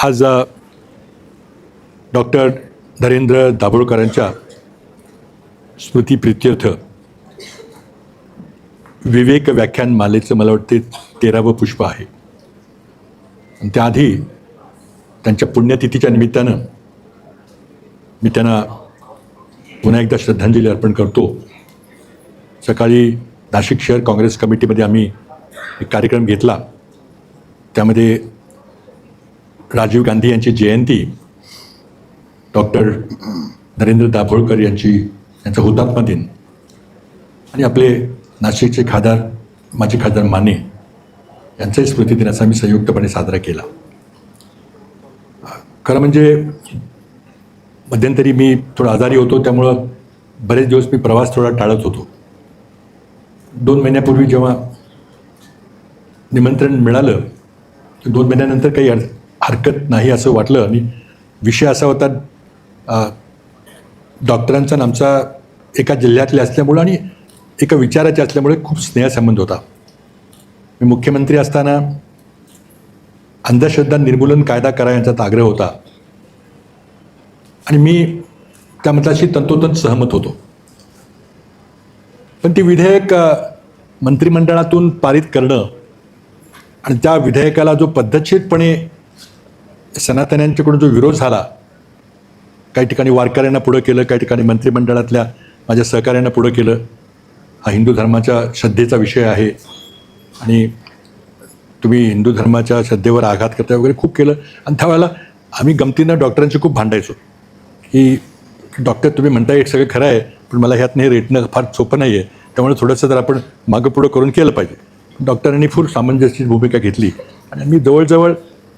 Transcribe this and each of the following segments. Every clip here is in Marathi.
आज डॉक्टर नरेंद्र दाभोळकरांच्या स्मृतिप्रित्यर्थ विवेक व्याख्यान मालेचं मला वाटते 13वं पुष्प आहे. आणि त्याआधी त्यांच्या पुण्यतिथीच्या निमित्तानं मी त्यांना पुन्हा एकदा श्रद्धांजली अर्पण करतो. सकाळी नाशिक शहर काँग्रेस कमिटीमध्ये आम्ही एक कार्यक्रम घेतला. त्यामध्ये राजीव गांधी यांची जयंती, डॉक्टर नरेंद्र दाभोळकर यांचा हुतात्मा दिन आणि आपले नाशिकचे खासदार माजी खासदार माने यांचाही स्मृतिदिन असा मी संयुक्तपणे साजरा केला. खरं म्हणजे मध्यंतरी मी थोडा आजारी होतो, त्यामुळं बरेच दिवस मी प्रवास थोडा टाळत होतो. 2 महिन्यापूर्वी जेव्हा निमंत्रण मिळालं, 2 महिन्यानंतर काही हरकत नाही असं वाटलं. आणि विषय असा होता, डॉक्टरांचा आमचा एका जिल्ह्यातले असल्यामुळं आणि एका विचाराचे असल्यामुळे खूप स्नेहसंबंध होता. मी मुख्यमंत्री असताना अंधश्रद्धा निर्मूलन कायदा करा यांचा आग्रह होता आणि मी त्या मताशी तंतोतंत सहमत होतो. पण ती विधेयक मंत्रिमंडळातून पारित करणं आणि त्या विधेयकाला जो पद्धतशीरपणे सनातन्यांच्याकडून जो विरोध झाला, काही ठिकाणी वारकऱ्यांना पुढं केलं, काही ठिकाणी मंत्रिमंडळातल्या माझ्या सहकाऱ्यांना पुढं केलं. हा हिंदू धर्माच्या श्रद्धेचा विषय आहे आणि तुम्ही हिंदू धर्माच्या श्रद्धेवर आघात करता वगैरे खूप केलं. आणि त्यावेळेला आम्ही गमतीनं डॉक्टरांची खूप भांडायचो की डॉक्टर तुम्ही म्हणताय हे सगळं खरं आहे, पण मला ह्यातनं हे रेटणं फार सोपं नाही आहे, त्यामुळे थोडंसं जर आपण मागं पुढं करून केलं पाहिजे. डॉक्टरांनी खूप सामंजस्य भूमिका घेतली आणि आम्ही जवळजवळ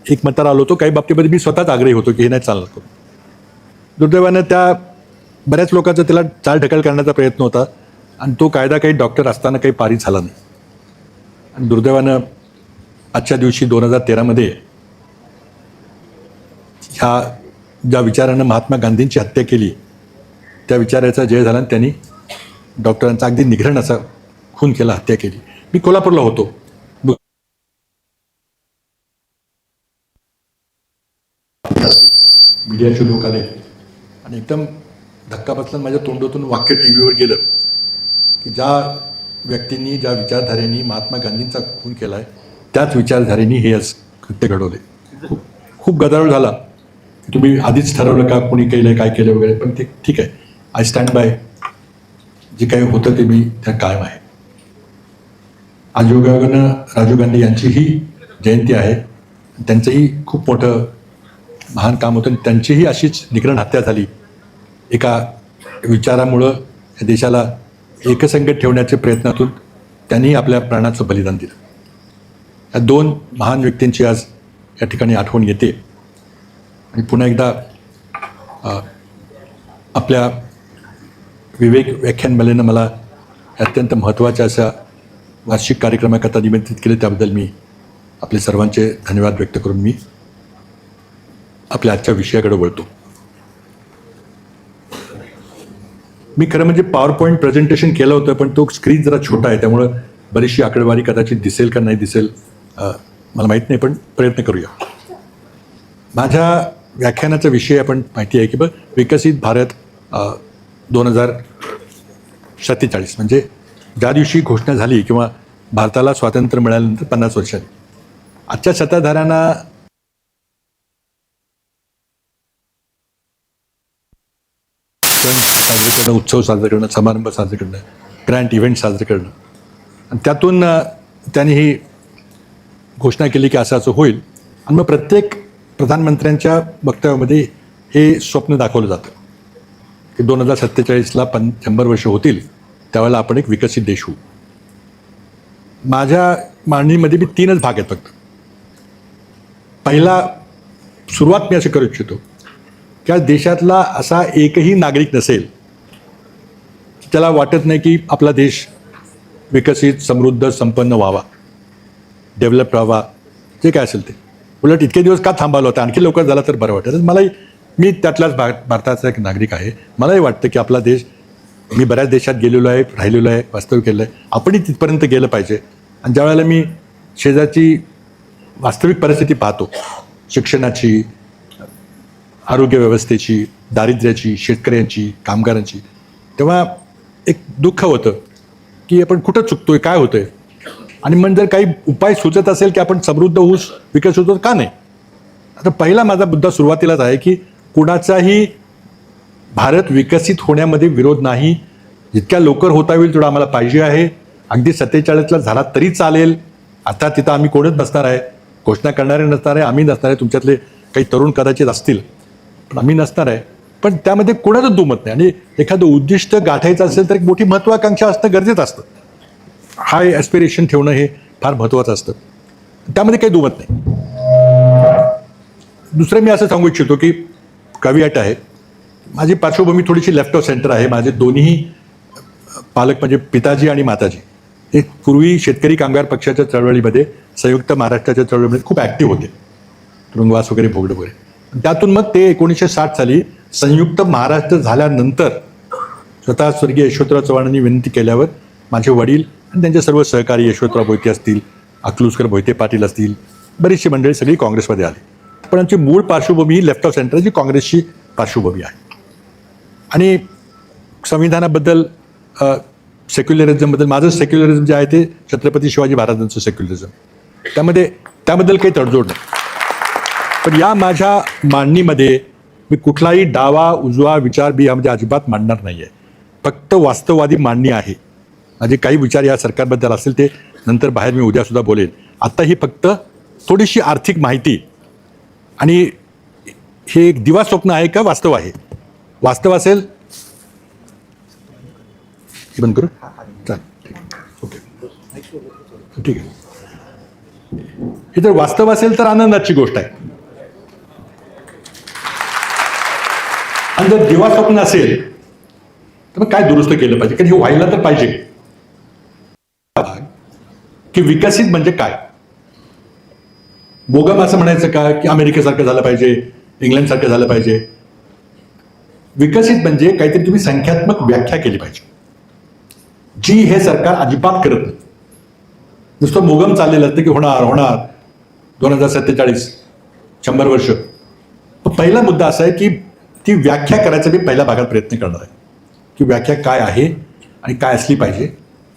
एकमताला आलो होतो. काही बाबतीमध्ये मी स्वतःच आग्रही होतो की हे नाही चालणार करू. दुर्दैवानं त्या बऱ्याच लोकांचा त्याला चालढकल करण्याचा प्रयत्न होता आणि तो कायदा काही डॉक्टर असताना काही पारित झाला नाही. आणि दुर्दैवानं आजच्या दिवशी 2013मध्ये ह्या ज्या विचारानं महात्मा गांधींची हत्या केली, त्या विचाराचा जय झाला आणि त्यांनी डॉक्टरांचा अगदी निघरण असा खून केला, हत्या केली. मी कोल्हापूरला होतो. मीडियाचे लोक आले आणि एकदम धक्का बसला. माझ्या तोंडातून वाक्य टी व्हीवर गेलं की ज्या व्यक्तींनी, ज्या विचारधारेनी महात्मा गांधींचा खून केला आहे, त्याच विचारधारेनी हे कृत्य घडवले. खूप गदारोळ झाला. तुम्ही आधीच ठरवलं का कोणी केलं, काय केलं वगैरे, पण ते ठीक आहे. I stand by. जे काही होतं ते मी त्या कायम आहे. आज योगायोगानं राजीव गांधी यांचीही जयंती आहे. त्यांचंही खूप मोठं महान काम होतं आणि त्यांचीही अशीच निग्रह हत्या झाली. एका विचारामुळं या देशाला एकसंगत ठेवण्याच्या प्रयत्नातून त्यांनी आपल्या प्राणाचं बलिदान दिलं. या 2 महान व्यक्तींची आज या ठिकाणी आठवण येते. आणि पुन्हा एकदा आपल्या विवेक व्याख्यानमालेनं मला अत्यंत महत्त्वाच्या अशा वार्षिक कार्यक्रमाकरता निमंत्रित केले, त्याबद्दल मी आपले सर्वांचे धन्यवाद व्यक्त करून मी आपल्या आजच्या विषयाकडे वळतो. मी खरं म्हणजे पॉवर पॉईंट प्रेझेंटेशन केलं होतं, पण तो स्क्रीन जरा छोटा आहे, त्यामुळं बरीचशी आकडेवारी कदाचित दिसेल का नाही दिसेल मला माहीत नाही, पण प्रयत्न करूया. माझ्या व्याख्यानाचा विषय आपण माहिती आहे की विकसित भारत 2047, म्हणजे ज्या दिवशी घोषणा झाली किंवा भारताला स्वातंत्र्य मिळाल्यानंतर 50 वर्षांनी. आजच्या सत्ताधाऱ्यांना सण साजरे करणं, उत्सव साजरे करणं, समारंभ साजरे करणं, ग्रँड इव्हेंट साजरे करणं, आणि त्यातून त्यांनी ही घोषणा केली की असं होईल. आणि मग प्रत्येक प्रधानमंत्र्यांच्या वक्तव्यामध्ये हे स्वप्न दाखवलं जातं की 2047ला 100 वर्ष होतील, त्यावेळेला आपण एक विकसित देश होऊ. माझ्या मांडणीमध्ये मी 3च भाग आहेत फक्त. पहिला सुरुवात मी अशी करू इच्छितो की आज देशातला असा एकही नागरिक नसेल की त्याला वाटत नाही की आपला देश विकसित, समृद्ध, संपन्न व्हावा, डेव्हलप व्हावा, जे काय असेल ते. उलट इतके दिवस का थांबवलं होतं, आणखी लवकर झाला तर बरं वाटेल. मलाही, मी त्यातलाच भारताचा एक नागरिक आहे. मलाही वाटतं की आपला देश, मी बऱ्याच देशात गेलेलो आहे, राहिलेलो आहे, वास्तव्य केलं आहे, आपणही तिथपर्यंत गेलं पाहिजे. आणि ज्यावेळेला मी शेजारची वास्तविक परिस्थिती पाहतो, शिक्षणाची, आरोग्य व्यवस्थेची, दारिद्र्याची, शेतकऱ्यांची, कामगारांची, तेव्हा एक दुःख होतं की आपण कुठं चुकतोय, काय होतंय. आणि मग जर काही उपाय सुचत असेल की आपण समृद्ध होऊ, विकसित होतो का नाही. आता पहिला माझा मुद्दा सुरुवातीलाच आहे की कुणाचाही भारत विकसित होण्यामध्ये विरोध नाही. जितक्या लवकर होता येईल तेवढा आम्हाला पाहिजे आहे. अगदी 47ला झाला तरी चालेल. आता तिथं आम्ही कोणच नसणार आहे, घोषणा करणारे नसणार आहे, आम्ही नसणार आहे. तुमच्यातले काही तरुण कदाचित असतील, पण आम्ही नसणार आहे. पण त्यामध्ये कोणाचं दुमत नाही. आणि एखादं उद्दिष्ट गाठायचं असेल तर एक मोठी महत्वाकांक्षा असणं गरजेचं असतं. हाय ॲस्पिरेशन ठेवणं हे फार महत्त्वाचं असतं. त्यामध्ये काही दुमत नाही. दुसरं मी असं सांगू इच्छितो की कविअट आहे, माझी पार्श्वभूमी थोडीशी लेफ्ट ऑफ सेंटर आहे. माझे दोन्ही पालक म्हणजे पिताजी आणि माताजी हे पूर्वी शेतकरी कामगार पक्षाच्या चळवळीमध्ये, संयुक्त महाराष्ट्राच्या चळवळीमध्ये खूप ॲक्टिव्ह होते, तुरुंगवास वगैरे भोगले वगैरे. त्यातून मग ते 1960 साली संयुक्त महाराष्ट्र झाल्यानंतर स्वतः स्वर्गीय यशवंतराव चव्हाणांनी विनंती केल्यावर माझे वडील आणि त्यांचे सर्व सहकारी, यशवंतराव मोहिते असतील, अकलूजकर मोहिते पाटील असतील, बरीचशी मंडळी सगळी काँग्रेसमध्ये आली. पण आमची मूळ पार्श्वभूमी ही लेफ्ट ऑफ सेंटर जी काँग्रेसची पार्श्वभूमी आहे. आणि संविधानाबद्दल, सेक्युलरिझमबद्दल, माझं सेक्युलरिझम जे आहे ते छत्रपती शिवाजी महाराजांचं सेक्युलरिझम, त्याबद्दल काही तडजोड नाही. पण या माझ्या मांडणीमध्ये मी कुठलाही डावा उजवा विचार यामध्ये अजिबात मांडणार नाही आहे. फक्त वास्तववादी मांडणी आहे. माझे काही विचार या सरकारबद्दल असेल ते नंतर बाहेर मी उद्यासुद्धा बोलेन. आता ही फक्त थोडीशी आर्थिक माहिती, आणि हे एक दिवा स्वप्न आहे का वास्तव आहे. वास्तव असेल बंद करू, चालेल, ओके, ठीक आहे. हे जर वास्तव असेल तर आनंदाची गोष्ट आहे. आणि जर दिवा स्वप्न असेल तर मग काय दुरुस्त केलं पाहिजे, कारण हे व्हायला तर पाहिजे. की विकसित म्हणजे काय. बोगम असं म्हणायचं का की अमेरिकेसारखं झालं पाहिजे, इंग्लंडसारखं झालं पाहिजे. विकसित म्हणजे काहीतरी तुम्ही संख्यात्मक व्याख्या केली पाहिजे, जी हे सरकार अजिबात करत नाही. नुसतं बोगम चाललेलं असतं की होणार 2047 100 वर्ष. पहिला मुद्दा असा आहे की ती व्याख्या करायचा मी पहिल्या भागात प्रयत्न करणार आहे की व्याख्या काय आहे आणि काय असली पाहिजे.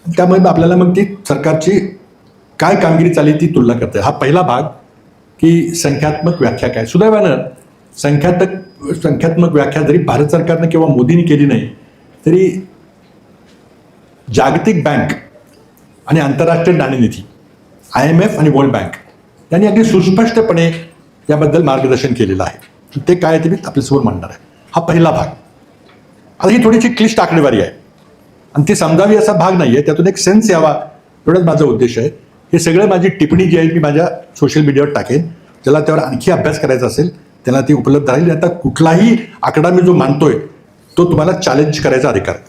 त्यामुळे आपल्याला मग ती सरकारची काय कामगिरी चालली ती तुलना करते. हा पहिला भाग की संख्यात्मक व्याख्या काय. सुदैवानं संख्यात्मक व्याख्या जरी भारत सरकारनं किंवा मोदींनी केली नाही तरी जागतिक बँक आणि आंतरराष्ट्रीय नाणेनिधी, IMF आणि वर्ल्ड बँक यांनी अगदी सुस्पष्टपणे याबद्दल मार्गदर्शन केलेलं आहे. ते काय ते मी आपल्यासमोर मांडणार आहे. हा पहिला भाग. आता ही थोडीशी क्लिष्ट आकडेवारी आहे आणि ती समजावी असा भाग नाही आहे, त्यातून एक सेन्स यावा एवढाच माझा उद्देश आहे. हे सगळं माझी टिप्पणी जी आहे मी माझ्या सोशल मीडियावर टाकेन. ज्याला त्यावर आणखी अभ्यास करायचा असेल त्याला ती उपलब्ध राहील. आता कुठलाही आकडा मी जो मानतोय तो तुम्हाला चॅलेंज करायचा अधिकार आहे.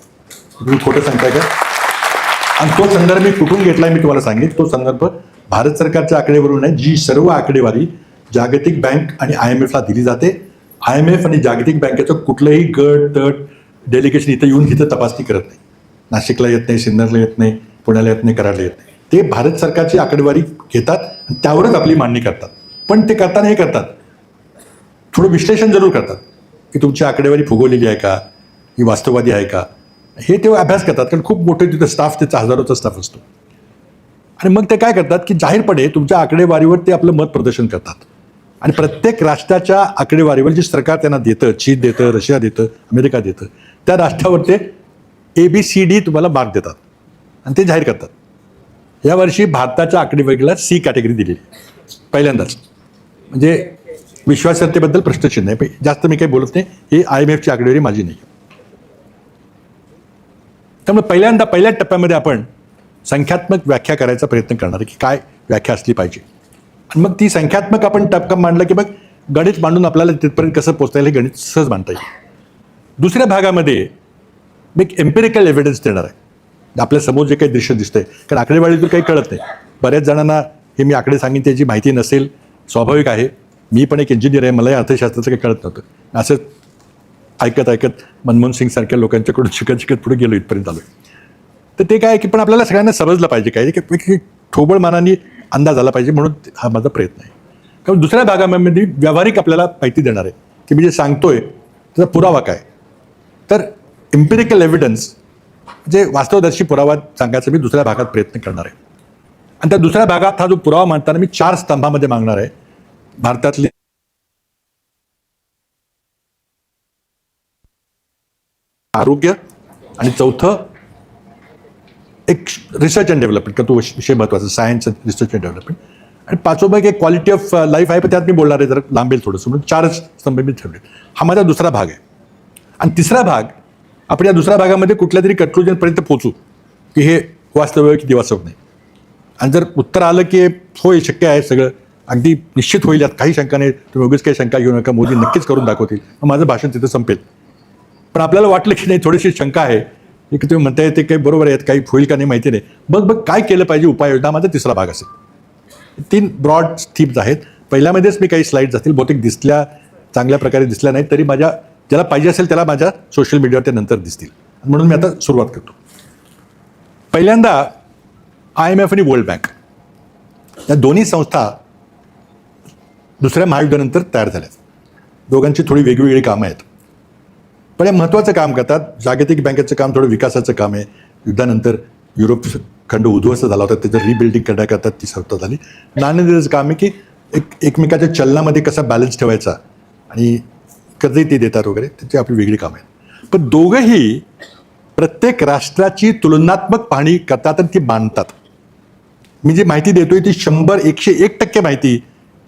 तुम्ही खोटं सांगताय का. आणि तो संदर्भ मी कुठून घेतलाय मी तुम्हाला सांगेन. तो संदर्भ भारत सरकारच्या आकडेवरून आहे, जी सर्व आकडेवारी जागतिक बँक आणि IMFला दिली जाते. IMF आणि जागतिक बँकेचं कुठलंही गट तट डेलिगेशन इथं येऊन इथं तपासणी करत नाही. नाशिकला येत नाही, सिन्नरला येत नाही, पुण्याला येत नाही, कराडला येत नाही. ते भारत सरकारची आकडेवारी घेतात आणि त्यावरच आपली मांडणी करतात. पण ते करताना हे करतात, थोडं विश्लेषण जरूर करतात की तुमची आकडेवारी फुगवलेली आहे का, ही वास्तववादी आहे का, हे ते अभ्यास करतात. कारण खूप मोठं तिथं स्टाफ, त्याचा हजारोचा स्टाफ असतो. आणि मग ते काय करतात की जाहीरपणे तुमच्या आकडेवारीवर ते आपलं मत प्रदर्शन करतात. आणि प्रत्येक राष्ट्राच्या आकडेवारीवर जे सरकार त्यांना देतं, चीन देतं, रशिया देतं, अमेरिका देतं, त्या राष्ट्रावर ते ABCD तुम्हाला मार्क देतात आणि ते जाहीर करतात. यावर्षी भारताच्या आकडेवारीला C कॅटेगरी दिलेली पहिल्यांदाच. म्हणजे विश्वासार्हतेबद्दल प्रश्नचिन्ह आहे. जास्त मी काही बोलत नाही, ही IMFची आकडेवारी माझी नाही. त्यामुळे पहिल्या टप्प्यामध्ये आपण संख्यात्मक व्याख्या करायचा प्रयत्न करणार की काय व्याख्या असली पाहिजे. आणि मग ती संख्यात्मक आपण टप्पा मांडला की मग गणित मांडून आपल्याला तिथपर्यंत कसं पोचता येईल हे गणित सहज मांडता येईल. दुसऱ्या भागामध्ये मी एक एम्पिरिकल एव्हिडन्स देणार आहे. आपल्या समोर जे काही दृश्य दिसतंय, कारण आकडेवारीतून काही कळत नाही. बऱ्याच जणांना हे मी आकडे सांगेन त्याची माहिती नसेल, स्वाभाविक आहे. मी पण एक इंजिनियर आहे, मलाही अर्थशास्त्राचं काही कळत नव्हतं. असं ऐकत मनमोहन सिंग सारख्या लोकांच्याकडून शिकत पुढे गेलो, इथपर्यंत आलो. तर ते काय की पण आपल्याला सगळ्यांना समजलं पाहिजे काय की ठोबळ मानाने अंदाज आला पाहिजे, म्हणून हा माझा प्रयत्न आहे. कारण दुसऱ्या भागामध्ये व्यावहारिक आपल्याला माहिती देणार आहे की मी जे सांगतोय त्याचा पुरावा काय. तर इम्पिरिकल एव्हिडन्स म्हणजे वास्तवदर्शी पुरावा सांगायचा मी दुसऱ्या भागात प्रयत्न करणार आहे. आणि त्या दुसऱ्या भागात हा जो पुरावा मांडताना मी 4 स्तंभामध्ये मागणार आहे. भारतातले आरोग्य, आणि चौथं एक रिसर्च अँड डेव्हलपमेंट, का तो विषय महत्वाचा, सायन्स रिसर्च अँड डेव्हलपमेंट. आणि पाचवं भाग एक क्वालिटी ऑफ लाईफ आहे, पण त्यात मी बोलणार आहे जर लांबेल थोडंसं, म्हणून 4च स्तंभ मी ठेवले. हा माझा दुसरा भाग आहे. आणि तिसरा भाग, आपण या दुसऱ्या भागामध्ये कुठल्या तरी कन्क्लुजनपर्यंत पोहोचू की हे वास्तव आहे की वास्तव नाही. आणि जर उत्तर आलं की होय शक्य आहे, सगळं अगदी निश्चित होईल, यात काही शंका नाही, तुम्ही उगीच काही शंका घेऊ नका, मोदी नक्कीच करून दाखवतील, मग माझं भाषण तिथं संपेल. पण आपल्याला वाटलं की नाही, थोडीशी शंका आहे की तुम्ही म्हणताय ते काही बरोबर आहेत, काही होईल का नाही माहिती नाही, बघ काय केलं पाहिजे, उपाययोजना, माझा तिसरा भाग असेल. 3 ब्रॉड थीम्स आहेत. पहिल्यामध्येच मी काही स्लाईड्स असतील, बहुतेक दिसल्या, चांगल्या प्रकारे दिसल्या नाही तरी माझ्या ज्याला पाहिजे असेल त्याला माझ्या सोशल मीडियावर ते नंतर दिसतील. म्हणून मी आता सुरुवात करतो. पहिल्यांदा IMF आणि वर्ल्ड बँक या दोन्ही संस्था दुसऱ्या महायुद्धानंतर तयार झाल्यात. दोघांची थोडी वेगवेगळी कामं आहेत, पण हे महत्त्वाचं काम करतात. जागतिक बँकेचं काम थोडं विकासाचं काम आहे. युद्धानंतर युरोप खंड उद्ध्वस्त झाला होता, त्याचं रिबिल्डिंग करण्याकरता ती संस्था झाली. नाणेनिधीचं काम आहे की एकमेकाच्या चलनामध्ये कसा बॅलन्स ठेवायचा, आणि कर्जही ते देतात वगैरे, त्याची आपली वेगळी कामं आहेत. पण दोघंही प्रत्येक राष्ट्राची तुलनात्मक पाहणी करतात आणि ती मांडतात. मी जी माहिती देतोय ती 101% माहिती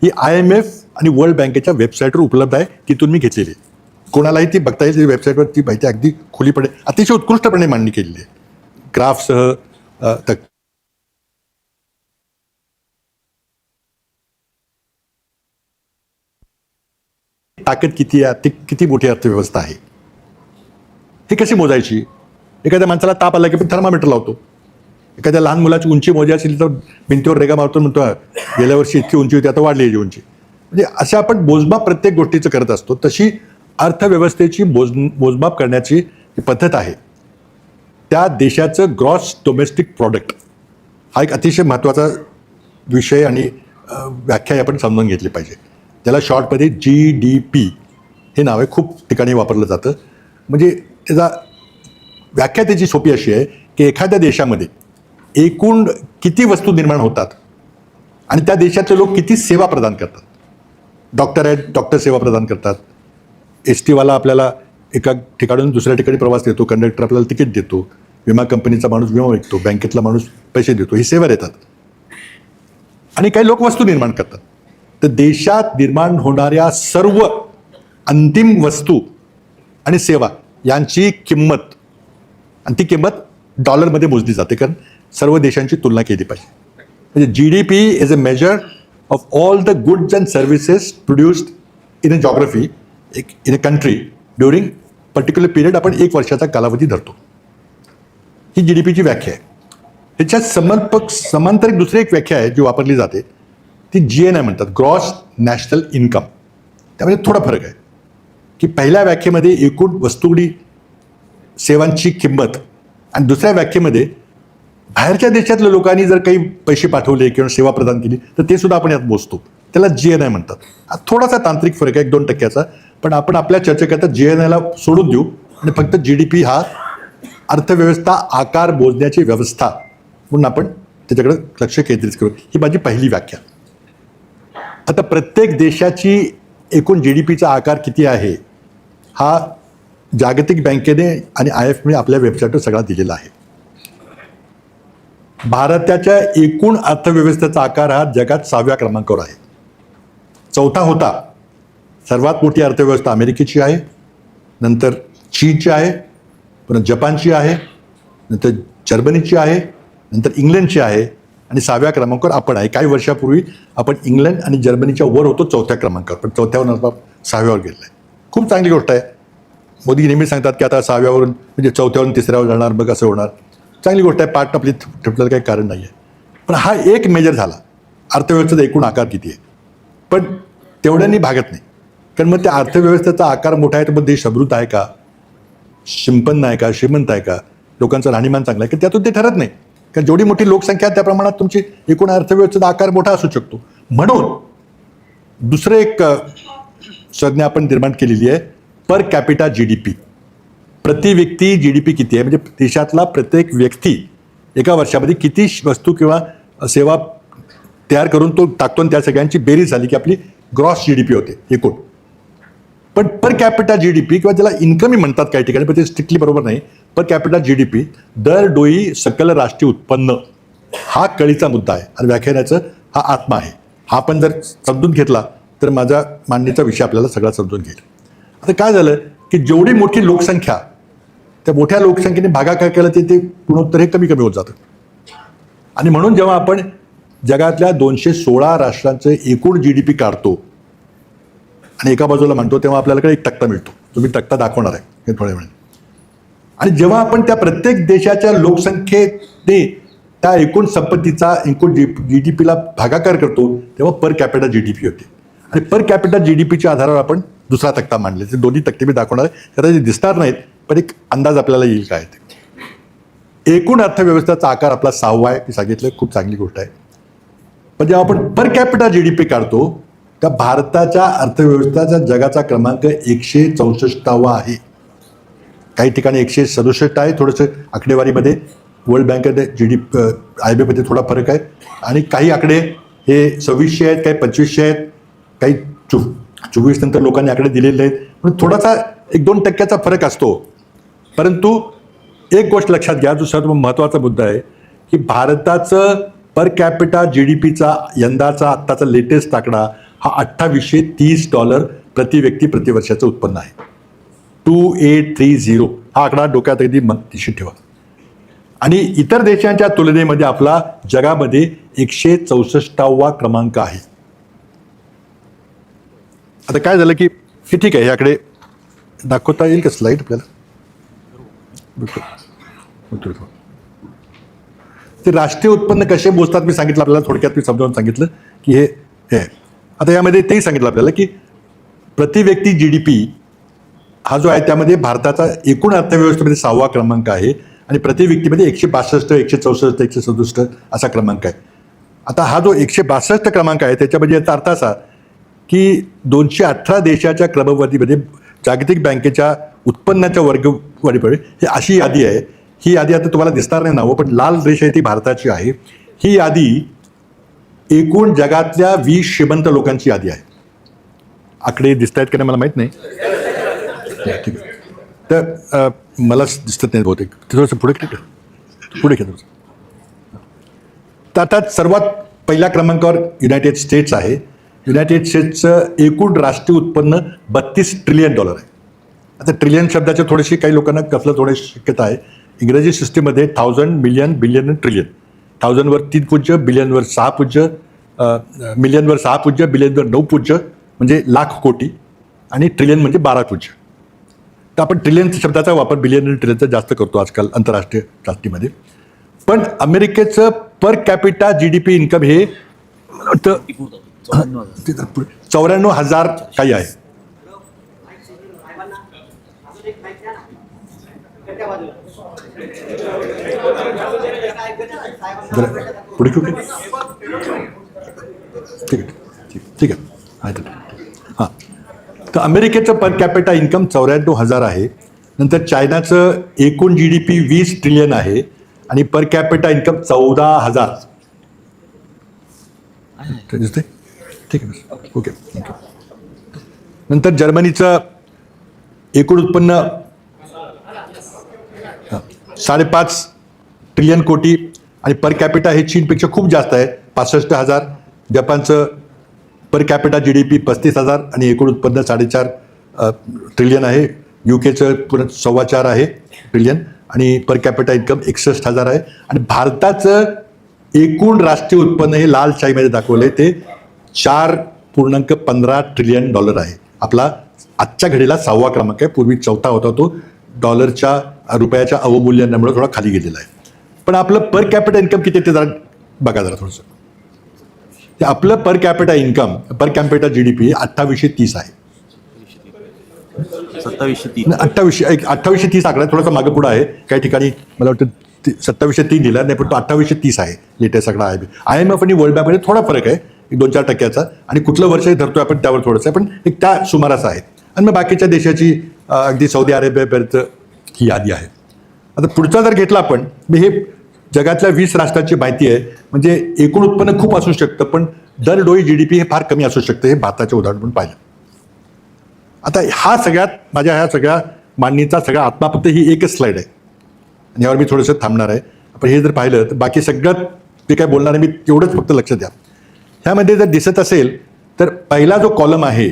ही IMF आणि वर्ल्ड बँकेच्या वेबसाईटवर उपलब्ध आहे, तिथून मी घेतलेली आहे. कोणालाही ती बघता येईल. वेबसाईटवर ती माहिती अगदी खुलीपणे, अतिशय उत्कृष्टपणे मांडणी केलेली आहे, ग्राफसह. ताकद किती आहे, ती किती मोठी अर्थव्यवस्था आहे, ही कशी मोजायची. एखाद्या माणसाला ताप आला की आपण थर्मामीटर लावतो. एखाद्या लहान मुलाची उंची मोजायची असेल तर भिंतीवर रेगा मारतो, म्हणतो गेल्या वर्षी इतकी उंची होती, आता वाढली याची उंची. म्हणजे अशा आपण मोजमाप प्रत्येक गोष्टीचं करत असतो. तशी अर्थव्यवस्थेची मोजमाप करण्याची पद्धत आहे. त्या देशाचं ग्रॉस डोमेस्टिक प्रॉडक्ट हा एक अतिशय महत्त्वाचा विषय आणि व्याख्या आपण समजून घेतली पाहिजे, ज्याला शॉर्टमध्ये GDP हे नाव आहे. खूप ठिकाणी वापरलं जातं. म्हणजे त्याचा व्याख्या त्याची सोपी अशी आहे की एखाद्या देशामध्ये एकूण किती वस्तू निर्माण होतात आणि त्या देशातले लोक किती सेवा प्रदान करतात. डॉक्टर आहेत, डॉक्टर सेवा प्रदान करतात. STवाला आपल्याला एका ठिकाणून दुसऱ्या ठिकाणी प्रवास देतो, कंडक्टर आपल्याला तिकीट देतो, विमा कंपनीचा माणूस विमा विकतो, बँकेतला माणूस पैसे देतो, ही सेवा देतात. आणि काही लोक वस्तू निर्माण करतात. तर देशात निर्माण होणाऱ्या सर्व अंतिम वस्तू आणि सेवा यांची किंमत, आणि ती किंमत डॉलरमध्ये मोजली जाते, कारण सर्व देशांची तुलना केली पाहिजे. म्हणजे GDP is a measure of all the goods and services produced in a geography in a country during particular period. आपण 1 वर्षाचा कालावधी धरतो. ही GDPची व्याख्या आहे. ह्याच्यात समांतर एक दुसरी एक व्याख्या आहे जी वापरली जाते, ती GNI म्हणतात, ग्रॉस नॅशनल इन्कम. त्यामध्ये थोडा फरक आहे की पहिल्या व्याख्येमध्ये एकूण वस्तू सेवांची किंमत, आणि दुसऱ्या व्याख्येमध्ये बाहेरच्या देशातल्या लोकांनी जर काही पैसे पाठवले किंवा सेवा प्रदान केली तर ते सुद्धा आपण यात मोजतो. त्याला GNI म्हणतात. हा थोडासा तांत्रिक फरक आहे, 1-2 टक्क्याचा. पण आपण आपल्या चर्चेकरता GNIला सोडून देऊ आणि फक्त GDP हा अर्थव्यवस्था आकार मोजण्याची व्यवस्था म्हणून आपण त्याच्याकडे लक्ष केंद्रित करू. ही माझी पहिली व्याख्या. आता प्रत्येक देशाची एकूण GDPचा आकार किती आहे हा जागतिक बँकेने आणि IMFने आपल्या वेबसाईटवर सगळा दिलेला आहे. भारताच्या एकूण अर्थव्यवस्थेचा आकार हा जगात 6व्या क्रमांकावर आहे. 4था होता. सर्वात मोठी अर्थव्यवस्था अमेरिकेची आहे, नंतर चीनची आहे, पुन्हा जपानची आहे, नंतर जर्मनीची आहे, नंतर इंग्लंडची आहे, आणि 6व्या क्रमांकावर आपण आहे. काही वर्षापूर्वी आपण इंग्लंड आणि जर्मनीच्या वर होतो 4थ्या क्रमांकावर, पण 4थ्यावरून 6व्यावर गेलेलं आहे. खूप चांगली गोष्ट आहे. मोदी नेहमी सांगतात की आता 6व्यावरून म्हणजे 4थ्यावरून 3ऱ्यावर जाणार, मग असं होणार. चांगली गोष्ट आहे. पाठ आपली ठेपल्याला काही कारण नाही आहे. पण हा एक मेजर झाला, अर्थव्यवस्थेचा एकूण आकार किती आहे. पण तेवढ्यांनी भागत नाही, कारण मग त्या अर्थव्यवस्थेचा आकार मोठा आहे तर मग देश समृद्ध आहे का, संपन्न आहे का, श्रीमंत आहे का, लोकांचं राहणीमान चांगलं आहे का, त्यातून ते ठरत नाही. कारण जेवढी मोठी लोकसंख्या आहे त्या प्रमाणात तुमची एकूण अर्थव्यवस्थेचा आकार मोठा असू शकतो. म्हणून दुसरं एक संज्ञा आपण निर्माण केलेली आहे, पर कॅपिटा GDP. प्रति व्यक्ती GDP किती आहे, म्हणजे देशातला प्रत्येक व्यक्ती एका वर्षामध्ये किती वस्तू किंवा सेवा तयार करून तो टाकतो, आणि त्या सगळ्यांची बेरीज झाली की आपली ग्रॉस GDP होते एकूण. पण पर कॅपिटा GDP किंवा त्याला इन्कमही म्हणतात काही ठिकाणी, पण ते स्ट्रिक्टली बरोबर नाही. पर कॅपिटा GDP दर डोई सकल राष्ट्रीय उत्पन्न हा कळीचा मुद्दा आहे आणि व्याख्यानाचं हा आत्मा आहे. हा आपण जर समजून घेतला तर माझा मांडणीचा विषय आपल्याला सगळा समजून घेईल. आता काय झालं की जेवढी मोठी लोकसंख्या, त्या मोठ्या लोकसंख्येने भागाकार केला ते गुणोत्तर हे कमी कमी होत जातं. आणि म्हणून जेव्हा आपण जगातल्या 216 राष्ट्रांचं एकूण GDP काढतो आणि एका बाजूला म्हणतो, तेव्हा आपल्याकडे एक तक्ता मिळतो. तुम्ही तक्ता दाखवणार आहे हे थोड्या वेळाने. आणि जेव्हा आपण त्या प्रत्येक देशाच्या लोकसंख्येने त्या एकूण संपत्तीचा एकूण GDPला भागाकार करतो, तेव्हा पर कॅपिटा GDP होते. आणि पर कॅपिटा GDPच्या आधारावर आपण दुसरा तक्ता मांडले. ते दोन्ही तक्ते मी दाखवणार आहे, त्याला ते दिसणार नाहीत, पण एक अंदाज आपल्याला येईल काय ते. एकूण अर्थव्यवस्थेचा आकार आपला 6वा आहे, मी सांगितलं, खूप चांगली गोष्ट आहे. पण जेव्हा आपण पर कॅपिटा GDP काढतो, त्या भारताच्या अर्थव्यवस्थेचा जगाचा क्रमांक 164वा आहे. काही ठिकाणी 167 आहे. थोडंसं आकडेवारीमध्ये वर्ल्ड बँकेमध्ये GDP IMF थोडा फरक आहे. आणि काही आकडे हे 2600 आहेत, काही 2500 आहेत, काही 24 नंतर लोकांनी आकडे दिलेले आहेत. पण थोडासा 1-2% फरक असतो. परंतु एक गोष्ट लक्षात घ्या, जो सर्वात महत्त्वाचा मुद्दा आहे की भारताचं पर कॅपिटा GDPचा यंदाचा आत्ताचा लेटेस्ट आकडा हा $2830 प्रति व्यक्ती प्रतिवर्षाचं उत्पन्न आहे. 2830 हा आकडा डोक्यात अगदी दिशी ठेवा. आणि इतर देशांच्या तुलनेमध्ये आपला जगामध्ये 164वा क्रमांक आहे. आता काय झालं की हे ठीक आहे, हे आकडे दाखवता येईल का स्लाईड आपल्याला? ते राष्ट्रीय उत्पन्न कसे मोजतात मी सांगितलं आपल्याला, थोडक्यात मी समजावून सांगितलं की हे आहे. आता यामध्ये तेही सांगितलं आपल्याला की प्रति व्यक्ती GDP हा जो आहे त्यामध्ये भारताचा एकूण अर्थव्यवस्थेमध्ये 6वा क्रमांक आहे आणि प्रति व्यक्तीमध्ये 162, 164, 167 असा क्रमांक आहे. आता हा जो 162 क्रमांक आहे त्याच्यामध्ये याचा अर्थ असा की 218 देशाच्या क्रमवारीमध्ये जागतिक बँकेच्या उत्पन्नाच्या वर्गवारीमुळे ही अशी यादी आहे. ही यादी आता तुम्हाला दिसणार नाही नावं, पण लाल रेषा आहे ती भारताची आहे. ही यादी एकूण जगातल्या 20 श्रीमंत लोकांची यादी आहे. आकडे दिसत आहेत का नाही मला माहीत नाही, ठीक आहे. तर मला दिसत नाही बहुतेक, थोडंसं पुढे घ्या थोडंसं. तर आता सर्वात पहिल्या क्रमांकावर युनायटेड स्टेट्स आहे. युनायटेड स्टेट्सचं एकूण राष्ट्रीय उत्पन्न $32 ट्रिलियन आहे. आता ट्रिलियन शब्दाच्या थोडीशी काही लोकांना कसलं थोडी शक्यता आहे. इंग्रजी सिस्टीममध्ये 1000, मिलियन, बिलियन आणि ट्रिलियन. 1000वर 3 पूज्य, बिलियनवर 6 पूज्य, मिलियनवर 6 पूज्य, बिलियनवर 9 पूज्य म्हणजे लाख कोटी, आणि ट्रिलियन म्हणजे 12 पूज्य. तर आपण ट्रिलियन शब्दाचा वापर बिलियन आणि ट्रिलियनचा जास्त करतो आजकाल आंतरराष्ट्रीय चाचणीमध्ये. पण अमेरिकेचं पर कॅपिटा GDP इन्कम हे 94,000 काही आहे. पुढे ठीक आहे. हां, तर अमेरिकेचं पर कॅपिटा इन्कम 94,000 आहे. नंतर चायनाचं एकूण GDP 20 ट्रिलियन आहे आणि पर कॅपिटा इन्कम 14,000. दिसते? ठीक आहे, ओके. नंतर जर्मनीचं एकूण उत्पन्न 5.5 ट्रिलियन कोटी आणि पर कॅपिटा हे चीनपेक्षा खूप जास्त आहे, 65,000. जपानचं पर कॅपिटा GDP 35,000 आणि एकूण उत्पन्न 4.5 ट्रिलियन आहे. UKचं पुन्हा 4.25 आहे ट्रिलियन आणि पर कॅपिटा इन्कम 61,000 आहे. आणि भारताचं एकूण राष्ट्रीय उत्पन्न हे लाल शाईमध्ये दाखवलं आहे ते $4.15 ट्रिलियन आहे. आपला आजच्या घडीला 6वा क्रमांक आहे. पूर्वी 4था होता, तो डॉलरच्या रुपयाच्या अवमूल्यनामुळे थोडा खाली गेलेला आहे. पण आपलं पर कॅपिटा इन्कम किती ते जरा बघा जरा थोडंसं. ते आपलं per capita income, per capita GDP 2830 आहे. 2830 आकडा थोडासा मागे पुढे आहे. काही ठिकाणी मला वाटतं 2703 दिला नाही, पण तो 2830 आहे लेटेस्ट आकडा आहे. IMF आणि वर्ल्ड बँकमध्ये थोडा फरक आहे. 2-4% आणि कुठलं वर्षही धरतोय आपण त्यावर थोडंसं आहे, पण एक त्या सुमारास आहे. आणि मग बाकीच्या देशाची अगदी सौदी अरेबियापर्यंत ही यादी आहे. आता पुढचा जर घेतला आपण, हे जगातल्या 20 राष्ट्रांची माहिती आहे. म्हणजे एकूण उत्पन्न खूप असू शकतं, पण दरडोई GDP हे फार कमी असू शकतं. हे भारताचे उदाहरण पण पाहिलं. आता हा सगळ्यात माझ्या ह्या सगळ्या मांडणीचा सगळा आत्मा फक्त ही एकच स्लाईड आहे आणि यावर मी थोडंसं थांबणार आहे. आपण हे जर पाहिलं तर बाकी सगळ्यात जे काय बोलणार आहे मी तेवढंच फक्त लक्ष द्या. ह्यामध्ये जर दिसत असेल तर पहिला जो कॉलम आहे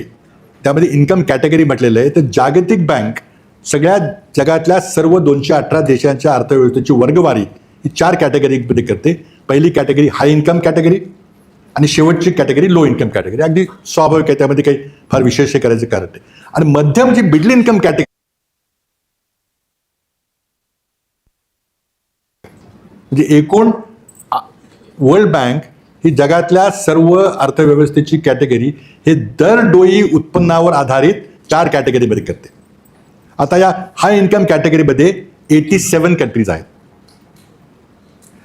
त्यामध्ये इन्कम कॅटेगरी म्हटलेलं आहे. तर जागतिक बँक सगळ्या जगातल्या सर्व 218 देशांच्या अर्थव्यवस्थेची वर्गवारी ही 4 कॅटेगरीमध्ये करते. पहिली कॅटेगरी हाय इन्कम कॅटेगरी आणि शेवटची कॅटेगरी लो इन्कम कॅटेगरी. अगदी स्वाभाविक आहे, त्यामध्ये काही फार विशेष करायचं कारण नाही. आणि मध्यम जी मिडल इन्कम कॅटेगरी म्हणजे एकूण वर्ल्ड बँक ही जगातल्या सर्व अर्थव्यवस्थेची कॅटेगरी हे दरडोई उत्पन्नावर आधारित 4 कॅटेगरीमध्ये करते. आता या हाय इन्कम कॅटेगरीमध्ये 87 कंट्रीज आहेत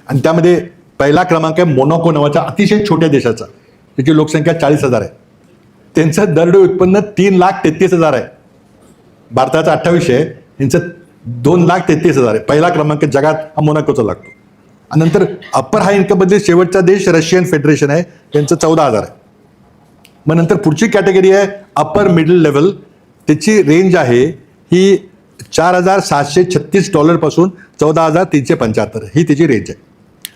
आणि त्यामध्ये पहिला क्रमांक आहे मोनाको नावाच्या अतिशय छोट्या देशाचा, त्याची लोकसंख्या 40,000 आहे. त्यांचं दरडोई उत्पन्न 3,33,000 आहे. भारताचा 28 आहे, यांचं 2,33,000 आहे. पहिला क्रमांक जगात हा मोनाकोचा लागतो. आणि नंतर अप्पर हाय इन्कममध्ये शेवटचा देश रशियन फेडरेशन आहे, त्यांचं 14,000 आहे. मग नंतर पुढची कॅटेगरी आहे अप्पर मिडल लेवल. त्याची रेंज आहे ही $4,736 पासून $14,375 ही त्याची रेंज आहे.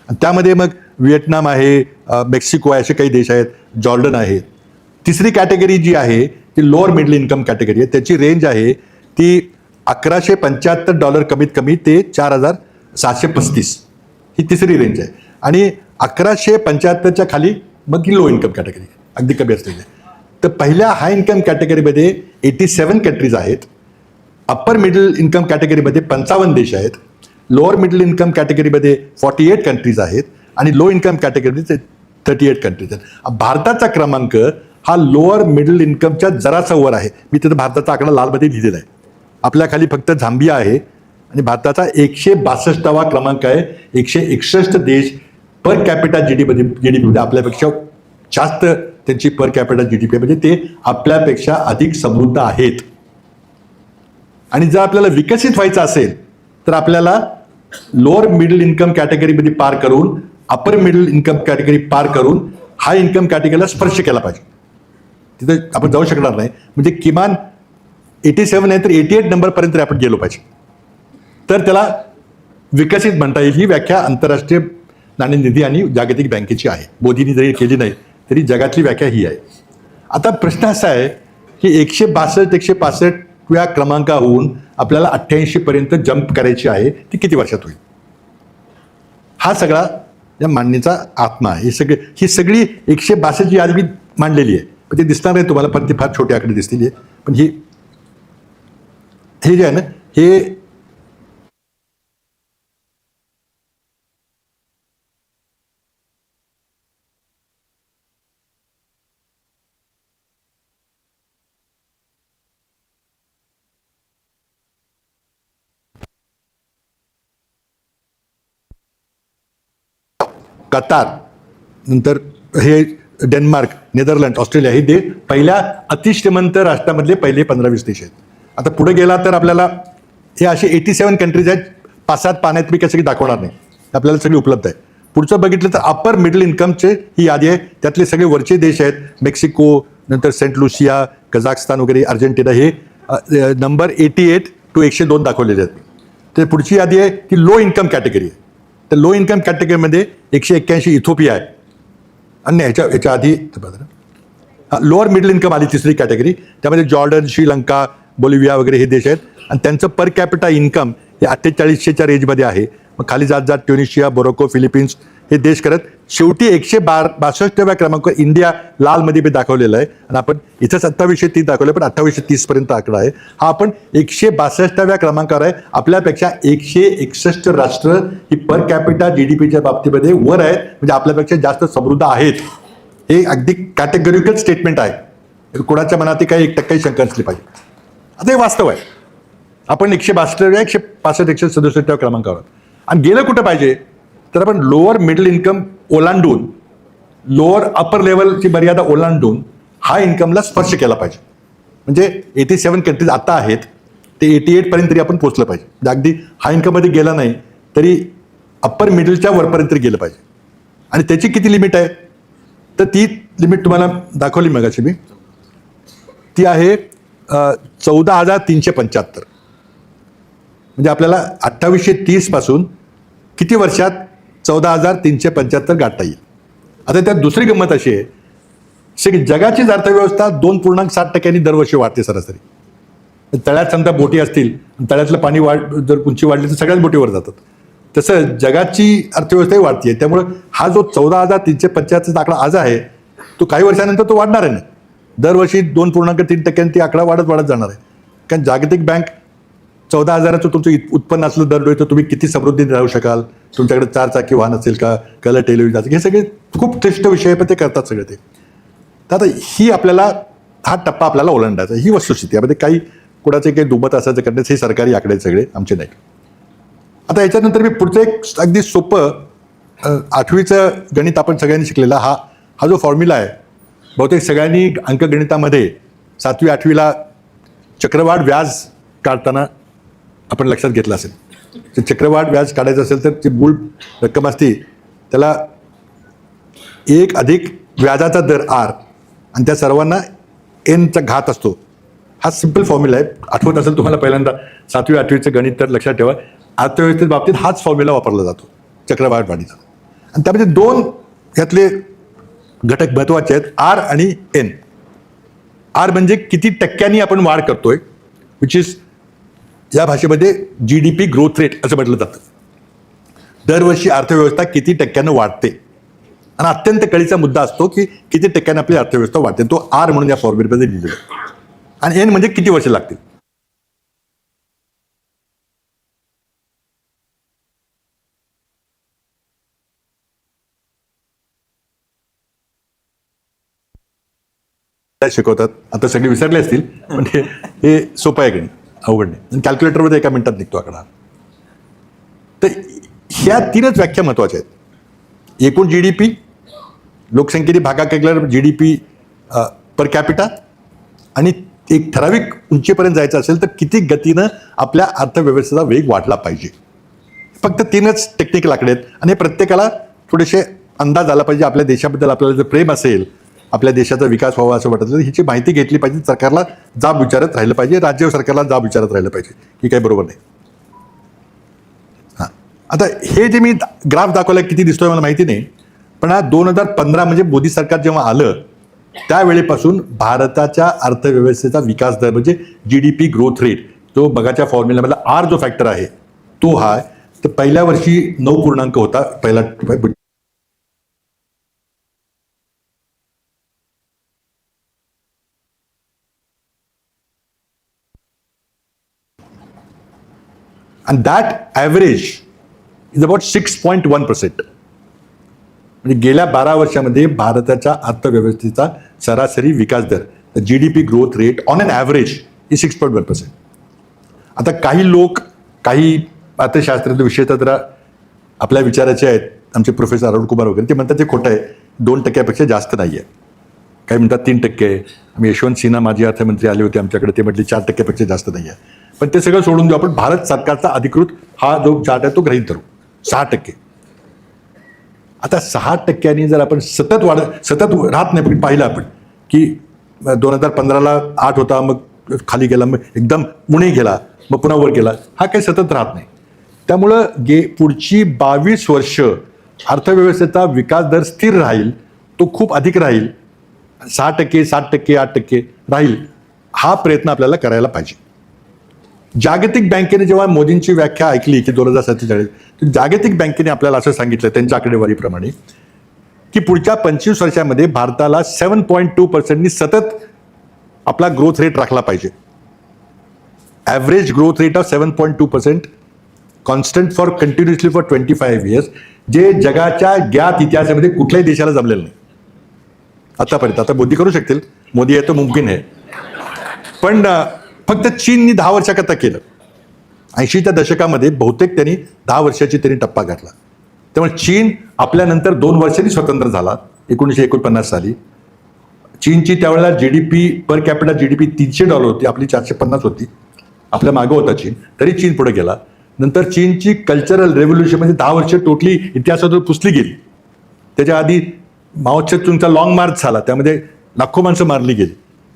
आणि त्यामध्ये मग व्हिएतनाम आहे, मेक्सिको आहे, असे काही देश आहेत, जॉर्डन आहे. तिसरी कॅटेगरी जी आहे ती लोअर मिडल इन्कम कॅटेगरी आहे. त्याची रेंज आहे ती $1,175 कमीत कमी ते $4,735 ही तिसरी रेंज आहे. आणि 1,175च्या खाली मग ही लो इन्कम कॅटेगरी अगदी कमी असलेली आहे. तर पहिल्या हाय इन्कम कॅटेगरीमध्ये 87 कंट्रीज आहेत. अप्पर मिडल इन्कम कॅटेगरीमध्ये 55 देश आहेत. लोअर मिडल इन्कम कॅटेगरीमध्ये 48 कंट्रीज आहेत आणि लो इन्कम कॅटेगरीमध्ये 38 कंट्रीज आहेत. भारताचा क्रमांक हा लोअर मिडल इन्कमच्या जरासा वर आहे. मी तिथं भारताचा आकडा लालमध्ये लिहिलेला आहे. आपल्या खाली फक्त झांबिया आहे आणि भारताचा 162वा क्रमांक आहे. 161 देश पर कॅपिटा जीडीपीमध्ये आपल्यापेक्षा जास्त त्यांची पर कॅपिटा जीडीपी म्हणजे ते आपल्यापेक्षा अधिक समृद्ध आहेत. आणि जर आपल्याला विकसित व्हायचं असेल तर आपल्याला लोअर मिडल इन्कम कॅटेगरीमध्ये पार करून अप्पर मिडल इन्कम कॅटेगरी पार करून हाय इन्कम कॅटेगरीला स्पर्श केला पाहिजे. तिथं आपण जाऊ शकणार नाही. म्हणजे किमान 87 नाही तर 88 नंबरपर्यंत आपण गेलो पाहिजे, तर त्याला विकसित म्हणता येईल. ही व्याख्या आंतरराष्ट्रीय नाणेनिधी आणि जागतिक बँकेची आहे. मोदींनी जरी केली नाही तरी जगातली व्याख्या ही आहे. आता प्रश्न असा आहे की 162-165व्या क्रमांकाहून आपल्याला 88 पर्यंत जंप करायची आहे, ती किती वर्षात होईल? हा सगळा या मांडणीचा आत्मा आहे. ही सगळी 162 यादी मी मांडलेली आहे, पण ते दिसणार नाही तुम्हाला, पण ती फार छोटी आकडे दिसतील. पण हे जे आहे ना हे कतार, नंतर हे डेन्मार्क, नेदरलँड, ऑस्ट्रेलिया हे पहिल्या अतिश्रीमंत राष्ट्रामधले पहिले 15-20 देश आहेत. आता पुढे गेला तर आपल्याला हे असे 87 कंट्रीज आहेत. 5-7 पाण्यात मी कसं दाखवणार नाही, आपल्याला सगळी उपलब्ध आहे. पुढचं बघितलं तर अप्पर मिडल इन्कमचे ही यादी आहे. त्यातले सगळे वरचे देश आहेत, मेक्सिको, नंतर सेंट लुसिया, कझाकस्तान वगैरे, अर्जेंटिना, हे नंबर 88 to 102 दाखवलेले आहेत. तर पुढची यादी आहे ती लो इन्कम कॅटेगरी आहे. तर लो इन्कम कॅटेगरीमध्ये 181 इथोपिया आहे. आणि ह्याच्या आधी लोअर मिडल इन्कम आली तिसरी कॅटेगरी. त्यामध्ये जॉर्डन, श्रीलंका, बोलिव्हिया वगैरे हे देश आहेत. आणि त्यांचं पर कॅपिटा इन्कम हे 4800च्या रेंजमध्ये आहे. मग खाली जात जात ट्युनिशिया, मोरोको, फिलिपिन्स हे देश करत शेवटी 162व्या क्रमांकावर इंडिया लालमध्ये बी दाखवलेलं आहे. आणि आपण इथं 2730 दाखवलं, पण 2830 पर्यंत आकडा आहे. हा आपण 162व्या क्रमांकावर आहे. आपल्यापेक्षा 161 राष्ट्र ही पर कॅपिटा जीडीपीच्या बाबतीमध्ये वर आहेत, म्हणजे आपल्यापेक्षा जास्त समृद्ध आहेत. हे अगदी कॅटेगरिकल स्टेटमेंट आहे. कोणाच्या मनात काही 1% शंका असली पाहिजे. आता हे वास्तव आहे. आपण 162व्या, 165, 167व्या क्रमांकावर. आणि गेलं कुठं पाहिजे तर आपण लोअर मिडल इन्कम ओलांडून लोअर अपर लेवलची मर्यादा ओलांडून हाय इन्कमला स्पर्श केला पाहिजे. म्हणजे 87 कंट्रीज आता आहेत, ते 88 पर्यंत तरी आपण पोहोचलं पाहिजे. म्हणजे अगदी हाय इन्कममध्ये गेला नाही तरी अप्पर मिडलच्या वरपर्यंत तरी गेलं पाहिजे. आणि त्याची किती लिमिट आहे, तर ती लिमिट तुम्हाला दाखवली मगाशी मी. ती आहे 14,375. म्हणजे आपल्याला 2830 पासून किती वर्षात 14,375 गाठता येईल. आता त्यात दुसरी गंमत अशी आहे की जगाचीच अर्थव्यवस्था 2.7% दरवर्षी वाढते सरासरी. तळ्यात समजा बोटी असतील, तळ्यातलं पाणी जर उंची वाढली तर सगळ्याच बोटीवर जातात. तसं जगाची अर्थव्यवस्थाही वाढतीये. त्यामुळे हा जो 14,375 आकडा आज आहे तो काही वर्षानंतर तो वाढणार आहे ना. दरवर्षी 2.3% ती आकडा वाढत जाणार आहे. कारण जागतिक बँक 14,000चं तुमचं उत्पन्न असलं दरडोई तर तुम्ही किती समृद्धीने राहू शकाल, तुमच्याकडे 4 चाकी वाहन असेल का, कलर टेलिव्हिजन असेल, हे सगळे खूप क्लिष्ट विषय पण ते करतात सगळे ते. तर आता ही आपल्याला हा टप्पा आपल्याला ओलांडायचा, ही वस्तुस्थिती. यामध्ये काही कुणाचे काही दुमत असायचं करण्याचे हे सरकारी आकडे सगळे आमचे नाही. आता याच्यानंतर मी पुढचं एक अगदी सोपं 8वीचं गणित आपण सगळ्यांनी शिकलेला हा जो फॉर्म्युला आहे, बहुतेक सगळ्यांनी अंकगणितामध्ये 7वी 8वीला चक्रवाढ व्याज काढताना आपण लक्षात घेतलं असेल. तर चक्रवाढ व्याज काढायचं असेल तर जी मूळ रक्कम असते त्याला 1 अधिक व्याजाचा दर R आणि त्या सर्वांना Nचा घात असतो. हा सिम्पल फॉर्म्युला आहे. आठवत असेल तुम्हाला पहिल्यांदा 7वी 8वीचं गणित, तर लक्षात ठेवा अर्थव्यवस्थेच्या बाबतीत हाच फॉर्म्युला वापरला जातो, चक्रवाढ वाढीचा. आणि त्यामध्ये 2 यातले घटक महत्वाचे आहेत, R आणि N. R म्हणजे किती टक्क्यांनी आपण वाढ करतोय, विच इज या भाषेमध्ये GDP ग्रोथ रेट असं म्हटलं जातं. दरवर्षी अर्थव्यवस्था किती टक्क्यानं वाढते आणि अत्यंत कळीचा मुद्दा असतो की किती टक्क्याने आपली अर्थव्यवस्था वाढते, तो R म्हणून या फॉर्म्युल्यामध्ये लिहिलेला आहे. आणि N म्हणजे किती वर्ष लागतील. शिकवतात आता सगळे विसरले असतील, पण हे सोपं आहे की नाही, अवघड नाही. कॅल्क्युलेटरमध्ये एका मिनिटात निघतो आकडा. तर ह्या 3च व्याख्या महत्वाच्या आहेत. एकूण GDP, लोकसंख्येने भागा केल्यावर GDP पर कॅपिटा, आणि एक ठराविक उंचीपर्यंत जायचं असेल तर किती गतीनं आपल्या अर्थव्यवस्थेचा वेग वाढला पाहिजे. फक्त 3च टेक्निकल आकडे आहेत आणि प्रत्येकाला थोडेसे अंदाज आला पाहिजे. आपल्या देशाबद्दल आपल्याला जर प्रेम असेल, आपल्या देशाचा विकास व्हावा असं वाटत असेल, ह्याची माहिती घेतली पाहिजे. सरकारला जाब विचारत राहिलं पाहिजे, राज्य सरकारला जाब विचारत राहिलं पाहिजे की काही बरोबर नाही. हां, आता हे जे मी ग्राफ दाखवला किती दिसतोय मला माहिती नाही, पण हा 2015 म्हणजे मोदी सरकार जेव्हा आलं त्यावेळेपासून भारताच्या अर्थव्यवस्थेचा विकास दर म्हणजे GDP ग्रोथ रेट, जो बघाच्या फॉर्म्युल्यामधला R जो फॅक्टर आहे तो हा. तर पहिल्या वर्षी 9 पूर्णांक होता पहिला. And that average is about 6.1%. म्हणजे गेल्या 12 वर्षामध्ये भारताच्या अर्थव्यवस्थेचा सरासरी विकास दर, GDP growth rate on an average is 6.1%. आता काही लोक, काही अर्थशास्त्राचे विषय तर आपल्या विचाराचे आहेत, आमचे प्रोफेसर अरुण कुमार वगैरे, ते म्हणतात ते खोटं आहे, 2% जास्त नाही आहे. काही म्हणतात 3%. आम्ही यशवंत सिन्हा माजी अर्थमंत्री आले होते आमच्याकडे, ते म्हटले 4% जास्त नाही आहे. पण ते सगळं सोडून देऊ आपण. भारत सरकारचा अधिकृत हा जो चार्ट आहे तो गृहीत धरू 6%. आता 6% जर आपण सतत राहत नाही, पण पाहिलं आपण की 2015ला 8 होता, मग खाली गेला, मग एकदम उणे गेला, मग पुन्हा वर गेला, हा काही सतत राहत नाही. त्यामुळं पुढची 22 वर्ष अर्थव्यवस्थेचा विकास दर स्थिर राहील, तो खूप अधिक राहील, 6%, 7%, 8% राहील. हा प्रयत्न आपल्याला करायला पाहिजे. जागतिक बँकेने जेव्हा मोदींची व्याख्या ऐकली की 2047, जागतिक बँकेने आपल्याला असं सांगितलं त्यांच्या आकडेवारीप्रमाणे की पुढच्या 25 वर्षामध्ये भारताला 7.2% सतत आपला ग्रोथ रेट राखला पाहिजे. Average growth rate of 7.2% constant for continuously for 25 years, जे जगाच्या ज्ञात इतिहासामध्ये कुठल्याही देशाला जमलेलं नाही आतापर्यंत. आता मोदी करू शकतील, मोदी आहे तो मुमकिन आहे, पण फक्त चीननी 10 वर्षाकरता केलं. 80च्या दशकामध्ये बहुतेक त्यांनी 10 वर्षाची त्यांनी टप्पा गाठला. त्यामुळे चीन आपल्यानंतर 2 वर्षांनी स्वतंत्र झाला 1949 साली. चीनची त्यावेळेला GDP पर कॅपिटल GDP $300 होती, आपली 450 होती. आपल्या मागं होता चीन, तरी चीन पुढे गेला. नंतर चीनची कल्चरल रेव्होल्युशन म्हणजे 10 वर्ष टोटली इतिहासातून पुसली गेली. त्याच्या आधी माओ त्से-तुंगचा लॉंग मार्च झाला, त्यामध्ये लाखो माणसं मारली गेली.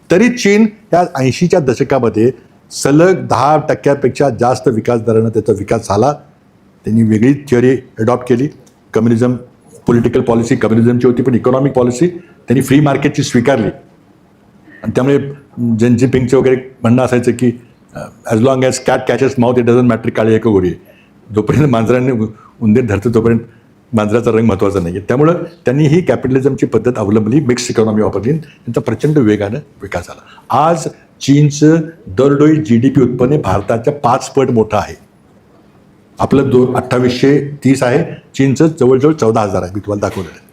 तरी चीन या 80च्या दशकामध्ये सलग 10% जास्त विकास दरानं त्याचा विकास झाला. त्यांनी वेगळी थिअरी अडॉप्ट केली. कम्युनिझम पॉलिटिकल पॉलिसी कम्युनिझमची होती, पण इकॉनॉमिक पॉलिसी त्यांनी फ्री मार्केटची स्वीकारली. आणि त्यामुळे जेन जिनपिंगचं वगैरे म्हणणं असायचं की as long as cat catches mouth it doesn't matter काळी एक गोरी. जोपर्यंत मांजराने उंदीर धरतो तोपर्यंत मांजराचा रंग महत्त्वाचा नाही आहे. त्यामुळं त्यांनी ही कॅपिटलिझमची पद्धत अवलंबली, मिक्स इकॉनॉमी वापरली, त्यांचा प्रचंड वेगानं विकास झाला. आज चीनचं दरडोई GDP उत्पन्न भारताच्या 5 पट मोठं आहे. आपलं 2830 आहे, चीनचं जवळजवळ 14,000 आहे. मी तुम्हाला दाखवलं आहे.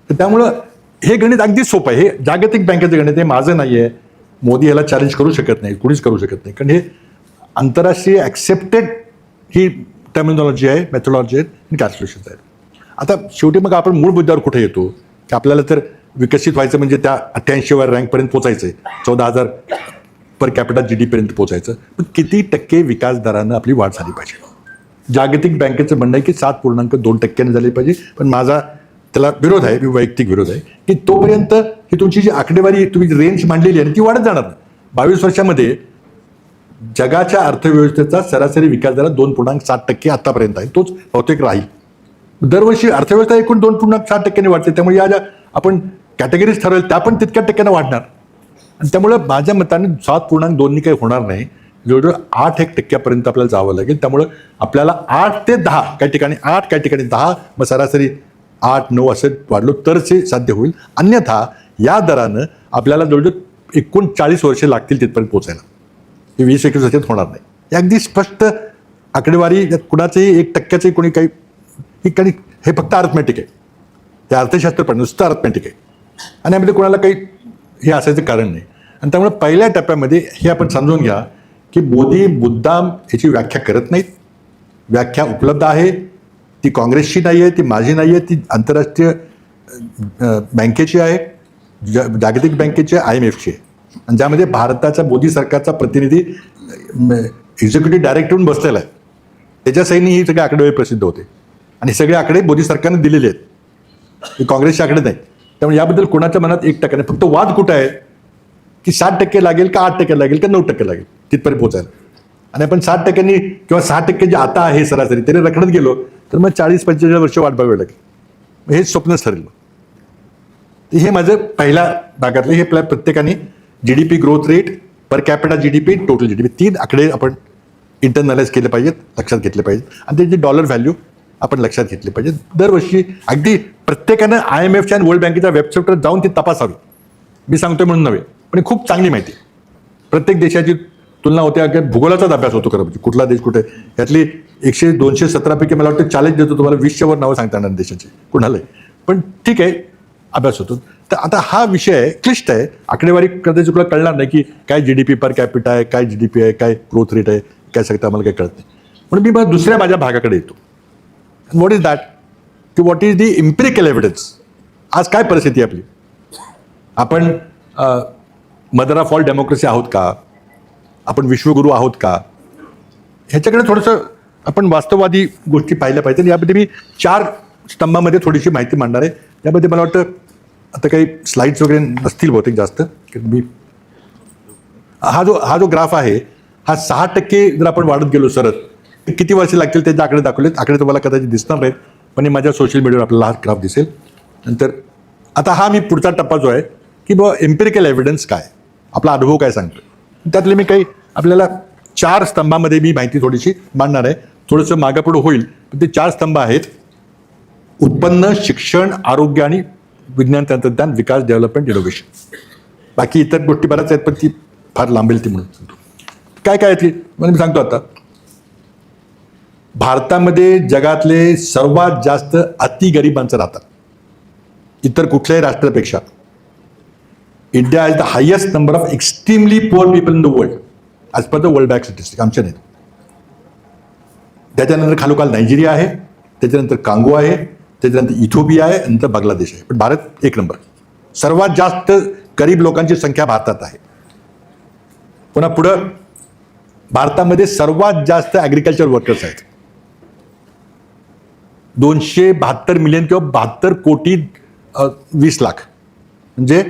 तर त्यामुळं हे गणित अगदी सोपं आहे. हे जागतिक बँकेचं गणित आहे, माझं नाही आहे. मोदी याला चॅलेंज करू शकत नाही, कुणीच करू शकत नाही, कारण हे आंतरराष्ट्रीय ॲक्सेप्टेड ही टर्मिनॉलॉजी आहे, मेथोडॉलॉजी आहे आणि कॅल्क्युलेशन्स आहेत. आता शेवटी मग आपण मूळ मुद्द्यावर कुठे येतो की आपल्याला तर विकसित व्हायचं म्हणजे त्या 88व्या रँकपर्यंत पोचायचं आहे, 14,000 पर कॅपिटल GDP पर्यंत पोचायचं. पण किती टक्के विकास दरानं आपली वाढ झाली पाहिजे? जागतिक बँकेचं म्हणणं आहे की 7.2% झाली पाहिजे, पण माझा त्याला विरोध आहे, वैयक्तिक विरोध आहे की तोपर्यंत ही तुमची जी आकडेवारी तुम्ही रेंज मांडलेली आहे ती वाढत जाणार नाही. 22 वर्षामध्ये जगाच्या अर्थव्यवस्थेचा सरासरी विकास दर 2.7% आतापर्यंत आहे, तोच बहुतेक राहील. दरवर्षी अर्थव्यवस्था एकूण 2.7% वाढते. त्यामुळे या ज्या आपण कॅटेगरीज ठरवेल त्या पण तितक्या टक्क्यानं वाढणार. आणि त्यामुळं माझ्या मताने 7.2 काही होणार नाही, जवळजवळ 8% आपल्याला जावं लागेल. त्यामुळं आपल्याला 8 ते 10 काही ठिकाणी 8 काही ठिकाणी 10 मग सरासरी 8-9 असं वाढलो तरच हे साध्य होईल. अन्यथा या दरानं आपल्याला जवळजवळ एकूण 40 वर्षे लागतील तिथपर्यंत पोचायला. हे 20-21 वर्षात होणार नाही. हे अगदी स्पष्ट आकडेवारी, कुणाचंही 1%चे कोणी काही हे फक्त अर्थमॅटिक आहे. हे अर्थशास्त्र पण नुसतं अर्थमॅटिक आहे आणि यामध्ये कोणाला काही हे असायचं कारण नाही. आणि त्यामुळे पहिल्या टप्प्यामध्ये हे आपण समजून घ्या की मोदी मुद्दाम ह्याची व्याख्या करत नाहीत. व्याख्या उपलब्ध आहे, ती काँग्रेसची नाही आहे, ती माझी नाही आहे, ती आंतरराष्ट्रीय बँकेची आहे, जागतिक बँकेची आहे, IMFची आहे. आणि ज्यामध्ये भारताचा मोदी सरकारचा प्रतिनिधी एक्झिक्युटिव्ह डायरेक्टर म्हणून बसलेला आहे. त्याच्या सैनी ही सगळे आकडेवारी प्रसिद्ध होते आणि सगळे आकडे मोदी सरकारने दिलेले आहेत, हे काँग्रेसचे आकडे नाहीत. त्यामुळे याबद्दल कोणाच्या मनात 1% नाही. फक्त वाद कुठं आहे की 7% लागेल का 8% लागेल का 9% लागेल तिथपर्यंत पोचायला. आणि आपण 7% किंवा 6% जे आता आहे सरासरी त्याने रखडत गेलो तर मग 40-45 वर्ष वाट बघावी लागेल. हे स्वप्नच ठरेल. हे माझं पहिल्या भागातलं हे प्रत्येकाने GDP growth rate, per capital GDP, total GDP 3 आकडे आपण इंटरनलाइज केले पाहिजेत, लक्षात घेतले पाहिजेत. आणि त्याची डॉलर व्हॅल्यू आपण लक्षात घेतली पाहिजे. दरवर्षी अगदी प्रत्येकानं IMFच्या आणि वर्ल्ड बँकेच्या वेबसाईटवर जाऊन ती तपासावी. मी सांगतोय म्हणून नव्हे, पण खूप चांगली माहिती. प्रत्येक देशाची तुलना होते, अगदी भूगोलाचाच अभ्यास होतो खरं म्हणजे कुठला देश कुठे. यातली 100-217 पैकी मला वाटतं चॅलेंज देतो तुम्हाला 20च्या वर नावं सांगता येणार देशाची कुणालाही, पण ठीक आहे अभ्यास होतो. तर आता हा विषय क्लिष्ट आहे. आकडेवारी कदाचित तुला कळणार नाही की काय GDP पर कॅपिटा आहे, काय GDP आहे, काय ग्रोथ रेट आहे, काय सांगता आम्हाला काही कळत नाही. म्हणून मी मला दुसऱ्या माझ्या भागाकडे येतो. व्हॉट इज दॅट की what is the empirical evidence. आज काय परिस्थिती आहे आपली? आपण मदर ऑफ ऑल डेमोक्रेसी आहोत का? आपण विश्वगुरू आहोत का? ह्याच्याकडे थोडंसं आपण वास्तववादी गोष्टी पाहिल्या पाहिजे. यामध्ये मी 4 स्तंभामध्ये थोडीशी माहिती मांडणार आहे. यामध्ये मला वाटतं आता काही स्लाइड्स वगैरे नसतील बहुतेक जास्त. मी हा जो ग्राफ आहे हा 6% जर आपण वाढत गेलो सरळ तर किती वर्ष लागतील त्याचे आकडे दाखवलेत. आकडे तुम्हाला कदाचित दिसणार नाहीत, पण माझ्या सोशल मीडियावर आपल्याला हा ग्राफ दिसेल नंतर. आता हा मी पुढचा टप्पा जो आहे की बाबा एम्पिरिकल एव्हिडन्स काय, आपला अनुभव काय सांगतो. त्यातले मी काही आपल्याला 4 स्तंभामध्ये मी माहिती थोडीशी मांडणार आहे. थोडंसं मागं पुढं होईल, पण ते 4 स्तंभ आहेत: उत्पन्न, शिक्षण, आरोग्य आणि विज्ञान तंत्रज्ञान, विकास, डेव्हलपमेंट, इनोव्हेशन. बाकी इतर गोष्टी बऱ्याच आहेत पण ती फार लांबेल ती म्हणून सांगतो. काय काय आहेत म्हणजे मी सांगतो. आता भारतामध्ये जगातले सर्वात जास्त अतिगरीब माणसं राहतात इतर कुठल्याही राष्ट्रापेक्षा. India is the highest number of extremely poor people in the world as per the world bank statistic. आमच्या नाही. त्याच्यानंतर खालोखाल नायजेरिया आहे, त्याच्यानंतर कांगो आहे, त्याच्यानंतर इथिओपिया आहे, नंतर बांगलादेश आहे, पण भारत 1 नंबर. सर्वात जास्त गरीब लोकांची संख्या भारतात आहे. पुन्हा पुढं भारतामध्ये सर्वात जास्त ॲग्रिकल्चर वर्कर्स आहेत. 272 मिलियन किंवा 72 कोटी 20 लाख, म्हणजे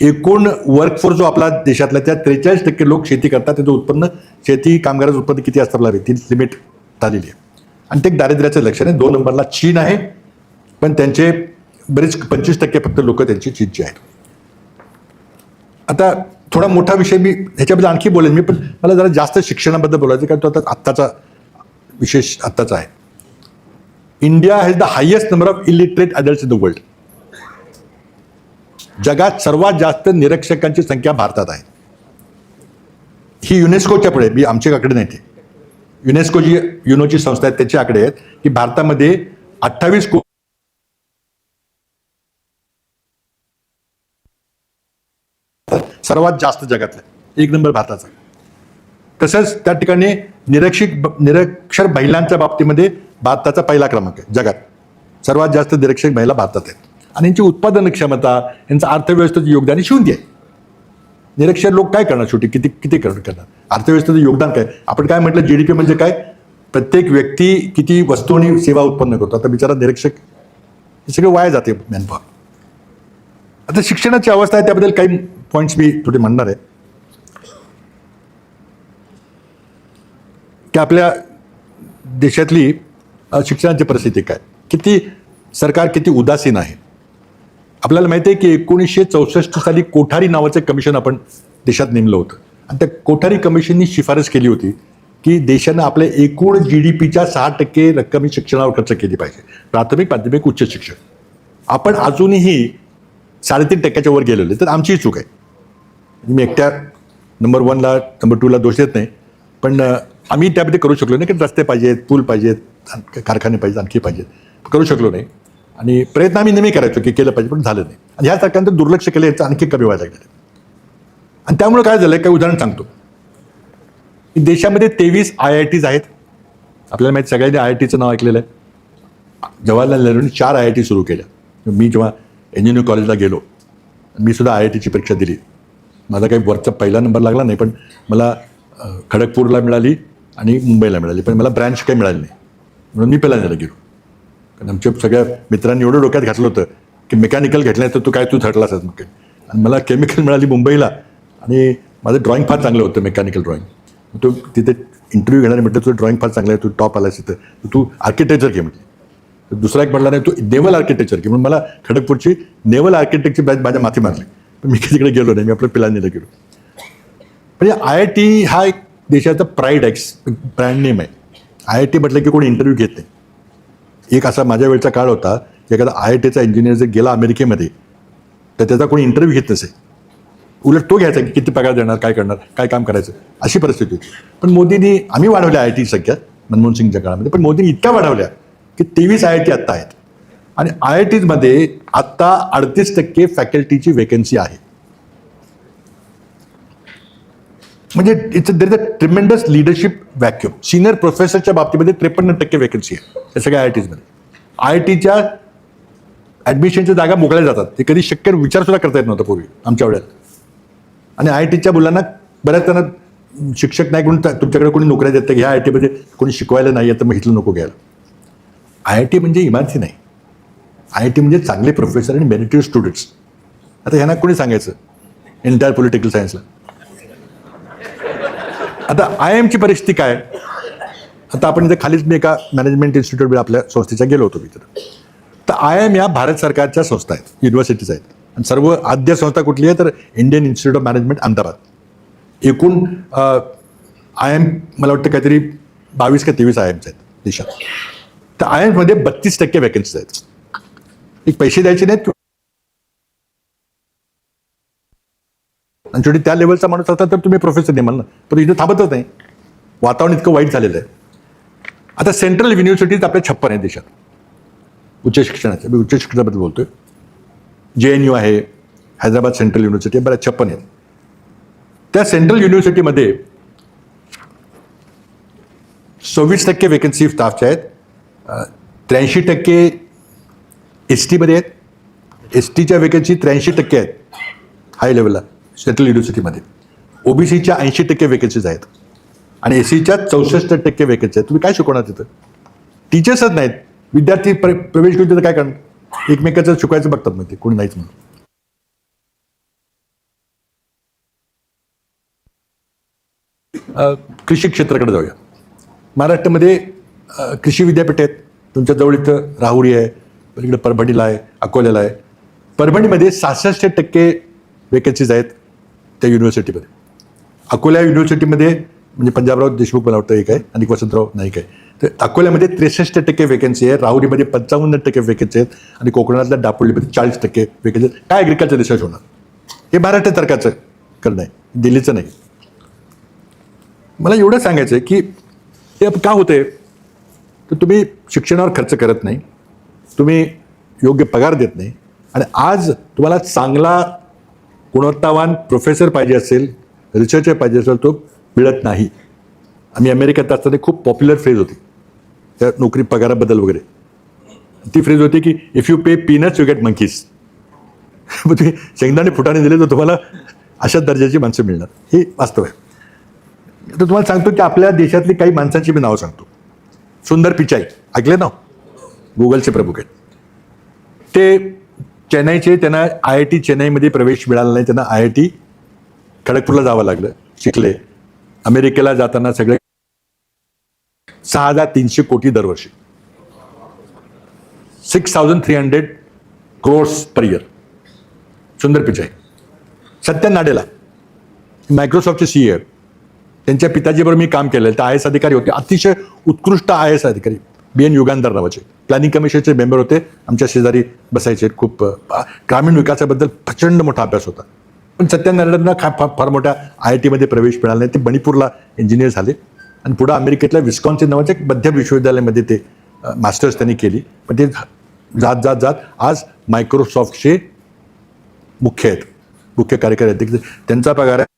एकूण वर्कफोर्स जो आपला देशातला त्या 43% लोक शेती करतात. त्याचं उत्पन्न, शेती कामगाराचं उत्पन्न किती असतं आपल्याला ती लिमिट झालेली आहे. आणि ते दारिद्र्याचं लक्षण आहे. 2 नंबरला चीन आहे, पण त्यांचे बरेच 25% फक्त लोक त्यांची चीनची आहेत. आता थोडा मोठा विषय मी ह्याच्याबद्दल आणखी बोलेन मी, पण मला जरा जास्त शिक्षणाबद्दल बोलायचं, कारण तो आता आत्ताचा विशेष आत्ताचा आहे. India has the highest number of illiterate adults in the world. जगात सर्वात जास्त निरक्षरांची संख्या भारतात आहे. ही युनेस्कोच्या पुढे, मी आमच्याकडे नाही, ते युनेस्को जी युनोची संस्था आहे त्याचे आकडे आहेत की भारतामध्ये 28 कोटी सर्वात जास्त जगातलं 1 नंबर भारताचा. तसंच त्या ठिकाणी निरक्षर महिलांच्या बाबतीमध्ये भारताचा पहिला क्रमांक आहे जगात. सर्वात जास्त निरक्षर महिला भारतात आहेत. आणि यांची उत्पादन क्षमता, यांचं अर्थव्यवस्थेचं योगदान शून्य आहे. निरक्षर लोक काय करणार शेवटी, किती करणार अर्थव्यवस्थेचं योगदान काय. आपण काय म्हटलं, GDP म्हणजे काय, प्रत्येक व्यक्ती किती वस्तू आणि सेवा उत्पन्न करतो. आता बिचारा निरक्षक हे सगळं वाया जाते मॅनपॉवर. आता शिक्षणाची अवस्था आहे, त्याबद्दल काही पॉईंट्स मी थोडे म्हणणार आहे की आपल्या देशातली शिक्षणाची परिस्थिती काय, किती सरकार किती उदासीन आहे. आपल्याला माहिती आहे की 1964 साली कोठारी नावाचं कमिशन आपण देशात नेमलं होतं. आणि त्या कोठारी कमिशननी शिफारस केली होती की देशानं आपल्या एकूण GDPच्या 6% रक्कम शिक्षणावर खर्च केली पाहिजे, प्राथमिक, माध्यमिक, उच्च शिक्षण. आपण अजूनही 3.5% वर गेलेलो, तर आमचीही चूक आहे. मी एकट्या नंबर 1ला नंबर 2ला दोष देत नाही, पण आम्ही त्यामध्ये करू शकलो नाही की रस्ते पाहिजेत, पूल पाहिजेत, कारखाने पाहिजेत, आणखी पाहिजेत, करू शकलो नाही. आणि प्रयत्न आम्ही नेहमी करायचो की केलं पाहिजे, पण झालं नाही. आणि ह्या सरकारनं दुर्लक्ष केलं, याचं आणखी कमी व्हायला लागलं. आणि त्यामुळे काय झालं, काही उदाहरण सांगतो. देशामध्ये 23 IITs आहेत. आपल्याला माहिती, सगळ्यांनी IITचं नाव ऐकलेलं आहे. जवाहरलाल नेहरूंनी 4 IIT सुरू केल्या. मी जेव्हा इंजिनिअरिंग कॉलेजला गेलो, मी सुद्धा IITची परीक्षा दिली. माझा काही वरचा पहिला नंबर लागला नाही, पण मला खडगपूरला मिळाली आणि मुंबईला मिळाली, पण मला ब्रँच काही मिळाली नाही. म्हणून मी पहिल्यांदा गेलो. कारण आमच्या सगळ्या मित्रांनी एवढं डोक्यात घातलं होतं की मेकॅनिकल घेतलं तर तू थर्डलाच आहेस मग. आणि मला केमिकल मिळाली मुंबईला, आणि माझं ड्रॉइंग फार चांगलं होतं, मेकॅनिकल ड्रॉइंग. तो तिथे इंटरव्ह्यू घेणारे म्हटलं तुझं ड्रॉइंग फार चांगलं आहे, तू टॉप आलास तिथं, तू आर्किटेक्चर घे म्हटलं. दुसरा एक म्हटला नाही, तू नेव्हल आर्किटेक्चर घे. म्हणून मला खडगपूरची नेव्हल आर्किटेक्टची बॅच माझ्या माथी मारली, पण मी तिकडे गेलो नाही. मी आपल्या पिलांनीला गेलो. म्हणजे IIT हा एक देशाचा प्राईड आहे, ब्रँड नेम आहे. IIT म्हटलं की कोणी इंटरव्ह्यू घेत नाही. एक असा माझ्या वेळचा काळ होता की एखादा IITचा इंजिनियर जर गेला अमेरिकेमध्ये तर त्याचा कोणी इंटरव्ह्यू घेत नसे. उलट तो घ्यायचा की किती पगार देणार, काय करणार, काय काम करायचं, अशी परिस्थिती होती. पण मोदींनी, आम्ही वाढवल्या IIT संख्या मनमोहन सिंगच्या काळामध्ये, पण मोदींनी इतक्या वाढवल्या की 23 IIT आत्ता आहेत. आणि IITमध्ये आत्ता 38% फॅकल्टीची वेकन्सी आहे. म्हणजे there is a tremendous leadership vacuum. Senior प्रोफेसरच्या बाबतीमध्ये 53% वेकन्सी आहे या सगळ्या IITमध्ये. IITच्या ॲडमिशनच्या जागा मोकळ्या जातात. ते कधी शक्य विचारसुद्धा करता येत नव्हतं पूर्वी आमच्या वेळेला. आणि IITच्या मुलांना बऱ्याच त्यांना शिक्षक नाही म्हणून तुमच्याकडे कोणी नोकऱ्या देतं, ह्या IITमध्ये कोणी शिकवायला नाही आहे तर मग इथलं नको घ्यायला. IIT म्हणजे इमारती नाही, IIT म्हणजे चांगले प्रोफेसर आणि मेरिटरी स्टुडंट्स. आता ह्यांना कोणी सांगायचं एंटायर पॉलिटिकल सायन्सला. आता IIMची परिस्थिती काय. आता आपण इथे खालीच मी एका मॅनेजमेंट इन्स्टिट्यूट आपल्या संस्थेच्या गेलो होतो तिथं. तर IIM या भारत सरकारच्या संस्था आहेत, युनिव्हर्सिटीज आहेत. आणि सर्व आद्य संस्था कुठली आहे तर Indian institute of management Ahmedabad. एकूण IIM मला वाटतं काहीतरी 22 का 23 IIMs आहेत देशात. तर IIMमध्ये 32% वॅकन्सीज आहेत. एक पैसे द्यायचे नाहीत, आणि शेवटी त्या लेवलचा माणूस असता तर तुम्ही प्रोफेसर नेमाल ना, पण इथे थांबतच नाही. वातावरण इतकं वाईट झालेलं आहे. आता सेंट्रल युनिव्हर्सिटीज आपल्या 56 आहेत देशात उच्च शिक्षणाच्या. मी उच्च शिक्षणाबद्दल बोलतोय. JNU आहे, हैदराबाद सेंट्रल युनिव्हर्सिटी, बऱ्याच 56 आहेत. त्या सेंट्रल युनिव्हर्सिटीमध्ये 26% वेकन्सी स्टाफच्या आहेत. 83% एस टीमध्ये आहेत. एस टीच्या वेकेन्सी 83% आहेत हाय लेवलला सेंट्रल युनिव्हर्सिटीमध्ये. ओबीसीच्या 80% वेकेन्सीज आहेत आणि एस सीच्या 64% वेकेन्सी आहेत. तुम्ही काय शिकवणार तिथं? टीचर्सच नाहीत. विद्यार्थी प्रवेश घेऊन तिथं काय करणार? एकमेकाचं शिकवायचं बघतात मग ते, कोणी नाहीच म्हणून. कृषी क्षेत्राकडे जाऊया. महाराष्ट्रामध्ये कृषी विद्यापीठ आहेत. तुमच्या जवळ इथं राहुरी आहे, पलीकडे परभणीला आहे, अकोल्याला आहे. परभणीमध्ये 66% वेकेन्सीज आहेत त्या युनिव्हर्सिटीमध्ये. अकोला युनिव्हर्सिटीमध्ये म्हणजे पंजाबराव देशमुख मला वाटतं एक आहे आणि वसंतराव नाईक आहे. तर अकोल्यामध्ये 63% वेकेन्सी आहे, राहुरीमध्ये 55% वेकेन्सी आहेत आणि कोकणातल्या दापोलीमध्ये 40% वेकेन्सी आहेत. काय ॲग्रिकल्चर रिसर्च होणार? हे महाराष्ट्र सरकारचं करणं आहे, दिल्लीचं नाही. मला एवढं सांगायचं आहे की हे का होतंय, तर तुम्ही शिक्षणावर खर्च करत नाही, तुम्ही योग्य पगार देत नाही आणि आज तुम्हाला चांगला गुणवत्तावान प्रोफेसर पाहिजे असेल, रिसर्चर पाहिजे असेल, तो मिळत नाही. आम्ही अमेरिकेत असताना खूप पॉप्युलर फ्रेज होती त्या नोकरी पगाराबद्दल वगैरे. ती फ्रेज होती की if you pay peanuts you get monkeys. मग तुम्ही शेंगदाणे फुटाणे दिले तर तुम्हाला अशा दर्जाची माणसं मिळणार. हे वास्तव आहे. तर तुम्हाला सांगतो की आपल्या देशातली काही माणसांची मी नावं सांगतो. सुंदर पिचाई ऐकले ना, गुगलचे प्रमुख आहेत. ते चेन्नईचे, त्यांना IIT चेन्नईमध्ये प्रवेश मिळाला नाही, त्यांना IIT खडगपूरला जावं लागलं, शिकले. अमेरिकेला जाताना सगळे 6,300 कोटी दरवर्षी, 6,300 crores पर इयर. सुंदर पिचाई. सत्या नाडेला मायक्रोसॉफ्टचे CEO आहेत. त्यांच्या पिताजीबरोबर मी काम केलेलं. ते IAS अधिकारी होते, अतिशय उत्कृष्ट IAS अधिकारी. BN युगांधर नावाचे प्लॅनिंग कमिशनचे मेंबर होते. आमच्या शेजारी बसायचे. खूप ग्रामीण विकासाबद्दल प्रचंड मोठा अभ्यास होता. पण सत्यानारायणना फार मोठ्या IITमध्ये प्रवेश मिळाला नाही. ते मणिपूरला इंजिनियर झाले आणि पुढे अमेरिकेतल्या विस्कॉन्सिन नावाच्या मध्य विश्वविद्यालयामध्ये ते मास्टर्स त्यांनी केली. पण ते जात जात जात आज मायक्रोसॉफ्टचे मुख्य आहेत, मुख्य कार्यकारी अध्यक्ष. त्यांचा पगार आहे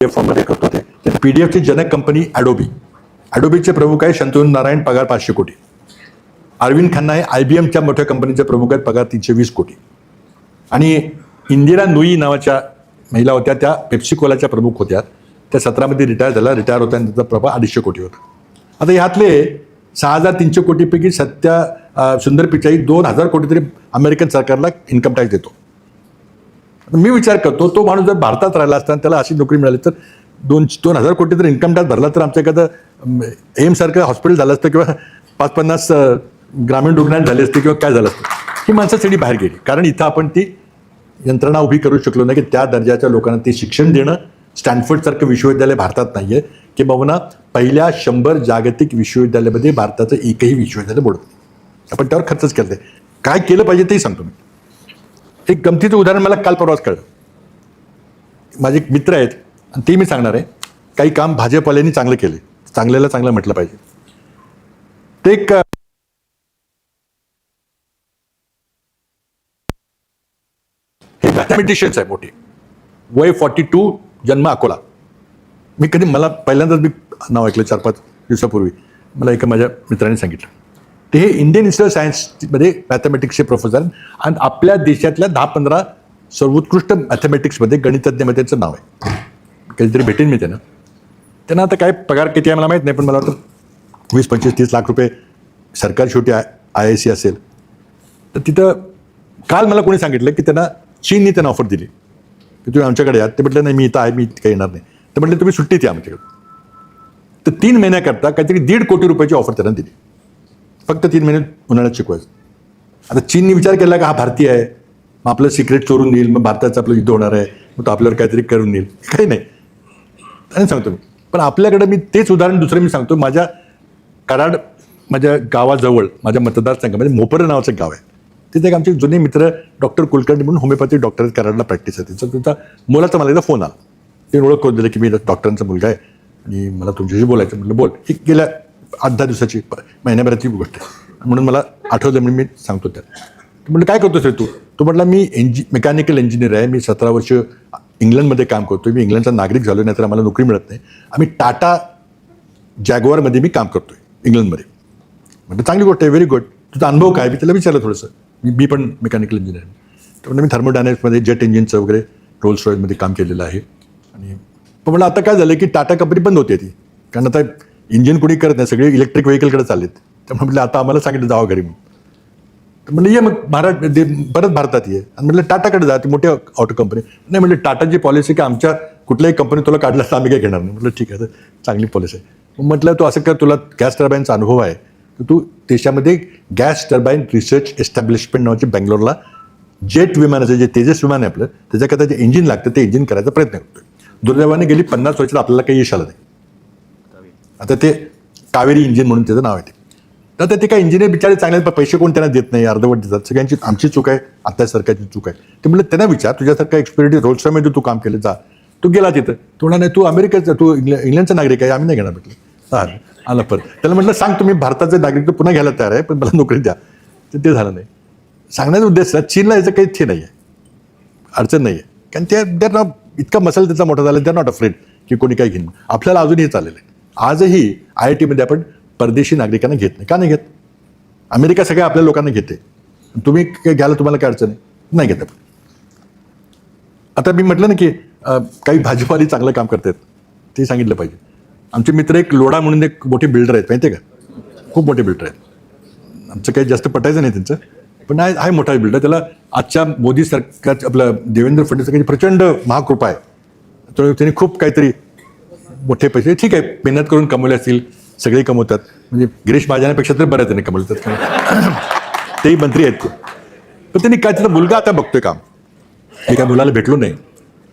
फॉर्ममध्ये करतो ते. PDF ची जनक कंपनी ॲडोबीचे प्रमुख आहे शंतनू नारायण, पगार 500 कोटी. अरविंद खन्ना हे IBMच्या मोठ्या कंपनीचे प्रमुख आहेत, पगार 320 कोटी. आणि इंदिरा नुई नावाच्या महिला होत्या, त्या पेप्सिकोलाच्या प्रमुख होत्या. त्या 17मध्ये रिटायर होत्या आणि त्याचा प्रभाव 250 कोटी होता. आता ह्यातले 6,300 कोटीपैकी सुंदर पिचाई 2,000 कोटी तरी अमेरिकन सरकारला इन्कम टॅक्स देतो. मी विचार करतो, तो माणूस जर भारतात राहिला असता त्याला अशी नोकरी मिळाली तर 2,000 कोटी जर इन्कम टॅक्स भरला तर आमच्या एखादं एमसारखं हॉस्पिटल झालं असतं किंवा 5-50 ग्रामीण रुग्णालय झाले असते किंवा काय झालं असतं. ही माणसं सगळी बाहेर गेली कारण इथं आपण ती यंत्रणा उभी करू शकलो नाही की त्या दर्जाच्या लोकांना ते शिक्षण देणं. स्टॅनफोर्डसारखं विश्वविद्यालय भारतात नाही आहे की बाबा पहिल्या 100 जागतिक विश्वविद्यालयामध्ये भारताचं एकही विश्वविद्यालय मोडत नाही. आपण त्यावर खर्चच केलं आहे. काय केलं पाहिजे तेही सांगतो मी. एक गमतीचं उदाहरण मला काल परवाच कळलं. माझे एक मित्र आहेत आणि ते मी सांगणार आहे. काही काम भाजपवाल्यांनी चांगलं केले, चांगल्याला चांगलं म्हटलं पाहिजे. ते एक हे मॅथमॅटिशियन्स आहे मोठे, वय 42, जन्म अकोला. मला पहिल्यांदाच मी नाव ऐकलं 4-5 दिवसापूर्वी. मला एका माझ्या मित्राने सांगितलं. ते हे इंडियन इन्स्टिट्यूट ऑफ सायन्समध्ये मॅथमॅटिक्सचे प्रोफेसर आणि आपल्या देशातल्या 10-15 सर्वोत्कृष्ट मॅथमॅटिक्समध्ये गणितज्ञमध्ये त्यांचं नाव आहे. कधीतरी भेटेन मी त्यांना आता काय पगार किती आहे मला माहीत नाही, पण मला वाटतं 20-25-30 लाख रुपये सरकार शेवटी IIC असेल. तर तिथं काल मला कोणी सांगितलं की चीननी त्यांना ऑफर दिली की तुम्ही आमच्याकडे या. ते म्हटलं नाही, मी इथं आहे, मी काही येणार नाही. तर म्हटलं तुम्ही सुट्टीत या आमच्याकडे. तर 3 महिन्याकरता काहीतरी 1.5 कोटी रुपयाची ऑफर त्यांना दिली. फक्त 3 महिने उन्हाळ्यात शिकवायचं. आता चीननी विचार केला का हा भारतीय आहे, मग आपलं सिक्रेट चोरून देईल, मग भारताचं आपलं युद्ध होणार आहे, मग तो आपल्यावर काहीतरी करून देईल. काही नाही. आणि सांगतो मी. पण आपल्याकडे मी तेच उदाहरण दुसरं मी सांगतो. कराड माझ्या गावाजवळ, माझ्या मतदारसंघामध्ये मोपर नावाचं गाव आहे. तिथे एक आमचे जुने मित्र डॉक्टर कुलकर्णी म्हणून होमिओपॅथिक डॉक्टर कराडला प्रॅक्टिस आहे. त्यांचा मुलाचा मला एकदा फोन आला. ते ओळख करून दिलं की मी डॉक्टरांचा मुलगा आहे आणि मला तुमच्याशी बोलायचं. म्हटलं बोल. ही गेल्या 8-10 दिवसाची, महिन्याभराची गोष्ट आहे म्हणून मला आठवलं म्हणून मी सांगतो त्याला. म्हटलं काय करतोस रे तू? तो म्हटला मी मेकॅनिकल इंजिनियर आहे, मी 17 वर्ष इंग्लंडमध्ये काम करतोय, मी इंग्लंडचा नागरिक झालो नाही तर आम्हाला नोकरी मिळत नाही. आम्ही टाटा जॅगुआरमध्ये मी काम करतोय इंग्लंडमध्ये. म्हटलं चांगली गोष्ट आहे, व्हेरी गुड. तुझा अनुभव काय? मी त्याला विचारलं थोडंसं. मी पण मेकॅनिकल इंजिनियर आहे. तर म्हणजे मी थर्मोडायनॅमिक्समध्ये जेट इंजिनचं वगैरे रोल्स रॉयसमध्ये काम केलेलं आहे. आणि पण मला आता काय झालं की टाटा कंपनी बंद होते ती, कारण आता इंजिन कोणी करत नाही, सगळे इलेक्ट्रिक व्हेकलकडे चाललेत. त्यामुळे म्हटलं आता आम्हाला सांगितलं जावं घरी म्हणून. तर म्हणलं ये मग परत भारतात ये. आणि म्हटलं टाटाकडे जा, ती मोठी ऑटो कंपनी. नाही म्हटलं टाटाची पॉलिसी की आमच्या कुठल्याही कंपनी तुला काढला तर आम्ही काही घेणार नाही. म्हटलं ठीक आहे, तर चांगली पॉलिसी आहे. मग म्हटलं तू असं कर, तुला गॅस टर्बाईनचा अनुभव आहे, तर तू देशामध्ये गॅस टर्बाईन रिसर्च एस्टॅब्लिशमेंट नावाची बँगलोरला जेट विमानाचं जे तेजस विमान आहे आपलं, त्याच्याकरता जे इंजिन लागतं ते इंजिन करायचा प्रयत्न करतोय. दुर्दैवाने गेली 50 वर्षात आपल्याला काही यश आलं नाही. आता ते कावेरी इंजिन म्हणून त्याचं नाव आहे. तर ते काय इंजिनियर बिचारे चांगले, पण पैसे कोण त्यांना देत नाही, अर्धवट देतात. सगळ्यांची आमची चूक आहे, आता सरकारची चूक आहे. ते म्हणलं त्यांना विचार, तुझ्यासारखा एक्सपिरियन्स रोल्स रॉयसमध्ये तू काम केलं, जा. तू गेला तिथं, तू म्हणा नाही तू अमेरिकेचा, तू इंग्लंडचा नागरिक आहे, आम्ही नाही घेणार. म्हटलं चालेल, आला परत. त्याला म्हटलं सांग तुम्ही भारताचे नागरिक पुन्हा घ्यायला तयार आहे, पण मला नोकरी द्या. तर ते झालं नाही. सांगण्याचा उद्देश चीनला याचं काही हे नाही आहे, अडचण नाही आहे, कारण त्या ना इतका मसाला त्याचा मोठा झाला, त्या नॉट अफ्रेड की कोणी काय घेईन. आपल्याला अजूनही चाललेलं आहे. आजही IIT आपण परदेशी नागरिकांना घेत नाही. का नाही घेत? अमेरिका सगळ्या आपल्या लोकांना घेते. तुम्ही काय घ्यायला, तुम्हाला काय अडचण नाही घेत. आता मी म्हटलं ना की काही भाजीपाली चांगलं काम करतात, ते सांगितलं पाहिजे. आमचे मित्र एक लोढा म्हणून एक मोठे बिल्डर आहेत, माहिती आहे का? खूप मोठे बिल्डर आहेत. आमचं काही जास्त पटायचं नाही त्यांचं, पण आहे मोठा बिल्डर. त्याला आजच्या मोदी सरकार, आपलं देवेंद्र फडणवीस सरकारची प्रचंड महाकृपा आहे. तर त्यांनी खूप काहीतरी मोठे पैसे, ठीक आहे, मेहनत करून कमवले असतील, सगळे कमवतात. म्हणजे गिरीश महाजनापेक्षा तर बऱ्याच त्यांनी कमवतात. तेही मंत्री आहेत ते. पण त्यांनी काय, त्याचा मुलगा आता बघतोय काम. मी काय मुलाला भेटलो नाही,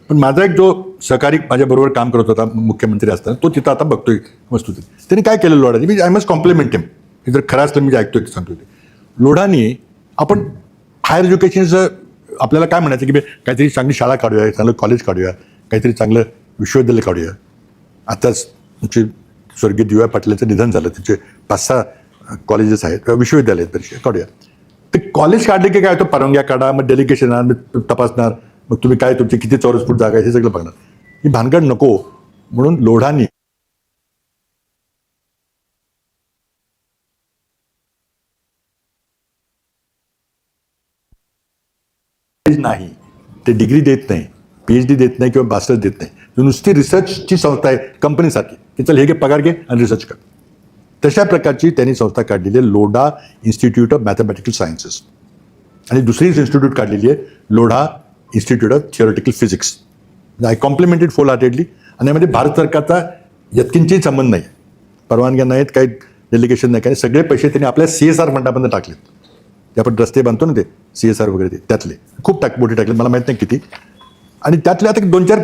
पण माझा एक जो सहकारी माझ्याबरोबर काम करत होता मुख्यमंत्री असताना, तो तिथं आता बघतोय वस्तू. त्यांनी काय केलं लोढानी, मी आय मस्ट कॉम्प्लिमेंट हिम. हे जर खरं असलं मी ऐकतोय सांगतो ते. लोढानी आपण हायर एज्युकेशनचं आपल्याला काय म्हणायचं की काहीतरी चांगली शाळा काढूया, चांगलं कॉलेज काढूया, काहीतरी चांगलं विश्वविद्यालय काढूया. आताच तुमचे स्वर्गीय DY पाटलांचं निधन झालं, तिचे 5-6 कॉलेजेस आहेत, विश्वविद्यालय आहेत, काढूया. ते कॉलेज काढले की काय, तो परवानग्या काढा, मग डेलिगेशन आणा, तपासणार, मग तुम्ही काय तुमची किती चौरस फूट जागा आहे हे सगळं बघणार. ही भानगड नको म्हणून लोढानी नाही, ते डिग्री देत नाही, PhD देत नाही किंवा मास्टर्स देत नाही. नुसती रिसर्चची संस्था आहे, कंपनीसारखी, की चल हे घे, पगार घे आणि रिसर्च कर. तशा प्रकारची त्यांनी संस्था काढलेली आहे, Lodha institute of mathematical sciences. आणि दुसरी इन्स्टिट्यूट काढलेली आहे, Lodha institute of theoretical physics. I complimented full heartedly. आणि यामध्ये भारत सरकारचा यत्किंचित संबंध नाही, परवानग्या नाहीत, काही डेलिगेशन नाही, काही. सगळे पैसे त्यांनी आपल्या CSR फंडामधून टाकलेत. जे आपण रस्ते बांधतो ना, ते CSR वगैरे, त्यातले खूप मोठे टाकले, मला माहीत नाही किती. आणि त्यातले आता 2-4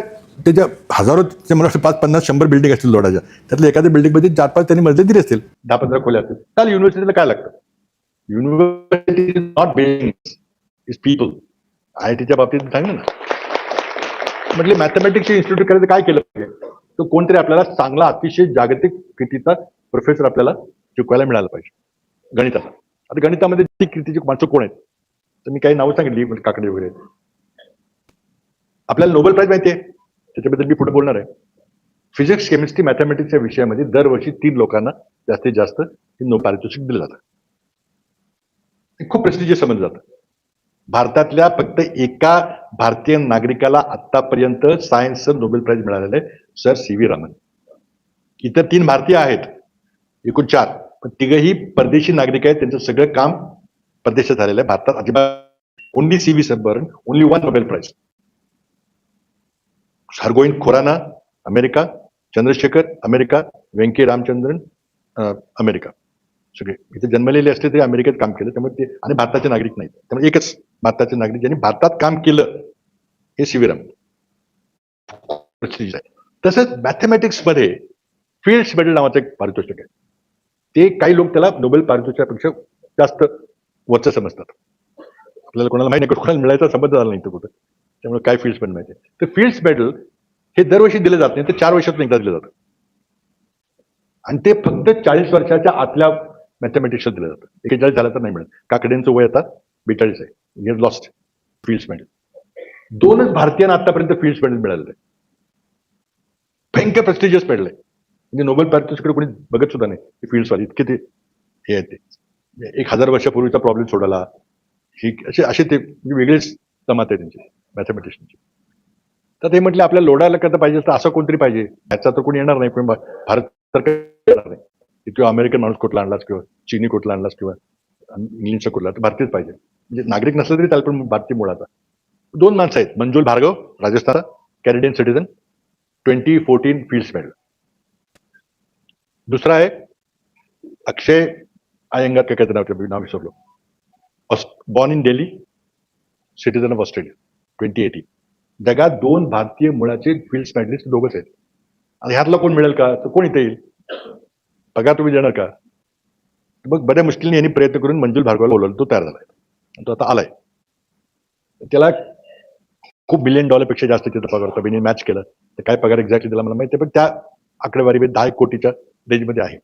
त्याच्या हजारो, मला वाटतं 5-50-100 बिल्डिंग असतील लोढाच्या. त्यातल्या एखाद्या बिल्डिंगमध्ये 4-5 त्यांनी मजले दिले असतील, 10-15 खोल्या असतील. चाल, युनिव्हर्सिटीला काय लागतं? University is not building, is people. IITच्या बाबतीत सांगितलं ना, म्हटले मॅथमॅटिक्सचे इन्स्टिट्यूट करायचं, काय केलं पाहिजे? तर कोणतरी आपल्याला चांगला, अतिशय जागतिक कीर्तीचा प्रोफेसर आपल्याला शिकवायला मिळाला पाहिजे गणिताचा. आता गणितामध्ये कीर्तीची माणसं कोण आहेत? तर मी काही नावं सांगितली, म्हणजे काकडे वगैरे. आपल्याला नोबेल प्राइज माहिती आहे, त्याच्याबद्दल मी पुढे बोलणार आहे. फिजिक्स, केमिस्ट्री, मॅथमॅटिक्सच्या विषयामध्ये दरवर्षी 3 लोकांना जास्तीत जास्त पारितोषिक दिलं जातं. ते खूप प्रेस्टिजियस समजलं जातं. भारतातल्या फक्त एका भारतीय नागरिकाला आतापर्यंत सायन्सचं नोबेल प्राइज मिळालेलं आहे, सर CV रामन. इतर 3 भारतीय आहेत, एकूण 4, पण तिघही परदेशी नागरिक आहेत. त्यांचं सगळं काम परदेशात झालेलं आहे, भारतात अजिबात. ओनली CV सबर्न, only 1 Nobel prize. Hargobind Khorana America, Chandrasekhar America, Venki Ramachandran America. सगळे इथे जन्मलेले असले तरी अमेरिकेत काम केलं, त्यामुळे ते, आणि भारताचे नागरिक नाहीत. त्यामुळे एकच भारताचे नागरिक ज्यांनी भारतात काम केलं हे CV रामन. तसंच मॅथमॅटिक्समध्ये फील्ड्स मेडल नावाचं एक पारितोषिक आहे. ते काही लोक त्याला नोबेल पारितोषिकापेक्षा जास्त वरचं समजतात. आपल्याला कोणाला माहिती नाही, कोणाला मिळायचा संबंध झाला नाही तो कुठं, त्यामुळे काय फील्ड्स मेडल माहिती आहे. तर फील्ड्स मेडल हे दरवर्षी दिलं जात नाही, तर 4 वर्षातून एकदा दिलं जातं. आणि ते फक्त 40 वर्षाच्या आतल्या मॅथमॅटिक्सला दिलं जातं. 41 झालं तर नाही मिळत. काकड्यांचं वय आता 42 आहे. He has lost Fields medal. 2च भारतीयांना आतापर्यंत फील्ड्स मेडल मिळालेलं आहे. भयंकर प्रेस्टिजियस मेडल आहे. म्हणजे नोबेल पारितोषिकडे कोणी बघत सुद्धा नाही, फील्ड्सवाले इतके ते हे आहे. ते 1000 वर्षापूर्वीचा प्रॉब्लेम सोडवला. ही असे ते वेगळेच जमात आहे त्यांची मॅथमॅटिशियनची. तर ते म्हटले आपल्याला लोडायला करता पाहिजे तर असं कोणतरी पाहिजे. याचा तर कोणी येणार नाही, पण भारत तर येणार नाही. किंवा अमेरिकन माणूस कुठला आणलास किंवा चीनी कुठला आणलास किंवा इंग्लिशचा कुठला, तर भारतीयच पाहिजे. म्हणजे नागरिक नसलं तरी चालेल, पण भारतीय मुळाचा. 2 माणसं आहेत, Manjul Bhargava Rajasthan, Canadian citizen, 2014 Fields medal. दुसरा आहे अक्षय अयंगार, काय त्याचं नाव विसरलो, born in Delhi, citizen of Australia, 2018. जगात 2 भारतीय मुळाचे फील्ड्स मेडलिस्ट दोघंच आहेत. आणि ह्यातला कोण मिळेल का, तर कोण इथे येईल? पगार तुम्ही देणार का? मग बऱ्या मुश्किलने यांनी प्रयत्न करून मंजुल भार्गवला बोलवलं, तो तयार झालाय, तो आता आलाय. त्याला खूप $1 बिलियन पेक्षा जास्त तिथं पगार होता. बिनी मॅच केलं तर काय पगार एक्झॅक्टली दिला मला माहिती आहे, पण त्या आकडेवारी 10 कोटीच्या रेंजमध्ये आहे.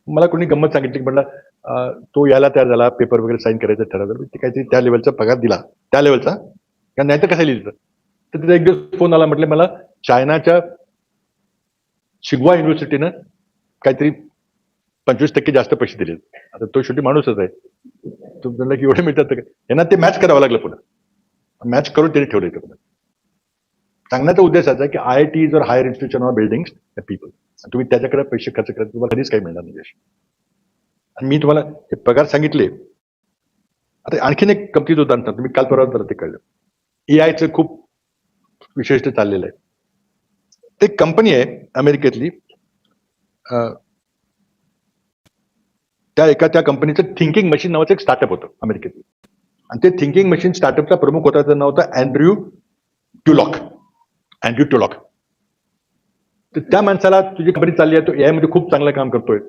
मला कोणी गंमत सांगितली की म्हटलं तो यायला तयार झाला, पेपर वगैरे साईन करायचं ठरवलं, ते काहीतरी त्या लेवलचा पगार दिला, त्या लेवलचा, कारण नाही तर कसं लिहिलं. तर तिथे एक दिवस फोन आला, म्हटलं मला चायनाच्या शिगवा युनिव्हर्सिटीनं काहीतरी 25% जास्त पैसे दिले. आता तो शेवटी माणूसच आहे, तो म्हणला की एवढे मिळतात यांना, ते मॅच करावं लागलं पुन्हा. मॅच करून त्यांनी ठेवलं इथं. सांगण्याचा उद्देश असा की IITs और higher institution of buildings people, तुम्ही त्याच्याकडे पैसे खर्च करत तुम्हाला कधीच काही मिळणार नाही. आणि मी तुम्हाला हे पगार सांगितले. आता आणखीन एक कंपनीच उदाहरण सांगतो. तुम्ही काल परवा ते कळलं, AIचं खूप विशेष चाललेलं आहे. ते कंपनी आहे अमेरिकेतली, त्या कंपनीचं थिंकिंग मशीन नावाचं एक स्टार्टअप होतं अमेरिकेतलं. आणि ते थिंकिंग मशीन स्टार्टअपचा प्रमुख होता, त्याचं नाव होतं अँड्र्यू ट्युलॉक. तर त्या माणसाला तुझी कंपनी चालली आहे, तो AI मध्ये खूप चांगलं काम करतोय.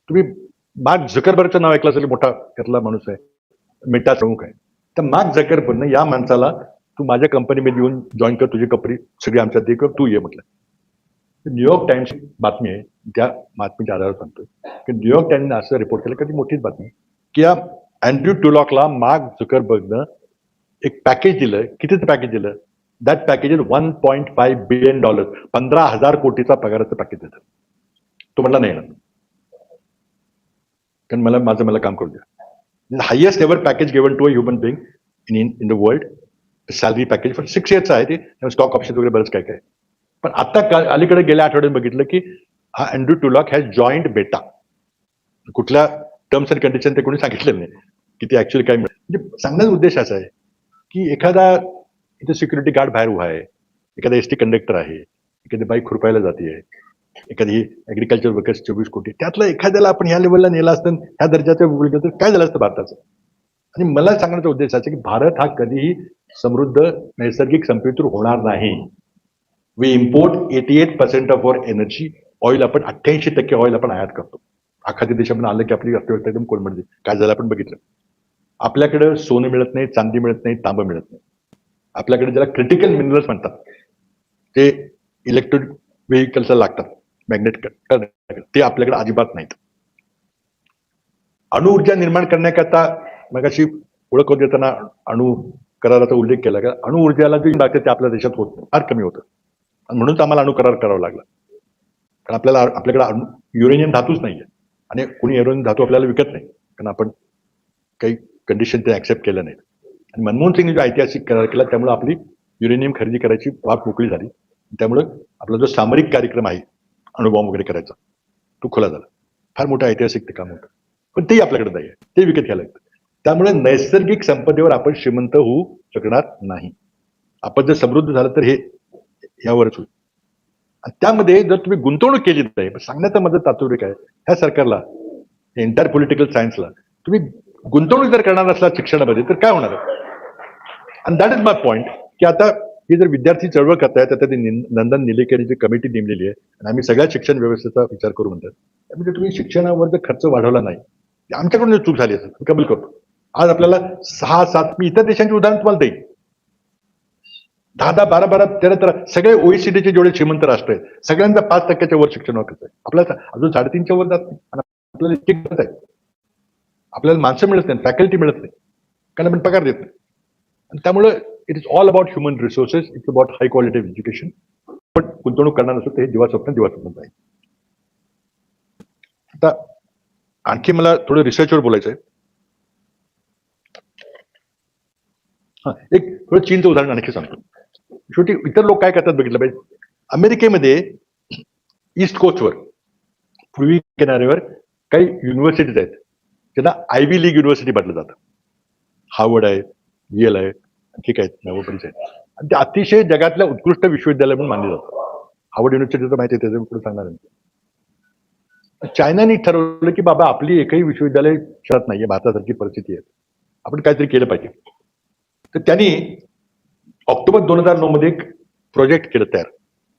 तुम्ही मार्क झकरबर्गचं नाव ऐकलं असेल, मोठा त्यातला माणूस आहे, मेटा प्रमुख आहे. तर मार्क झकरबर्गनं या माणसाला तू माझ्या कंपनीमध्ये येऊन जॉईन कर, तुझी कंपनी सगळी आमच्यात दे, तू ये म्हटलं. न्यूयॉर्क टाइम्स बातमी आहे, त्या बातमीच्या आधारावर सांगतोय की न्यूयॉर्क टाइम्सने असं रिपोर्ट केलं, कधी मोठीच बातमी, की या अँड्र्यू ट्युलॉकला मार्क झकरबर्गनं एक पॅकेज दिलं. कितीचं पॅकेज दिलं? दॅट पॅकेज इज $1.5 बिलियन, 15,000 कोटीचा पगाराचं पॅकेज देतं. तो म्हटला नाही ना, कारण मला काम करू द्या. Highest ever package given to a human being in the world, salary package for 6 years आहे ते, स्टॉक ऑप्शन वगैरे बरंच काय काय. पण आता अलीकडे गेल्या आठवड्यात बघितलं की हा अँड्र्यू ट्युलॉक हॅज जॉईंड बेटा. कुठल्या टर्म्स अँड कंडिशन ते कोणी सांगितलेलं नाही, की ते ऍक्च्युअली काय मिळेल. म्हणजे सांगण्याचा उद्देश असा आहे की एखादा इथे सिक्युरिटी गार्ड बाहेर उभा आहे, एखादा ST कंडक्टर आहे, एखादी बाईक खुरपायला जाते, एखादी ऍग्रिकल्चर वर्कर्स 24 कोटी, त्यातलं एखाद्याला आपण ह्या लेवलला नेला असतं, ह्या दर्जाचं काय झालं असतं भारताचं. आणि मला सांगण्याचा उद्देश असा की भारत हा कधीही समृद्ध नैसर्गिक संपत्तीवर होणार नाही. We import 88% of our energy. Oil आपण 88% ऑइल आपण आयात करतो. आखाती देशामध्ये आलं की आपली अर्थव्यवस्था एकदम कोलमडते. काय झालं आपण बघितलं. आपल्याकडे सोनं मिळत नाही, चांदी मिळत नाही, तांबं मिळत नाही. आपल्याकडे ज्याला क्रिटिकल मिनरल्स म्हणतात, ते इलेक्ट्रिक व्हेकल्सला लागतात, मॅग्नेट, ते आपल्याकडे अजिबात नाहीत. अणुऊर्जा निर्माण करण्याकरता मगाशी ओळख देताना अणु कराराचा उल्लेख केला का, अणुऊर्जाला जे लागते ते आपल्या देशात होत नाही, फार कमी होतं. आणि म्हणून आम्हाला अणु करार करावा लागला, कारण आपल्याकडे युरेनियम धातूच नाहीये आणि कोणी युरेनियम धातू आपल्याला विकत नाही, कारण आपण काही कंडिशन ते ऍक्सेप्ट केलं नाही. आणि मनमोहन सिंगने जो ऐतिहासिक करार केला त्यामुळे आपली युरेनियम खरेदी करायची वाट मोकळी झाली. त्यामुळे आपला जो सामरिक कार्यक्रम आहे अणुबॉम्ब वगैरे करायचा, तो खुला झाला. फार मोठं ऐतिहासिक ते काम होतं, पण तेही आपल्याकडे नाही आहे, ते विकत घ्यायला लागतं. त्यामुळे नैसर्गिक संपदेवर आपण श्रीमंत होऊ शकणार नाही. आपण जर समृद्ध झालं तर हे यावरच होईल. आणि त्यामध्ये जर तुम्ही गुंतवणूक केली नाही, सांगण्याचा माझं तात्पर्य काय, ह्या सरकारला, एंटायर पॉलिटिकल सायन्सला, तुम्ही गुंतवणूक जर करणार असला शिक्षणामध्ये तर काय होणार. आणि दॅट इज माय पॉईंट, की आता हे जर विद्यार्थी चळवळ करतायत, आता ते नंदन निलेकरची जी कमिटी नेमलेली आहे आणि आम्ही सगळ्या शिक्षण व्यवस्थेचा विचार करू म्हणतात, त्यामध्ये तुम्ही शिक्षणावर जर खर्च वाढवला नाही, आमच्याकडून चूक झाली असेल कबूल करतो. आज आपल्याला 6-7, मी इतर देशांची उदाहरण तुम्हाला देईन, 10-10, 12-12, 13-13 सगळे OECDचे जेवढे श्रीमंत राष्ट्र आहेत, सगळ्यांचा 5% वर शिक्षणावर खर्च आहे. आपल्याला अजून 3.5च्या वर जात नाही. आपल्याला इतके खर्च आहे, आपल्याला माणसं मिळत नाही, फॅकल्टी मिळत नाही, कारण आपण पगार देत नाही. आणि त्यामुळे it is all about human resources, it's about high quality of education. पण गुंतवणूक करणार नसतो ते दिवास्वप्न आहे. आता आणखी मला थोडं रिसर्चवर बोलायचं आहे. एक थोडं चीनचं उदाहरण आणखी सांगतो. शेवटी इतर लोक काय करतात बघितलं पाहिजे. अमेरिकेमध्ये ईस्ट कोस्टवर पूर्वी किनाऱ्यावर काही युनिव्हर्सिटीज आहेत ज्यांना आयव्ही लीग युनिव्हर्सिटी म्हटलं जातं. हार्वर्ड आहे, येल आहे, ठीक आहे, नवोपरीच आहेत, आणि ते अतिशय जगातल्या उत्कृष्ट विश्वविद्यालय म्हणून मानले जातात. हार्वर्ड युनिव्हर्सिटीचं माहिती आहे, त्याचं पुढे सांगणार आहे. चायनाने ठरवलं की बाबा आपली एकही विश्वविद्यालय शहरात नाहीये, भारतासारखी परिस्थिती आहे, आपण काहीतरी केलं पाहिजे. तर त्यांनी ऑक्टोबर 2009 मध्ये एक प्रोजेक्ट केलं तयार.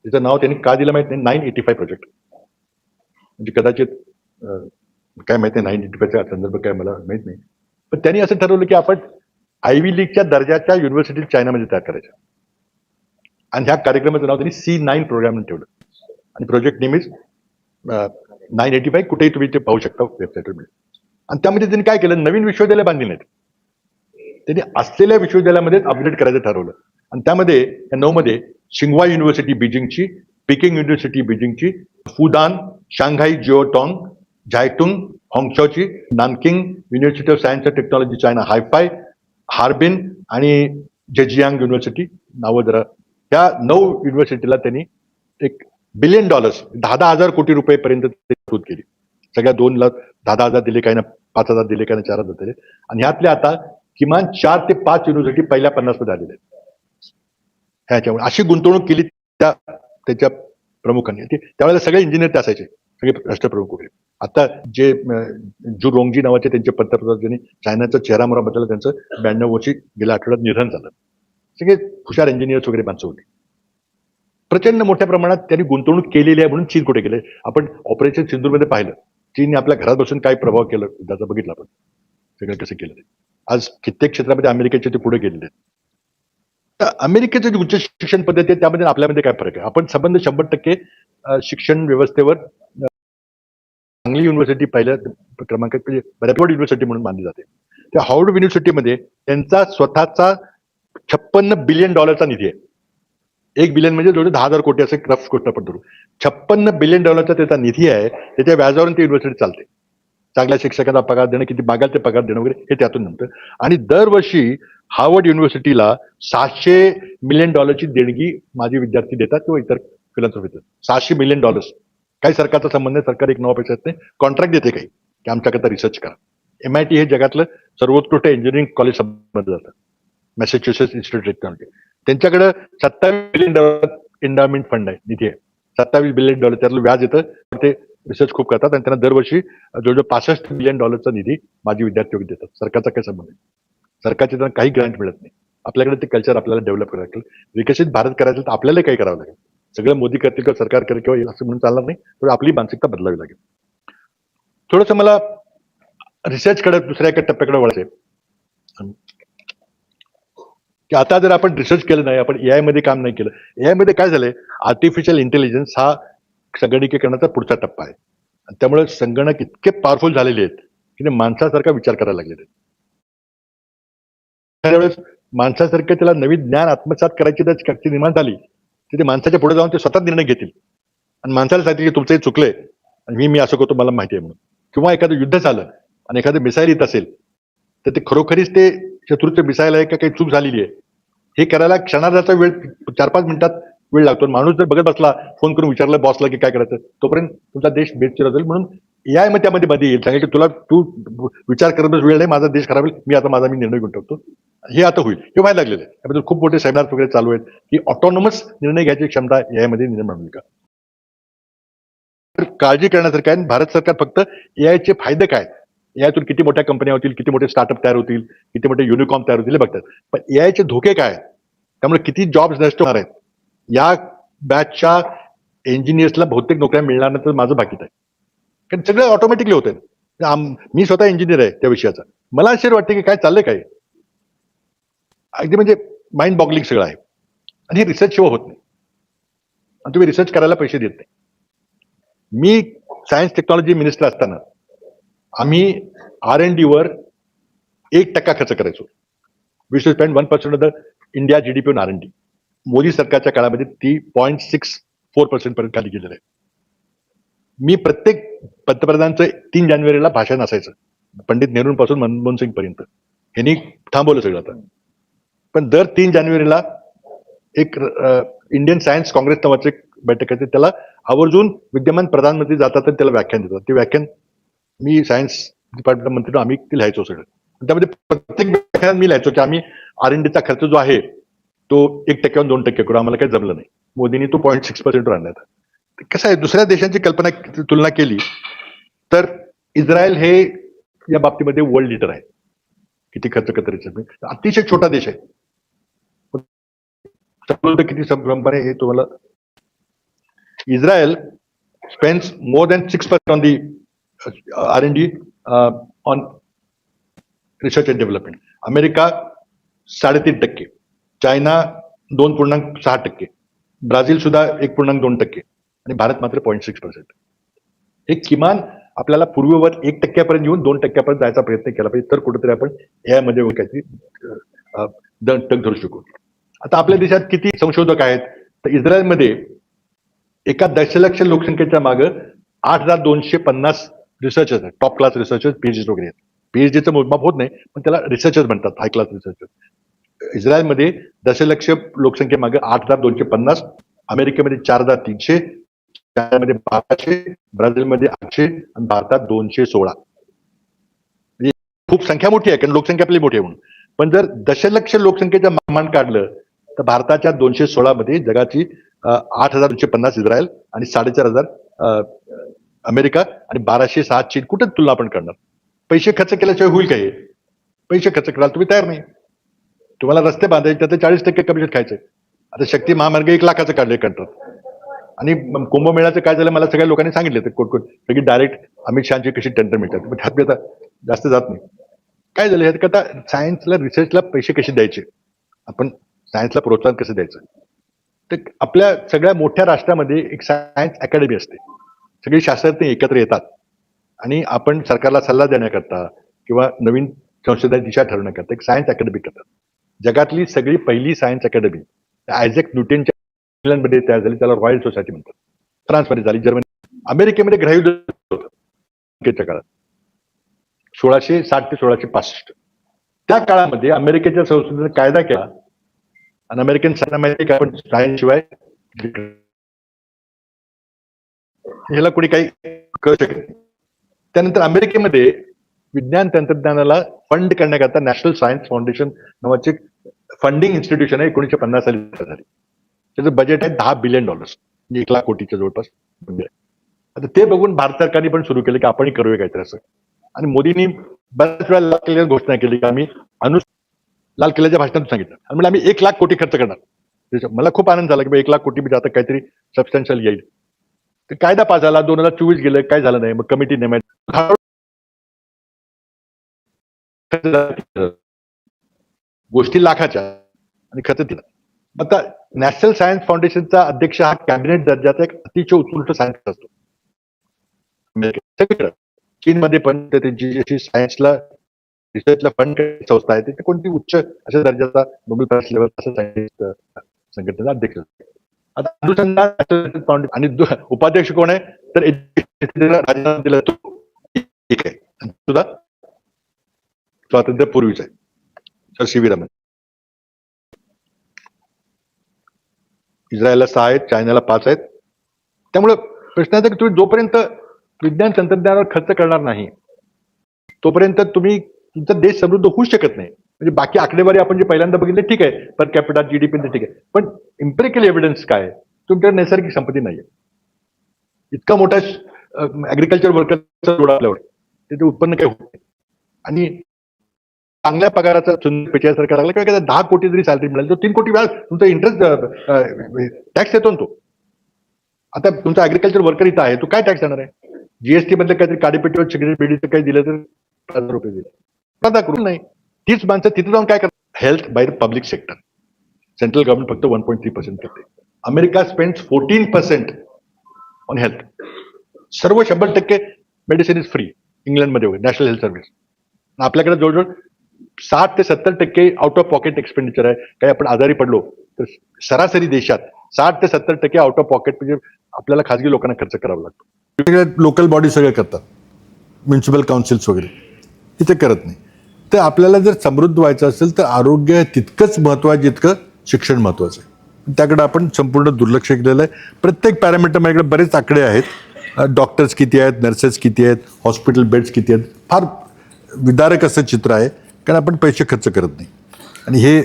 त्याचं नाव त्यांनी का दिलं माहित नाही, 985 प्रोजेक्ट. म्हणजे कदाचित काय माहिती आहे 985चा संदर्भ काय मला माहित नाही, पण त्यांनी असं ठरवलं की आपण आयव्ही लीगच्या दर्जाच्या युनिव्हर्सिटी चायनामध्ये तयार करायच्या, आणि ह्या कार्यक्रमाचं नाव त्यांनी C9 प्रोग्राम म्हणून ठेवलं. आणि प्रोजेक्ट नेहमीच 985 कुठेही तुम्ही ते पाहू शकता वेबसाईटवर मिळेल. आणि त्यामध्ये त्यांनी काय केलं, नवीन विश्वविद्यालय बांधली नाहीत, त्यांनी असलेल्या विश्वविद्यालयामध्येच अपग्रेड करायचं ठरवलं. आणि त्यामध्ये या 9 मध्ये शिंगवा युनिव्हर्सिटी बीजिंगची, पेकिंग युनिव्हर्सिटी बीजिंगची, फुदान, शांघाई जिओटॉंग, झायटुंग हाँगशॉची, Nanking university of science and technology China Hefei, Harbin आणि जेजियांग युनिव्हर्सिटी नावं जरा, त्या 9 युनिव्हर्सिटीला त्यांनी $1 बिलियन 10,000 कोटी रुपयेपर्यंत तरतूद केली. सगळ्या 2 ला 10,000 दिले, काही ना 5,000 दिले, काही ना 4,000 दिले. आणि ह्यातल्या आता किमान 4 ते 5 युनिव्हर्सिटी पहिल्या 50 मध्ये आलेल्या आहेत. ह्याच्यामुळे अशी गुंतवणूक केली त्याच्या प्रमुखांनी. त्यावेळेला सगळे इंजिनियर ते असायचे, सगळे राष्ट्रप्रमुख वगैरे. आता जे जू रोंगजी नावाचे त्यांचे पंतप्रधान, ज्यांनी चायनाचा चेहरा मोहरा बदलला, त्यांचं 92 वर्षी गेल्या आठवड्यात निधन झालं. सगळे हुशार इंजिनियर्स वगैरे माणसं होती. प्रचंड मोठ्या प्रमाणात त्यांनी गुंतवणूक केलेली आहे. म्हणून चीन कुठे गेले, आपण ऑपरेशन सिंधूरमध्ये पाहिलं, चीनने आपल्या घरात बसून काय प्रभाव केला त्याचा बघितलं आपण, सगळं कसं केलं ते. आज कित्येक क्षेत्रामध्ये अमेरिकेचे ते पुढे गेलेले आहेत. तर अमेरिकेचं जे उच्च शिक्षण पद्धती आहे त्यामध्ये आपल्यामध्ये काय फरक आहे. आपण संबंध 100% शिक्षण व्यवस्थेवर चांगली युनिव्हर्सिटी पहिल्या क्रमांकात म्हणजे बऱ्यापैकी युनिव्हर्सिटी म्हणून मानली जाते. त्या हार्वर्ड युनिव्हर्सिटीमध्ये त्यांचा स्वतःचा $56 बिलियन निधी आहे. 1 बिलियन म्हणजे जवळ 10,000 कोटी असं रफ गोष्ट आपण धरू. $56 बिलियन त्याचा निधी आहे, त्याच्या व्याजावरून ती युनिव्हर्सिटी चालते. चांगल्या शिक्षकांना पगार देणं, किती मागाल ते पगार देणं वगैरे हे त्यातून नव्हतं. आणि दरवर्षी हार्वर्ड युनिव्हर्सिटीला $600 मिलियन देणगी माझे विद्यार्थी देतात किंवा इतर फिलॉसॉफी देतात. $600 मिलियन. काही सरकारचा संबंध नाही, सरकार एक नावापेक्षा येत नाही, कॉन्ट्रॅक्ट देते काही की आमच्याकरता रिसर्च करा. MIT हे जगातलं सर्वोत्कृष्ट इंजिनिअरिंग कॉलेज समजलं जातं, मॅसेच्युसेट्स इन्स्टिट्यूट ऑफ टेक्नॉलॉजी. त्यांच्याकडे $27 बिलियन एंडामेंट फंड आहे, निधी आहे. $27 बिलियन त्यातलं व्याज येतं. ते रिसर्च खूप करतात आणि त्यांना दरवर्षी जवळजवळ $65 बिलियन निधी माझे विद्यार्थी वगैरे देतात. सरकारचा काय संबंध आहे, सरकारचे त्यांना काही ग्रँट मिळत नाही. आपल्याकडे ते कल्चर आपल्याला डेव्हलप करावं लागेल. विकसित भारत करायचं तर आपल्याला काही करावं लागेल. सगळं मोदी करतील किंवा सरकार करेल किंवा असं म्हणून चालणार नाही. थोडं आपली मानसिकता बदलावी लागेल. थोडंसं मला रिसर्च कडे दुसऱ्या एका टप्प्याकडे वळायचंय की आता जर आपण रिसर्च केलं नाही, आपण AI मध्ये काम नाही केलं. AI मध्ये काय झालंय, आर्टिफिशियल इंटेलिजन्स हा संगणकीकरणाचा पुढचा टप्पा आहे. त्यामुळे संगणक इतके पॉवरफुल झालेले आहेत की ते माणसासारखा विचार करायला लागलेले आहेत. त्यावेळेस माणसासारखं त्याला नवीन ज्ञान आत्मसात करायची जर शक्ती निर्माण झाली तर ते माणसाच्या पुढे जाऊन ते स्वतः निर्णय घेतील आणि माणसाला सांगतील की तुमचं हे चुकलंय आणि मी असं करतो, मला माहिती आहे म्हणून. किंवा एखादं युद्ध झालं आणि एखादं मिसाईल येत असेल तर ते खरोखरीच ते शत्रूचं मिसाईल आहे का काही चूक झालेली आहे हे करायला क्षणार्धाचा वेळ, 4-5 मिनिटात वेळ लागतो. माणूस जर बघत बसला, फोन करून विचारलं बॉसला की काय करायचं, तोपर्यंत तुमचा देश बेचिरा जाईल. म्हणून AI मग त्यामध्ये येईल, सांगेल की तुला तू विचार करतच वेळ नाही, माझा देश खराब होईल, मी निर्णय घेऊन टाकतो. हे आता होईल, हे व्हायला लागलेलं आहे. त्याबद्दल खूप मोठे सेमिनार वगैरे चालू आहेत की ऑटोनॉमस निर्णय घ्यायची क्षमता AI मध्ये निर्माण होईल का. तर काळजी करण्यासारखं आहे. भारत सरकार फक्त AI चे फायदे काय, यातून किती मोठ्या कंपन्या होतील, किती मोठे स्टार्टअप तयार होतील, किती मोठे युनिकॉर्न तयार होतील हे बघतात. पण AI चे धोके काय, त्यामुळे किती जॉब्स नष्ट होणार आहेत. या बॅचच्या इंजिनियर्सला बहुतेक नोकऱ्या मिळणार नाही तर माझं बाकीत आहे, कारण सगळं ऑटोमॅटिकली होतंय. मी स्वतः इंजिनियर आहे त्या विषयाचा. मला आश्चर्य वाटते की काय चाललंय काय, अगदी म्हणजे माइंड बॉगलिंग सगळं आहे. आणि हे रिसर्च शिवाय होत नाही आणि तुम्ही रिसर्च करायला पैसे देत नाही. मी सायन्स टेक्नॉलॉजी मिनिस्टर असताना आम्ही R&D वर 1% खर्च करायचो. We should spend 1% of the India GDP on R&D. Modi सरकारच्या काळामध्ये ती 0.64% पर्यंत खाली गेलेलं आहे. मी प्रत्येक पंतप्रधानांचं 3 जानेवारीला भाषण असायचं, पंडित नेहरूंपासून मनमोहन सिंग पर्यंत. ह्यांनी थांबवलं सगळं आता. पण दर 3 जानेवारीला एक इंडियन सायन्स काँग्रेस नावाचे एक बैठक असते, त्याला आवर्जून विद्यमान प्रधानमंत्री जातात आणि त्याला व्याख्यान देतात. ते व्याख्यान मी सायन्स डिपार्टमेंट मंत्री आम्ही ते लिहायचो सगळं. त्यामध्ये प्रत्येक व्याख्यानात मी लिहायचो की आम्ही R&Dचा खर्च जो आहे तो 1% 2% करू, आम्हाला काही जमलं नाही. मोदींनी तो 0.6% आणला. कसं आहे, दुसऱ्या देशांची कल्पना तुलना केली तर इस्रायल हे या बाबतीमध्ये वर्ल्ड लीडर आहे. किती खर्च करायचं, अतिशय छोटा देश आहे. किती संभ्रमपणे हे तुम्हाला. Israel spends more than 6% on the R&D on research and development. America 3.5%, China 2.6%, Brazil सुद्धा 1.2% आणि भारत मात्र 0.6%. हे किमान आपल्याला पूर्ववत 1% येऊन 2% जायचा प्रयत्न केला पाहिजे, तर कुठेतरी आपण यामध्ये काहीतरी टक धरू शकू. आता आपल्या देशात किती संशोधक आहेत, तर इस्रायलमध्ये एका दशलक्ष लोकसंख्येच्या मागं 8,250 रिसर्चर्स आहेत, टॉप क्लास रिसर्चर्स, PhD वगैरे आहेत. PhDचं मोजमाप होत नाही, पण त्याला रिसर्चर्स म्हणतात, हाय क्लास रिसर्चर्स. इस्रायलमध्ये दशलक्ष लोकसंख्येमागे 8,250, अमेरिकेमध्ये 4,300, चायनामध्ये 1200, ब्राझीलमध्ये 800 आणि भारतात 216. म्हणजे खूप संख्या मोठी आहे, कारण लोकसंख्या आपली मोठी आहे म्हणून. पण जर दशलक्ष लोकसंख्येचं मान काढलं तर भारताच्या 216 मध्ये जगाची 8,250 इस्रायल आणि 4,500 अमेरिका आणि 1,206 चीन. कुठे तुलना आपण करणार? पैसे खर्च केल्याशिवाय होईल काय? पैसे खर्च करायला तुम्ही तयार नाही. तुम्हाला रस्ते बांधायचे तर 40% कमिशन खायचंय. आता शक्ती महामार्ग 1 लाखाचं काढले कंत्राट. आणि कुंभमेळ्याचं काय झालं मला सगळ्या लोकांनी सांगितलं, तर कोण सगळी डायरेक्ट अमित शहाची कशी टेंडर मिळतात, ह्यात आता जास्त जात नाही. काय झालं ह्यात, आता सायन्सला रिसर्चला पैसे कसे द्यायचे, आपण सायन्सला प्रोत्साहन कसं द्यायचं. तर आपल्या सगळ्या मोठ्या राष्ट्रामध्ये एक सायन्स अकॅडमी असते, सगळी शास्त्रज्ञ एकत्र येतात आणि आपण सरकारला सल्ला देण्याकरता किंवा नवीन संशोधनाची दिशा ठरवण्याकरता एक सायन्स अकॅडमी करतात. जगातली सगळी पहिली सायन्स अकॅडमी आयझॅक न्यूटनच्या इंग्लंडमध्ये तयार झाली, त्याला रॉयल सोसायटी म्हणतात. फ्रान्समध्ये झाली, जर्मनी, अमेरिकेमध्ये ग्रहयुद्ध होतं काळात 1660 ते 1665. त्या काळामध्ये अमेरिकेच्या संसदेने कायदा केला आणि अमेरिकन सायन्स माहिती का, आपण सायन्स शिवाय ह्याला कोणी काही करू शकत नाही. त्यानंतर अमेरिकेमध्ये विज्ञान तंत्रज्ञानाला फंड करण्याकरता नॅशनल सायन्स फाउंडेशन नावाचे फंडिंग इन्स्टिट्यूशन आहे 1950 साली झाली. त्याचं बजेट आहे $10 बिलियन, म्हणजे 1 लाख कोटीच्या जवळपास. आता ते बघून भारत सरकारने पण सुरू केलं की आपणही करूया काहीतरी असं. आणि मोदींनी बऱ्याच वेळा लाल किल्ल्यावर घोषणा केली की आम्ही लाल किल्ल्याच्या भाषणात सांगितलं आणि म्हणजे आम्ही 1 लाख कोटी खर्च करणार. मला खूप आनंद झाला की 1 लाख कोटी म्हणजे आता काहीतरी सबस्टन्शियल येईल. तर कायदा पास झाला, 2024 गेलं, काय झालं नाही. मग कमिटी नेमायची, गोष्टी लाखाच्या आणि खर्च दिला. आता नॅशनल सायन्स फाउंडेशनचा अध्यक्ष हा कॅबिनेट दर्जाचा एक अतिशय उत्कृष्ट सायन्स असतो. चीनमध्ये पण त्यांची जशी सायन्सला रिसर्चला फंड संस्था आहे, तिथे कोणती उच्च अशा दर्जाचा नोबेल प्राइज लेवल असं सायन्स संघटनेचा अध्यक्ष असतो. आता अनुसंधान आणि उपाध्यक्ष कोण आहे, तर राजीनामा दिला तो ठीक आहे, सुद्धा स्वातंत्र्यपूर्वीच आहे, सर CV रमन. इस्रायलला 6 आहेत, चायनाला 5 आहेत. त्यामुळे प्रश्न आहे की तुम्ही जोपर्यंत विज्ञान तंत्रज्ञानावर खर्च करणार नाही तोपर्यंत तुम्ही तुमचा देश समृद्ध होऊ शकत नाही. म्हणजे बाकी आकडेवारी आपण जे पहिल्यांदा बघितले ठीक आहे, पर कॅपिटा GDP ठीक आहे, पण इम्पेरिकल एव्हिडन्स काय? तुमच्याकडे नैसर्गिक संपत्ती नाहीये. इतका मोठा ऍग्रिकल्चर वर्करचा जोड आपल्यावर, त्याचे उत्पन्न काय होत नाही. आणि चांगल्या पगाराचा पेटीआर सरकार लागला किंवा 10 कोटी जरी सॅलरी मिळाली तर 3 कोटी व्याज तुमचा इंटरेस्ट टॅक्स येतो ना तो. आता तुमचा ऍग्रिकल्चर वर्कर इथं आहे, तो काय टॅक्स देणार आहे? GST मधलं काहीतरी काडीपेटीवर सिगरेट बेडीचं काही दिलं तर ₹1000 दिले, प्रदा करून नाही. तीच माणसं तिथे जाऊन काय करतात? Health by the public sector. Central government फक्त 1.3% करते. America spends 14% on health. सर्व 100% मेडिसिन इज फ्री इंग्लंडमध्ये वगैरे, नॅशनल हेल्थ सर्व्हिस. आपल्याकडे जवळजवळ 60 ते 70% आउट ऑफ पॉकेट एक्सपेंडिचर आहे. काही आपण आजारी पडलो तर सरासरी देशात 60 ते 70% आउट ऑफ पॉकेट म्हणजे आपल्याला खाजगी लोकांना खर्च करावा लागतो. लोकल बॉडी सगळे करतात, म्युन्सिपल काउन्सिल्स वगैरे, इथे करत नाही. तर आपल्याला जर समृद्ध व्हायचं असेल तर आरोग्य तितकंच महत्त्वाचं जितकं शिक्षण महत्त्वाचं आहे. त्याकडे आपण संपूर्ण दुर्लक्ष केलेलं आहे. प्रत्येक पॅरामीटर माझ्याकडे बरेच आकडे आहेत. डॉक्टर्स किती आहेत, नर्सेस किती आहेत, हॉस्पिटल बेड्स किती आहेत, फार विदारक असं चित्र आहे, कारण आपण पैसे खर्च करत नाही. आणि हे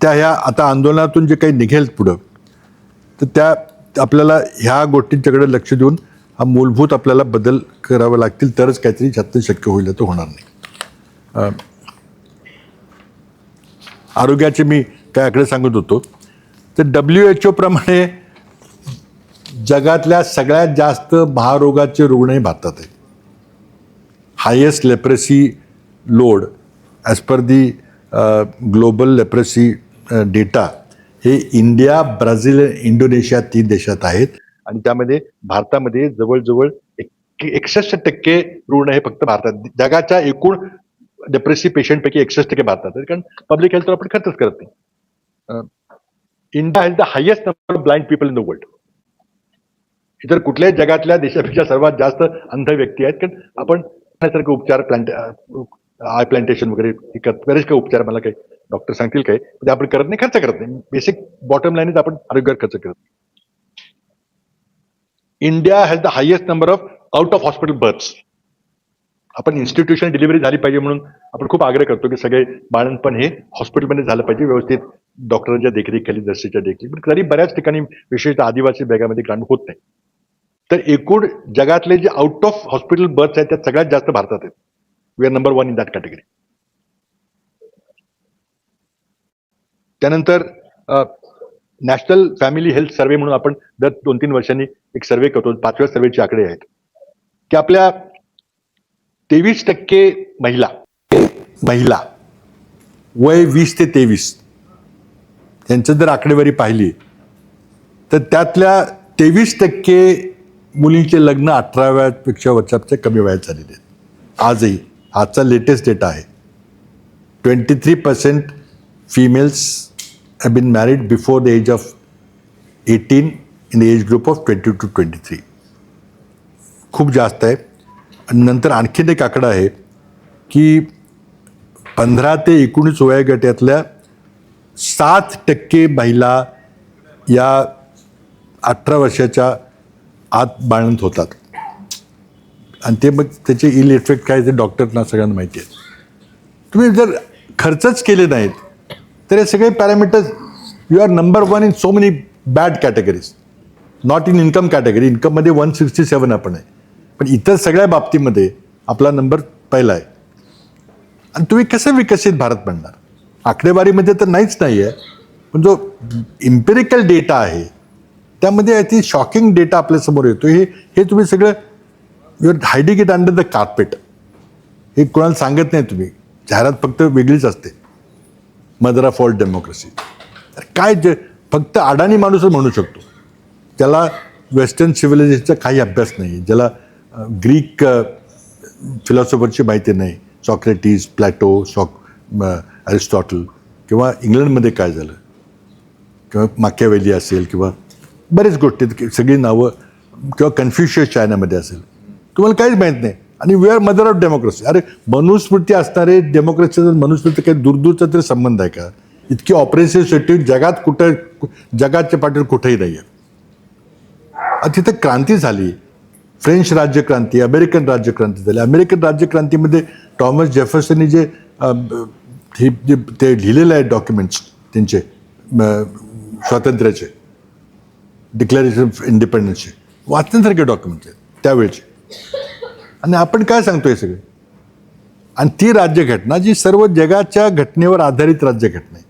ह्या आता आंदोलनातून जे काही निघेल पुढं, तर त्या आपल्याला ह्या गोष्टींच्याकडे लक्ष देऊन हा मूलभूत आपल्याला बदल करावे लागतील, तरच काहीतरी त्यातनं शक्य होईल, तर होणार नाही. आरोग्याचे मी काय आकडे सांगत होतो, तर WHO प्रमाणे जगातल्या सगळ्यात जास्त महारोगाचे रुग्णही भारतात आहेत. Highest leprosy load as per दी ग्लोबल लेप्रेसी डेटा हे इंडिया, ब्राझील, इंडोनेशिया 3 देशात आहेत. आणि त्यामध्ये भारतामध्ये जवळजवळ 61% रुग्ण हे फक्त भारतात. जगाच्या एकूण डेप्रेसिव्ह पेशंटपैकी 61% भारतात आहेत, कारण पब्लिक हेल्थवर आपण खर्चच करत नाही. India has the highest number of blind people in the world. इतर कुठल्याही जगातल्या देशापेक्षा सर्वात जास्त अंध व्यक्ती आहेत, कारण आपण सारखे उपचार आय प्लांटेशन वगैरे बरेच काही उपचार मला काही डॉक्टर सांगतील काय, म्हणजे आपण करत नाही, खर्च करत नाही. बेसिक बॉटम लाईन आपण आरोग्यावर खर्च करत नाही. India has the highest number of out of hospital births. आपण इन्स्टिट्यूशन डिलिव्हरी झाली पाहिजे म्हणून आपण खूप आग्रह करतो की सगळे बाळणपण हे हॉस्पिटलमध्ये झालं पाहिजे, व्यवस्थित डॉक्टरांच्या देखरेखीखाली, नर्सेसच्या देखरेखी. पण तरी बऱ्याच ठिकाणी विशेषतः आदिवासी भागामध्ये ग्रामीण होत नाही. तर एकूण जगातले जे आउट ऑफ हॉस्पिटल बर्थ्स आहेत त्यात सगळ्यात जास्त भारतात आहेत. We are number 1 in that category. त्यानंतर नॅशनल फॅमिली हेल्थ सर्व्हे म्हणून आपण दर 2-3 वर्षांनी एक सर्व्हे करतो. 5व्या सर्व्हेचे आकडे आहेत की आपल्या 23% महिला वय 20 ते 23 यांचं जर आकडेवारी पाहिली तर त्यातल्या 23% मुलींचे लग्न 18व्यापेक्षा वर्षापेक्षा कमी वयात झालेले आहेत. आजही आजचा लेटेस्ट डेटा आहे. 23% females have been married before the age of 18 in the age group of 20 to 23. खूप जास्त आहे. आणि नंतर आणखीन एक आकडा आहे की 15 ते 19 वयोगटातल्या 7% महिला या 18 वर्षाच्या आत बाळंत होतात. आणि ते मग त्याचे इल इफेक्ट काय ते डॉक्टरना सगळ्यांना माहिती आहे. तुम्ही जर खर्चच केले नाहीत तर हे सगळे parameters you are number 1 in so many bad categories. Not in income category, इन्कममध्ये 167 आपण आहे, पण इतर सगळ्या बाबतीमध्ये आपला नंबर पहिला आहे. आणि तुम्ही कसं विकसित भारत बनणार? आकडेवारीमध्ये तर नाहीच नाही आहे, पण जो इम्पेरिकल डेटा आहे त्यामध्ये अति शॉकिंग डेटा आपल्यासमोर येतो. हे तुम्ही सगळं you are hiding it under the carpet. हे कोणाला सांगत नाही तुम्ही. जाहिरात फक्त वेगळीच असते. Mother of all democracy. काय फक्त अडाणी माणूसच म्हणू शकतो ज्याला वेस्टर्न सिव्हिलायझेशनचा काही अभ्यास नाही, ज्याला ग्रीक फिलॉसॉफरची माहिती नाही, सॉक्रेटिस, प्लॅटो, अरिस्टॉटल, किंवा इंग्लंडमध्ये काय झालं, किंवा माकियावेली असेल, किंवा बरेच गोष्टी सगळी नावं, किंवा कन्फ्युशियस चायनामध्ये असेल, तुम्हाला काहीच माहीत नाही. आणि we are mother of democracy. अरे मनुस्मृती असणारे डेमोक्रेसीचा मनुस्मृती काही दूरदूरचा तरी संबंध आहे का? इतकी ऑपरेसिव्ह सिस्टीम जगात कुठं, जगाच्या पाठीवर कुठेही नाही आहे. तिथं क्रांती झाली. फ्रेंच राज्यक्रांती, अमेरिकन राज्यक्रांती झाली. अमेरिकन राज्यक्रांतीमध्ये थॉमस जेफरसननी जे ते लिहिलेलं आहे डॉक्युमेंट्स त्यांचे स्वातंत्र्याचे, डिक्लेरेशन ऑफ इंडिपेंडन्सचे, वाचण्यासारखे डॉक्युमेंट्स आहेत त्यावेळेचे. आणि आपण काय सांगतो हे सगळे? आणि ती राज्यघटना जी सर्व जगाच्या घटनेवर आधारित राज्यघटना आहे.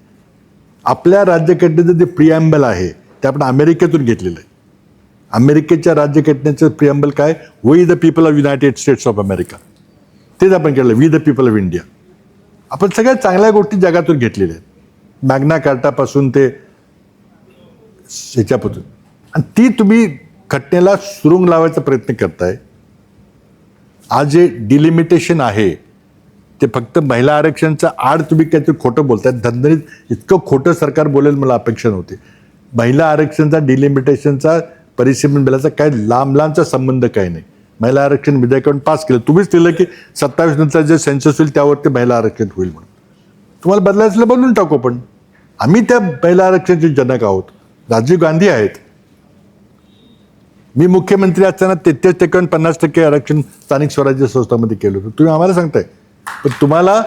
आपल्या राज्यघटनेचं जे प्रिॲम्बल आहे ते आपण अमेरिकेतून घेतलेलं आहे. अमेरिकेच्या राज्यघटनेचं प्रिॲम्बल काय? We the people of United States of America. तेच आपण केलं, we the people of India. आपण सगळ्या चांगल्या गोष्टी जगातून घेतलेल्या आहेत, मॅग्ना कार्टापासून ते ह्याच्यापासून. आणि ती तुम्ही घटनेला सुरुंग लावायचा प्रयत्न करताय. आज जे डिलिमिटेशन आहे ते फक्त महिला आरक्षणचं आड तुम्ही काहीतरी खोटं बोलताय. धनधनीत इतकं खोटं सरकार बोलेल मला अपेक्षा नव्हती. महिला आरक्षणचा डिलिमिटेशनचा परिसीमन बिलाचा काय लांबचा संबंध काही नाही. महिला आरक्षण विधेयकावरून पास केलं, तुम्हीच दिलं की 27 नंतर जे सेन्सस होईल त्यावरती महिला आरक्षण होईल म्हणून. तुम्हाला बदलायचं बदलून टाकू, पण आम्ही त्या महिला आरक्षणाचे जनक आहोत. राजीव गांधी आहेत. मी मुख्यमंत्री असताना 33% 50% आरक्षण स्थानिक स्वराज्य संस्थांमध्ये केलं होतं. तुम्ही आम्हाला सांगताय, पण तुम्हाला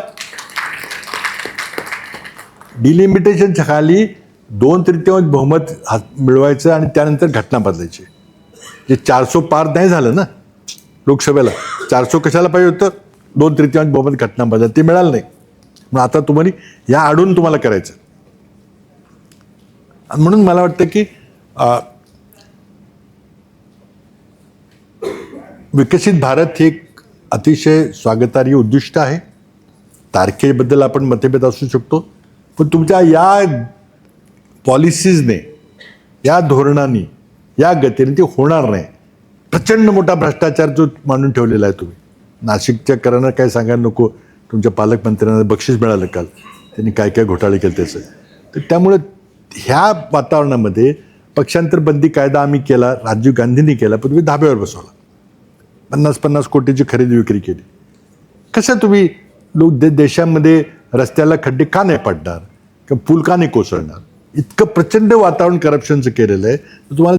डिलिमिटेशनच्या खाली 2/3 बहुमत मिळवायचं आणि त्यानंतर घटना बदलायची. जे 400 पार नाही झालं ना लोकसभेला, 400 कशाला पाहिजे होतं? 2/3 बहुमत घटना बदल, ते मिळालं नाही. मग आता तुम्हाला या आडून तुम्हाला करायचं. आणि म्हणून मला वाटतं की विकसित भारत हे एक अतिशय स्वागतार्ह उद्दिष्ट आहे. तारखेबद्दल आपण मतभेद असू शकतो, पण तुमच्या या पॉलिसीजने, या धोरणाने, या गतीने ते होणार नाही. प्रचंड मोठा भ्रष्टाचार जो मांडून ठेवलेला आहे तुम्ही. नाशिकच्या करांना काय सांगायला नको, तुमच्या पालकमंत्र्यांना बक्षीस मिळालं काल, त्यांनी काय काय घोटाळे केले त्याचं. तर त्यामुळे ह्या वातावरणामध्ये पक्षांतर बंदी कायदा आम्ही केला, राजीव गांधींनी केला, पण तुम्ही धाब्यावर बसवला. 50-50 कोटीची खरेदी विक्री केली. कसं तुम्ही देशामध्ये रस्त्याला खड्डे का नाही पडणार किंवा पूल का नाही कोसळणार? इतकं प्रचंड वातावरण करप्शनचं केलेलं आहे. तर तुम्हाला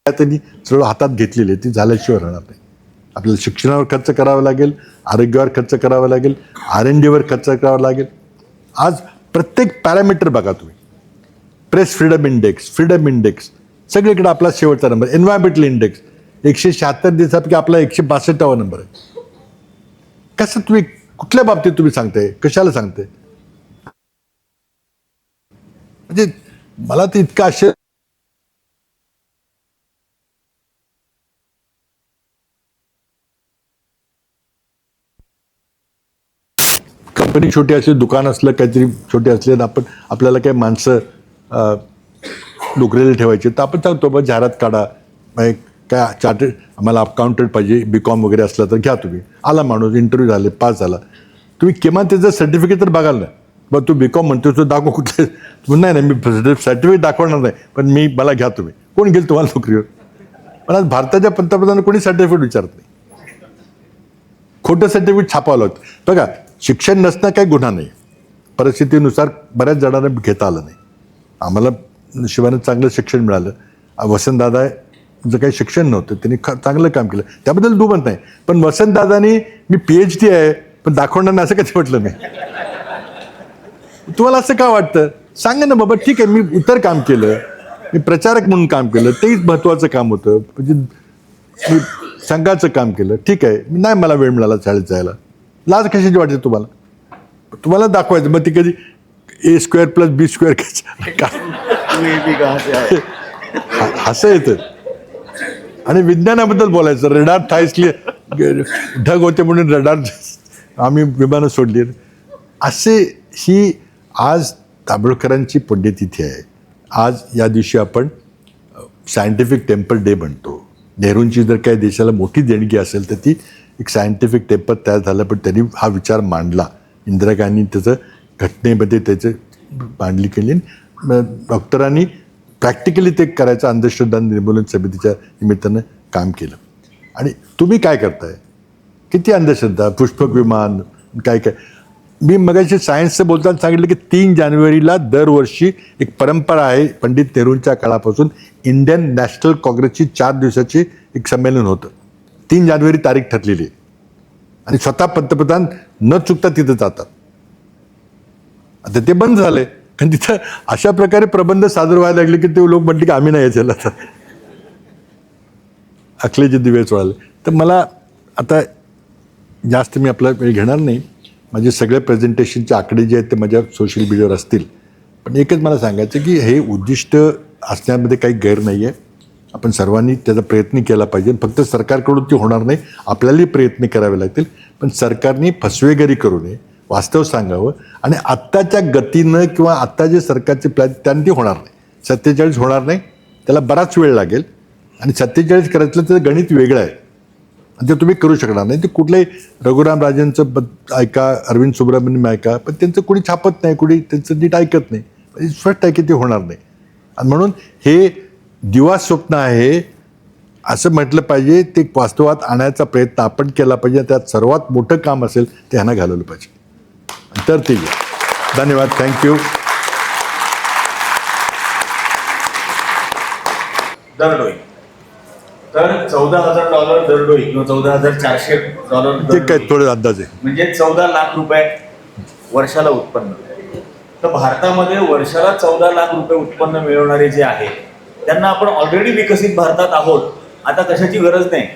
त्यांनी सर्व हातात घेतलेली ती झाल्याशिवाय राहणार नाही. आपल्याला शिक्षणावर खर्च करावा लागेल, आरोग्यावर खर्च करावा लागेल, R&Dवर खर्च करावा लागेल. आज प्रत्येक पॅरामीटर बघा तुम्ही, प्रेस फ्रीडम इंडेक्स सगळीकडे आपला शेवटचा नंबर. एन्व्हायरमेंटल इंडेक्स 176 दिवसापैकी आपला 162वा नंबर आहे. कसं तुम्ही कुठल्या बाबतीत तुम्ही सांगताय, कशाला सांगताय? म्हणजे मला तर इतकं आश्चर्य. कंपनी छोटी असली, दुकान असलं, काहीतरी छोटे असले, आपण आपल्याला काही माणसं नोकरीला ठेवायचे, तर आपण सांगतो बा जाहिरात काढा, काय चार्टर्ड आम्हाला अकाउंटंट पाहिजे, BCom वगैरे असलं तर घ्या तुम्ही. आला माणूस, इंटरव्ह्यू झाले, पास झाला, तुम्ही किमान त्याचं सर्टिफिकेट तर बघाल ना. बरं तू BCom म्हणतो, तो दाखव कुठे. नाही मी सर्टिफिकेट दाखवणार नाही, पण मला घ्या तुम्ही. कोण घेईल तुम्हाला नोकरीवर? पण आज भारताच्या पंतप्रधानांना कोणी सर्टिफिकेट विचारत नाही. खोटं सर्टिफिकेट छापावं लागतं. बघा, शिक्षण नसणं काही गुन्हा नाही. परिस्थितीनुसार बऱ्याच जणांना घेता आलं नाही. आम्हाला नशिबानं चांगलं शिक्षण मिळालं. वसंतदादाचं काही शिक्षण नव्हतं, त्यांनी चांगलं काम केलं, त्याबद्दल दुमत नाही. पण वसंतदादांनी मी PhD आहे पण दाखवणार नाही असं कधी म्हटलं नाही. तुम्हाला असं का वाटतं? सांगा ना बाबा, ठीक आहे, मी इतर काम केलं, मी प्रचारक म्हणून काम केलं, तेही महत्त्वाचं काम होतं. म्हणजे मी संघाचं काम केलं, ठीक आहे, नाही मला वेळ मिळाला शाळेत जायला. लाज कशाची वाटते तुम्हाला? तुम्हाला दाखवायचं, मग ती कधी A² + B² असं येतं. आणि विज्ञानाबद्दल बोलायचं, रडार थायसले ढग होते म्हणून रडार आम्ही विमानं सोडली. असे ही आज दाभोळकरांची पुण्यतिथी आहे. आज या दिवशी आपण सायंटिफिक टेम्पर डे म्हणतो. नेहरूंची जर काही देशाला मोठी देणगी असेल तर ती एक सायंटिफिक टेम्पर तयार झालं, पण त्यांनी हा विचार मांडला. इंदिरा गांधी त्याचं घटनेमध्ये त्याचं मांडली केली. डॉक्टरांनी प्रॅक्टिकली ते करायचं अंधश्रद्धा निर्मूलन समितीच्या निमित्तानं काम केलं. आणि तुम्ही काय करताय? किती अंधश्रद्धा, पुष्पक विमान, काय काय. मी मगाशी सायन्सचं बोलताना सांगितलं की 3 जानेवारीला दरवर्षी एक परंपरा आहे. पंडित नेहरूंच्या काळापासून इंडियन नॅशनल काँग्रेसची 4 दिवसाची एक संमेलन होतं. 3 जानेवारी तारीख ठरलेली आहे आणि स्वतः पंतप्रधान न चुकता तिथं जातात. आता ते बंद झालंय, कारण तिथं अशा प्रकारे प्रबंध सादर व्हायला लागले की ते लोक म्हणले की आम्ही नाही यायला. अखलेचे दिवे चोळाले. तर मला आता जास्त मी आपला वेळ घेणार नाही. माझे सगळे प्रेझेंटेशनचे आकडे जे आहेत ते माझ्या सोशल मीडियावर असतील. पण एकच मला सांगायचं की हे उद्दिष्ट असण्यामध्ये काही गैर नाही आहे. आपण सर्वांनी त्याचा प्रयत्न केला पाहिजे. फक्त सरकारकडून ती होणार नाही, आपल्यालाही प्रयत्न करावे लागतील. पण सरकारने फसवेगिरी करू नये, वास्तव सांगावं. आणि आत्ताच्या गतीनं किंवा आत्ता जे सरकारचे प्लॅन त्यानं ती होणार नाही. 47 होणार नाही, त्याला बराच वेळ लागेल. आणि 47 करायचं त्याचं गणित वेगळं आहे. ते तुम्ही करू शकणार नाही. ते कुठलंही रघुराम राजनचं ऐका, अरविंद सुब्रमण्यम ऐका, पण त्यांचं कुणी छापत नाही, कुणी त्यांचं नीट ऐकत नाही. स्पष्ट आहे की ते होणार नाही. आणि म्हणून हे दिवा स्वप्न आहे असं म्हटलं पाहिजे. ते वास्तवात आणायचा प्रयत्न आपण केला पाहिजे. त्यात सर्वात मोठं काम असेल ते ह्यांना घालवलं पाहिजे. तर ते धन्यवाद. थँक्यू. दरडोई तर $14,000 दरडोई किंवा $14,400 ते काय थोडे अंदाजे म्हणजे 14 लाख रुपये वर्षाला उत्पन्न. तर भारतामध्ये वर्षाला 14 लाख रुपये उत्पन्न मिळवणारे जे आहेत त्यांना आपण ऑलरेडी विकसित भारतात आहोत, आता कशाची गरज नाही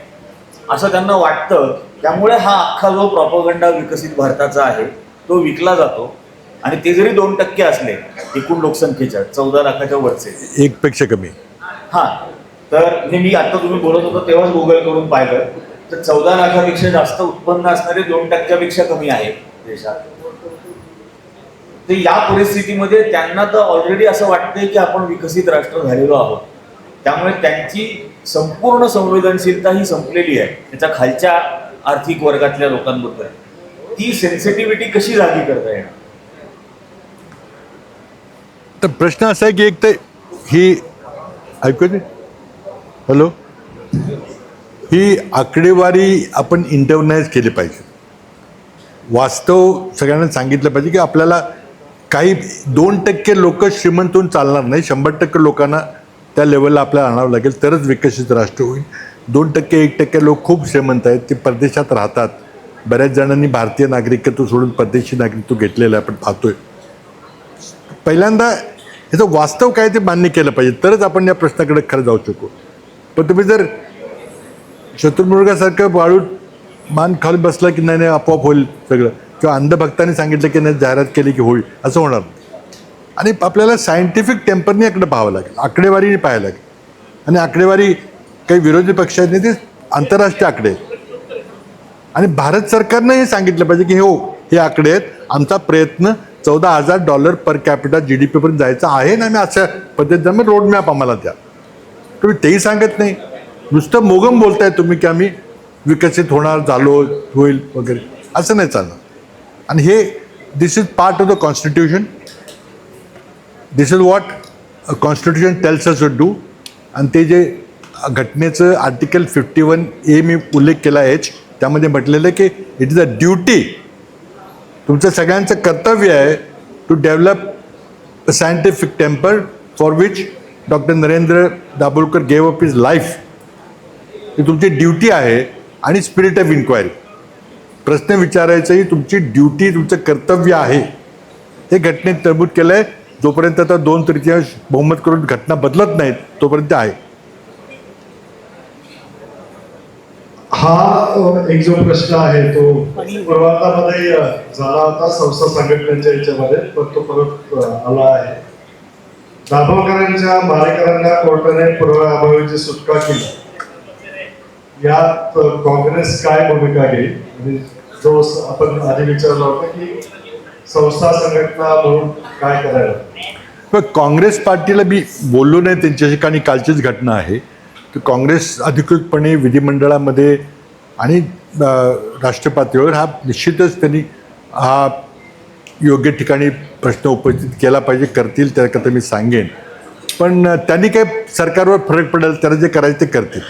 असं त्यांना वाटतं. त्यामुळे हा अख्खा जो प्रॉपगंडा विकसित भारताचा आहे तो विकला जातो. आणि ते जरी 2% असले एकूण लोकसंख्येच्या 14 लाखाच्या वरचे, 1 पेक्षा कमी. हा, तर हे मी आता तुम्ही बोलत होतो तेव्हाच गुगल करून पाहिलं तर 14 लाखापेक्षा जास्त उत्पन्न असणारे 2%पेक्षा कमी आहे देशात. तर या परिस्थितीमध्ये त्यांना तर ऑलरेडी असं वाटतंय की आपण विकसित राष्ट्र झालेलो आहोत. त्यामुळे त्यांची संपूर्ण संवेदनशीलता ही संपलेली आहे त्याच्या खालच्या आर्थिक वर्गातल्या लोकांबद्दल. ती सेन्सिटिव्हिटी कशी जागी करता येणार? तर प्रश्न असा आहे की एक तर ही ऐकू दे, हॅलो, ही आकडेवारी आपण इंटरनाइज केली पाहिजे. वास्तव सगळ्यांना सांगितलं पाहिजे की आपल्याला काही 2% लोक श्रीमंत होऊन चालणार नाही. 100% लोकांना त्या लेवलला आपल्याला आणावं लागेल तरच विकसित राष्ट्र होईल. 2%, 1% लोक खूप श्रीमंत आहेत, ते परदेशात राहतात. बऱ्याच जणांनी भारतीय नागरिकत्व सोडून परदेशी नागरिकत्व घेतलेलं आहे, आपण पाहतोय. पहिल्यांदा याचं वास्तव काय ते मान्य केलं पाहिजे, तरच आपण या प्रश्नाकडे खरं जाऊ शकू. पण तुम्ही जर शत्रुमुर्गासारखं वाळूत मान खाली बसला की नाही आपोआप होईल सगळं, किंवा अंधभक्तांनी सांगितलं की नाही जाहिरात केली की होईल, असं होणार नाही. आणि आपल्याला सायंटिफिक टेम्परनी याकडे पाहावं लागेल, आकडेवारीने पाहायला लागेल. आणि आकडेवारी काही विरोधी पक्षांनी ते आंतरराष्ट्रीय आकडे आहेत. आणि भारत सरकारनं हे सांगितलं पाहिजे की हो हे आकडे आहेत, आमचा प्रयत्न $14,000 पर कॅपिटा GDP पर्यंत जायचं आहे ना, मी अशा पद्धतीनं रोडमॅप आम्हाला द्या. तुम्ही तेही सांगत नाही, नुसतं मोगम बोलताय तुम्ही की आम्ही विकसित होणार, झालो, होईल वगैरे. असं नाही चालणार. आणि हे this is part of the constitution. This is what constitution tells us to do. आणि ते जे घटनेचं आर्टिकल 51A मी उल्लेख केला आहे, त्यामध्ये म्हटलेलं की इट इज अ ड्युटी, तुमचं सगळ्यांचं कर्तव्य आहे to develop a scientific temper for which doctor Narendra Dabholkar gave up his life. ही तुमची ड्युटी आहे. आणि स्पिरिट ऑफ इन्क्वायरी, प्रश्न विचारायचं ही तुमची ड्युटी, तुमचं कर्तव्य आहे. हे घटनेत नमूद केलं आहे. जोपर्यंत आता 2/3 बहुमत करून घटना बदलत नाहीत तोपर्यंत आहे. हा एक जो प्रश्न आहे तो पूर्वार्धामध्ये झाला होता संस्था संघटनेच्या याच्यामध्ये, पण तो परत आला आहे. दाभोळकरांच्या मारेकरांना कोर्टाने पुराव्याअभावीची सुटका केली. यात काँग्रेस काय भूमिका घेईल? आणि जो आपण आधी विचारला होता की संस्था संघटना म्हणून काय करायला. पण काँग्रेस पार्टीला मी बोललो नाही त्यांच्याशी, कारण कालचीच घटना आहे. तर काँग्रेस अधिकृतपणे विधिमंडळामध्ये आणि राष्ट्रीय पातळीवर हा निश्चितच त्यांनी हा योग्य ठिकाणी प्रश्न उपस्थित केला पाहिजे, करतील त्याकरता मी सांगेन. पण त्यांनी काय सरकारवर फरक पडेल, त्यांना जे करायचं ते करतील.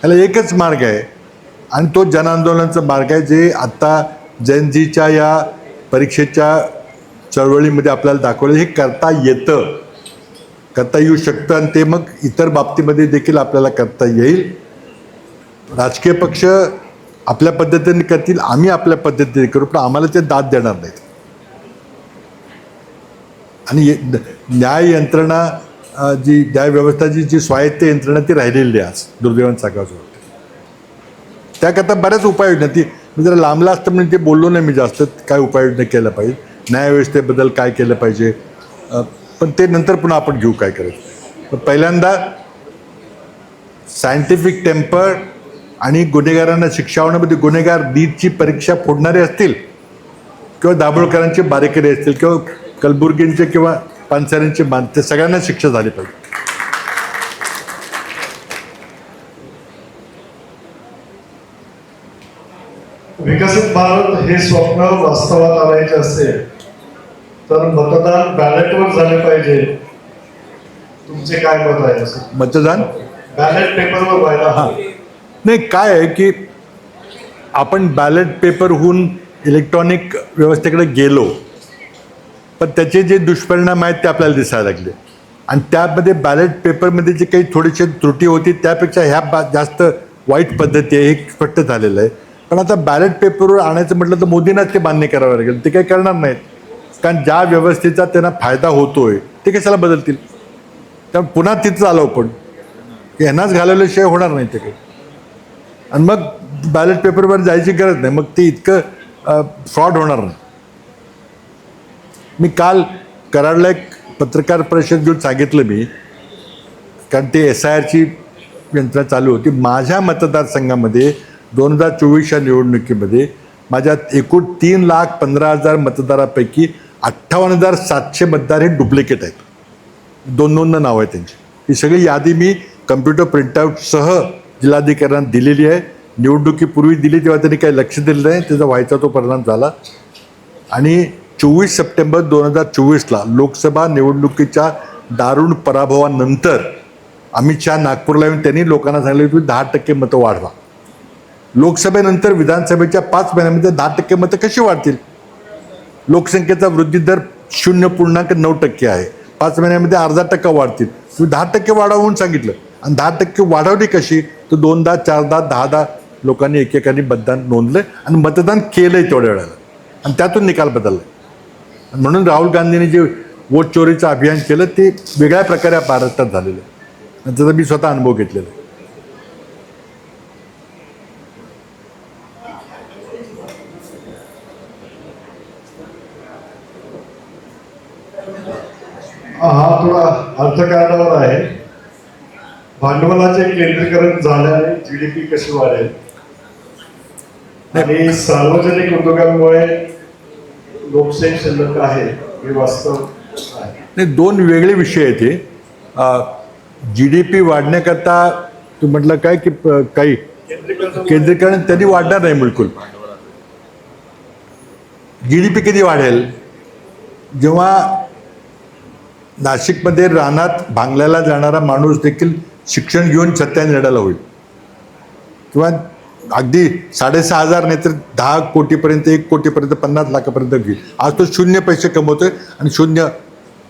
याला एकच मार्ग आहे आणि तो जनआंदोलनाचा मार्ग आहे, जे आत्ता जयंतीच्या या परीक्षेच्या चळवळीमध्ये आपल्याला दाखवलं. हे करता येतं, करता येऊ शकतं आणि ते मग इतर बाबतीमध्ये देखील आपल्याला करता येईल. राजकीय पक्ष आपल्या पद्धतीने करतील, आम्ही आपल्या पद्धतीने करू, पण आम्हाला ते दाद देणार नाहीत. आणि न्याय यंत्रणा जी न्यायव्यवस्थाची जी स्वायत्त यंत्रणा ती राहिलेली आहे आज दुर्दैवाने सांगायचं होतं. त्याकरता बऱ्याच उपाययोजना, ती मी जरा लांबला असतं म्हणजे ते बोललो नाही मी जास्त, काय उपाययोजना केल्या पाहिजे, न्यायव्यवस्थेबद्दल काय केलं पाहिजे, पण ते नंतर पुन्हा आपण घेऊ काय करायचं. पण पहिल्यांदा सायंटिफिक टेम्पर आणि गुन्हेगारांना शिक्षा होण्यामध्ये गुन्हेगार नीटची परीक्षा फोडणारे असतील किंवा दाभोळकरांचे बारेकरी असतील किंवा कलबुर्गींचे किंवा पानसरेंचे ते सगळ्यांना शिक्षा झाली पाहिजे. विकसित भारत हे स्वप्न वास्तवात आणायचे असेल तर मतदान बॅलेटवर झाले पाहिजे. तुमचे काय मत आहे असं? मतदान बॅलेट पेपरवर व्हायला हां नाही, काय आहे की आपण बॅलेट पेपरहून इलेक्ट्रॉनिक व्यवस्थेकडे गेलो, पण त्याचे जे दुष्परिणाम आहेत ते आपल्याला दिसायला लागले. आणि त्यामध्ये बॅलेट पेपरमध्ये जे काही थोडीशी त्रुटी होती त्यापेक्षा ह्या जास्त वाईट पद्धती आहे, हे स्पष्ट झालेलं आहे. पण आता बॅलेट पेपरवर आणायचं म्हटलं तर मोदींनाच ते मान्य करावं लागेल. ते काही करणार नाहीत, कारण ज्या व्यवस्थेचा त्यांना फायदा होतोय ते कशाला बदलतील. त्यामुळे पुन्हा तिथं आलो आपण, यांनाच घालवल्याशिवाय होणार नाही ते काही. आणि मग बॅलेट पेपरवर जायची गरज नाही, मग ते इतकं फ्रॉड होणार नाही. मी काल कराडला एक पत्रकार परिषद घेऊन सांगितलं मी, कारण ते SIRची यंत्रणा चालू होती. माझ्या मतदारसंघामध्ये 2024च्या निवडणुकीमध्ये माझ्या एकूण 3,15,000 मतदारापैकी 58,700 मतदार हे डुप्लिकेट आहेत. 2 नावं आहेत त्यांची. ही सगळी यादी मी कम्प्युटर प्रिंटआउटसह जिल्हाधिकाऱ्यांना दिलेली आहे. निवडणुकीपूर्वी दिली तेव्हा त्यांनी काही लक्ष दिलं नाही, त्याचा व्हायचा तो परिणाम झाला. आणि 24 सप्टेंबर 2024ला लोकसभा निवडणुकीच्या दारुण पराभवानंतर अमित शहा नागपूरला येऊन त्यांनी लोकांना सांगितलं की 10% मतं वाढवा. लोकसभेनंतर विधानसभेच्या 5 महिन्यामध्ये 10% मतं कशी वाढतील? लोकसंख्येचा वृद्धी दर 0.9% आहे. 5 महिन्यामध्ये 0.5% वाढतील. तुम्ही 10% वाढवा म्हणून सांगितलं, आणि 10% वाढवली कशी? तर 2दा 4दा 10दा लोकांनी एकेकाने मतदान नोंदलं आणि मतदान केलंय तेवढ्या वेळेला, आणि त्यातून निकाल बदलला. म्हणून राहुल गांधींनी जे वोट चोरीचं अभियान केलं ते वेगळ्या प्रकारे महाराष्ट्रात झालेलं आहे. आणि त्याचा मी स्वतः अनुभव घेतलेला आहे. हा थोडा अर्थकारणावर आहे. भांडवलाचे केंद्रीकरण झाल्याने GDP कशी वाढेल आणि सार्वजनिक उद्योगांमुळे लोकशाही शिल्लक आहे हे वास्तव आहे. नाही, 2 वेगळे विषय आहेत हे. GDP वाढण्याकरता तू म्हटलं काय की काही केंद्रीकरण त्यांनी वाढणार नाही बिलकुल. GDP कधी वाढेल? जेव्हा नाशिकमध्ये रानात भांगल्याला जाणारा माणूस देखील शिक्षण घेऊन सत्याने लढायला होईल, किंवा अगदी 6,500 नाही तर 10 कोटीपर्यंत 1 कोटीपर्यंत 50 लाखापर्यंत घेईल. आज तो 0 पैसे कमवतोय आणि 0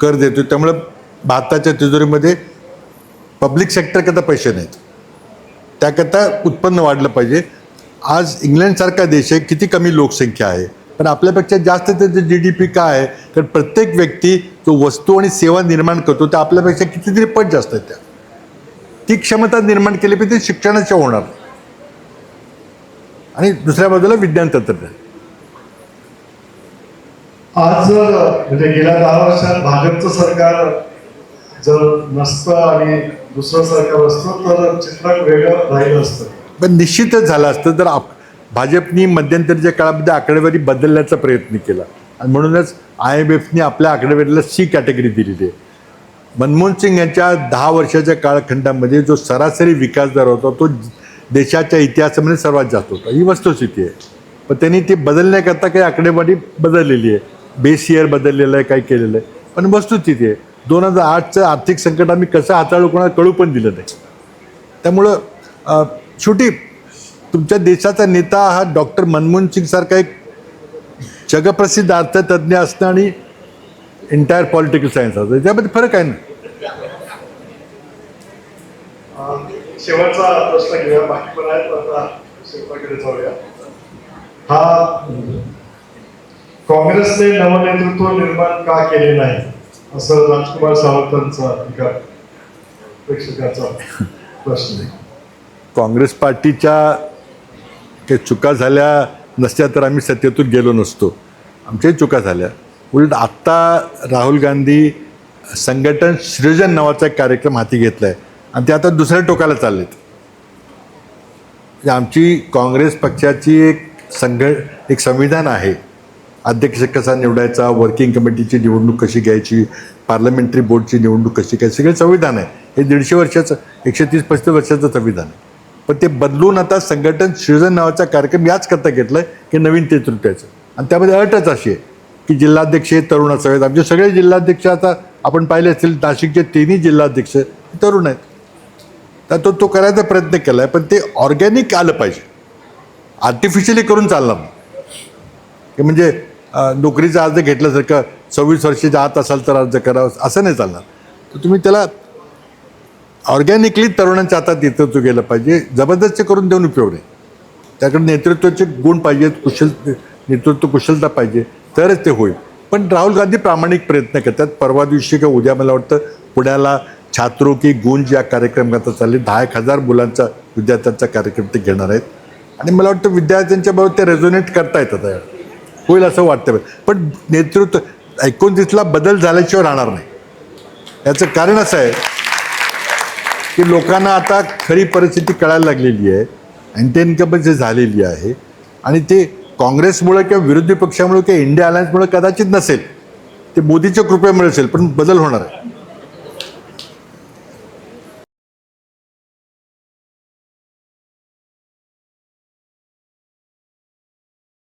कर देतोय. त्यामुळं भारताच्या तिजोरीमध्ये पब्लिक सेक्टरकरता पैसे नाहीत. त्याकरता उत्पन्न वाढलं पाहिजे. आज इंग्लंडसारखा देश आहे, किती कमी लोकसंख्या आहे, पण आपल्यापेक्षा जास्त त्याचं GDP काय आहे? कारण प्रत्येक व्यक्ती जो वस्तू आणि सेवा निर्माण करतो त्या आपल्यापेक्षा कितीतरी पट जास्त आहेत. त्या ती क्षमता निर्माण केली पाहिजे, शिक्षणाच्या होणार. आणि दुसऱ्या बाजूला विज्ञान तंत्रज्ञान. आज म्हणजे गेल्या 10 वर्षात भाजपचं सरकार जर नसतं आणि दुसरं सरकार असतं तर चित्र वेगळं राहिलं असतं. पण निश्चितच झालं असतं जर भाजपनी मध्यंतरीच्या काळामध्ये आकडेवारी बदलण्याचा प्रयत्न केला, आणि म्हणूनच IMFनी आपल्या आकडेवारीला C कॅटेगरी दिलेली आहे. मनमोहन सिंग यांच्या 10 वर्षाच्या कालखंडामध्ये जो सरासरी विकास दर होता तो देशाच्या इतिहासामध्ये सर्वात जास्त होता. ही वस्तुस्थिती आहे. पण त्यांनी ते बदलण्याकरता काही आकडेवारी बदललेली आहे, बेस इयर बदललेलं आहे, काय केलेलं आहे. पण वस्तुस्थिती आहे 2008चं आर्थिक संकट आम्ही कसं हाताळू कोणाला कळू पण दिलं नाही. त्यामुळं शेवटी तुमच्या देशाचा नेता हा डॉक्टर मनमोहन सिंग सारखा एक जगप्रसिद्ध अर्थतज्ञ असणं आणि एंटायर पॉलिटिकल सायन्स असतं, त्यामध्ये फरक आहे ना. शेवटचा प्रश्न घेऊया, बाकी पण आहेत, आता शेवटाकडे जाऊया. हा काँग्रेसने नवनेतृत्व निर्माण का केले नाही असं राजकुमार सावंतांचा एका प्रेक्षकाचा प्रश्न आहे. काँग्रेस पार्टीच्या काही चुका झाल्या नसत्या तर आम्ही सत्तेतून गेलो नसतो. आमच्याही चुका झाल्या. उलट आत्ता राहुल गांधी संघटन सृजन नावाचा एक कार्यक्रम हाती घेतला आहे आणि ते आता दुसऱ्या टोकाला चाललेत. आमची काँग्रेस पक्षाची एक संविधान आहे. अध्यक्ष कसा निवडायचा, वर्किंग कमिटीची निवडणूक कशी घ्यायची, पार्लमेंटरी बोर्डची निवडणूक कशी घ्यायची, सगळे संविधान आहे. हे 150 वर्षाचं 130-135 वर्षाचं संविधान आहे. पण ते बदलून आता संघटन सृजन नावाचा कार्यक्रम याच करता घेतलाय की नवीन नेतृत्वाचं. आणि त्यामध्ये अटच अशी आहे की जिल्हाध्यक्ष हे तरुण असावेत. आमचे सगळे जिल्हाध्यक्ष आता आपण पाहिले असतील, नाशिकचे 3ही जिल्हाध्यक्ष तरुण आहेत. तर तो करायचा प्रयत्न केला आहे, पण ते ऑर्गॅनिक आलं पाहिजे, आर्टिफिशियली करून चालणार नाही. की म्हणजे नोकरीचा अर्ज घेतल्यासारखं 26 वर्षाच्या आत असाल तर अर्ज करावा असं नाही चालणार. तर तुम्ही त्याला ऑर्गॅनिकली तरुणांच्या हातात नेतृत्व गेलं पाहिजे. जबरदस्ती करून देऊन उपयोग नाही. त्याकडे नेतृत्वाचे गुण पाहिजेत, नेतृत्व कुशलता पाहिजे, तरच ते होईल. पण राहुल गांधी प्रामाणिक प्रयत्न करतात. परवा दिवशी किंवा उद्या मला वाटतं पुण्याला छात्रो की गूंज या कार्यक्रम करता चालले. 10,000 मुलांचा, विद्यार्थ्यांचा कार्यक्रम ते घेणार आहेत. आणि मला वाटतं विद्यार्थ्यांच्या बरोबर ते रेझोनेट करता येतात, होईल असं वाटतं. पण नेतृत्व 29ला बदल झाल्याशिवाय राहणार नाही. याचं कारण असं आहे की लोकांना आता खरी परिस्थिती कळायला लागलेली आहे. अँटी इन्कम्बन्सी झालेली आहे. आणि ते काँग्रेसमुळे किंवा विरोधी पक्षामुळे किंवा इंडिया अलायन्समुळे कदाचित नसेल, ते मोदीच्या कृपेमुळे असेल, पण बदल होणार आहे.